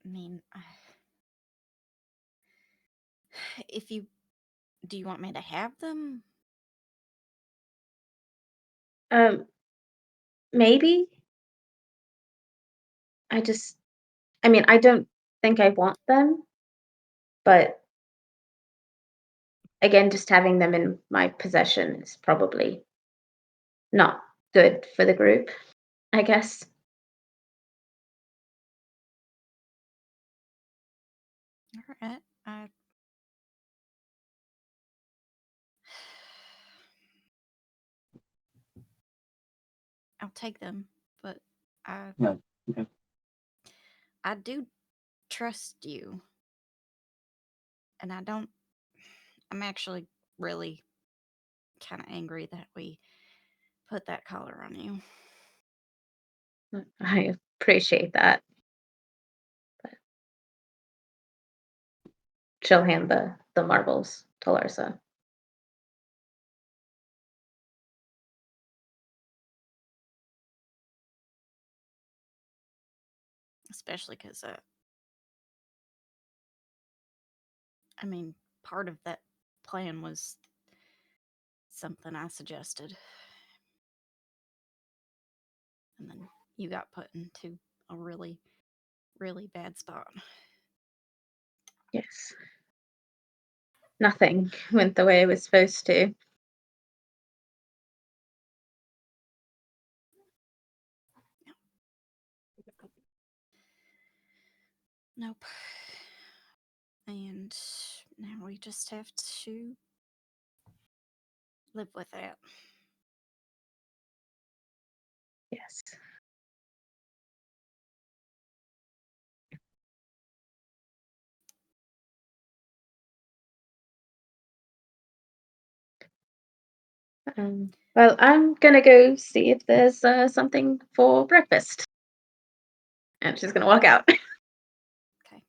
mean, if you do, you want me to have them?
maybe. I mean, I don't think I want them, but again, just having them in my possession is probably not good for the group, I guess.
All right. I'll take them, but
No. Okay.
I do trust you. And I'm actually really kind of angry that we put that collar on you.
I appreciate that. But she'll hand the marbles to Larsa.
Especially because, I mean, part of that plan was something I suggested. And then you got put into a really, really bad spot.
Yes. Nothing went the way it was supposed to.
Nope. And now we just have to live with that.
Yes. Well, I'm gonna go see if there's something for breakfast. And she's gonna walk out.
Okay.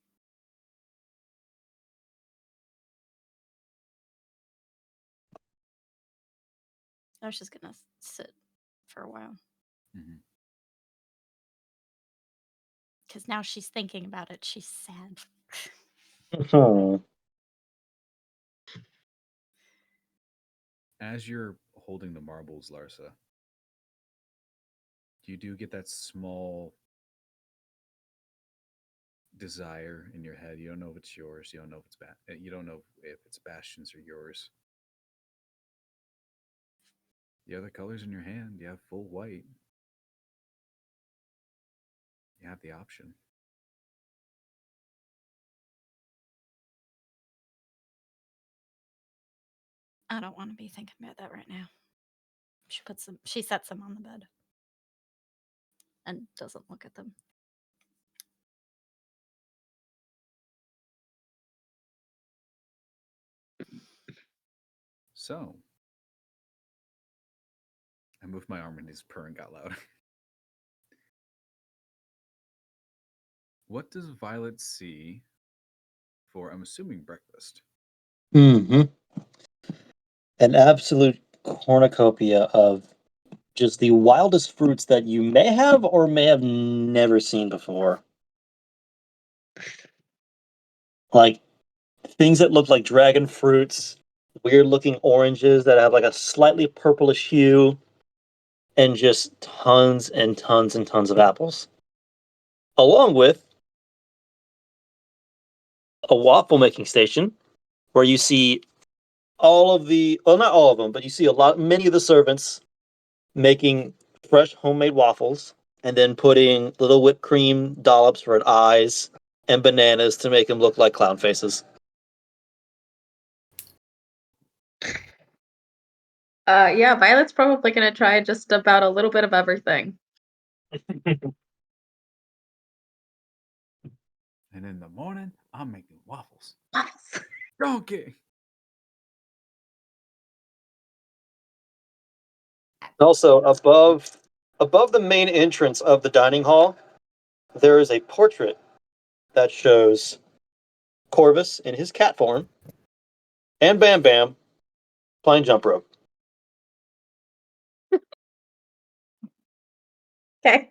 I was just gonna sit for a while. Because now she's thinking about it. She's sad.
As you're holding the marbles, Larsa, you do get that small desire in your head. You don't know if it's yours. You don't know if it's you don't know if it's Bastion's or yours. The other colors in your hand, you have full white. You have the option.
I don't want to be thinking about that right now. She sets them on the bed and doesn't look at them.
So, I moved my arm and his purring got loud. What does Violet see for, I'm assuming, breakfast?
Mm-hmm. An absolute cornucopia of just the wildest fruits that you may have or may have never seen before. Like things that look like dragon fruits, weird looking oranges that have like a slightly purplish hue, and just tons and tons and tons of apples. Along with a waffle making station where you see all of the, well, not all of them, but you see many of the servants making fresh homemade waffles and then putting little whipped cream dollops for eyes and bananas to make them look like clown faces.
Yeah, Violet's probably gonna try just about a little bit of everything.
And in the morning, I'm making waffles.
Waffles.
Donkey!
Also, above the main entrance of the dining hall, there is a portrait that shows Corvus in his cat form and Bam Bam playing jump rope.
Okay.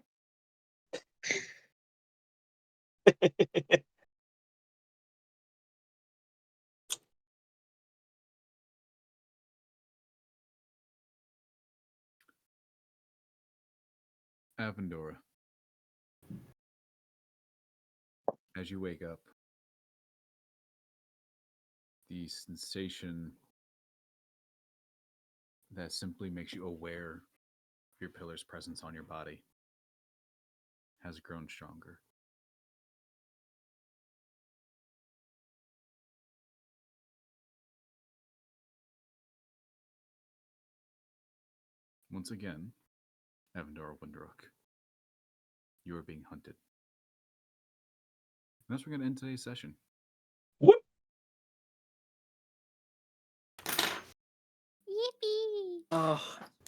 Avendora. As you wake up, the sensation that simply makes you aware of your pillar's presence on your body has grown stronger. Once again, Avendora Windrook, you are being hunted. And that's where we're going to end today's session.
Yippee!
Oh,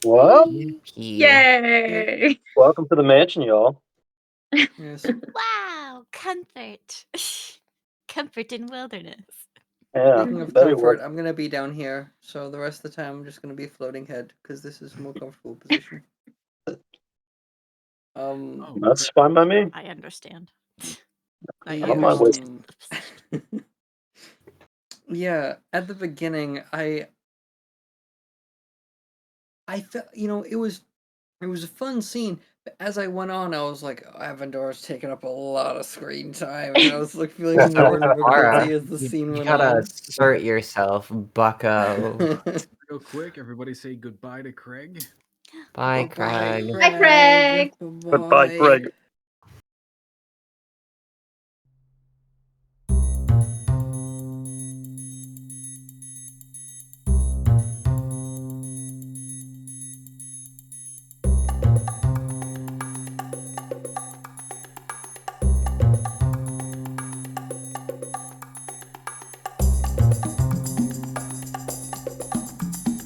What?
Yay!
Welcome to the mansion, y'all.
yes.
Wow, comfort. Comfort in wilderness.
Yeah,
Speaking of
better
comfort,
work.
I'm gonna be down here, so the rest of the time I'm just gonna be floating head because this is a more comfortable position.
Oh,
That's
crap.
fine by me.
I understand.
I don't mind waiting.
Yeah, at the beginning, I felt, it was a fun scene, but as I went on, I was like, oh, Avendora's taking up a lot of screen time, and I was like feeling
So,
more and more
Laura,
guilty as the scene
you
went
gotta
on.
assert yourself, bucko.
Real quick, everybody say goodbye to Craig.
Bye,
Bye-bye,
Craig.
Hi, Craig.
Goodbye,
Bye-bye.
Greg.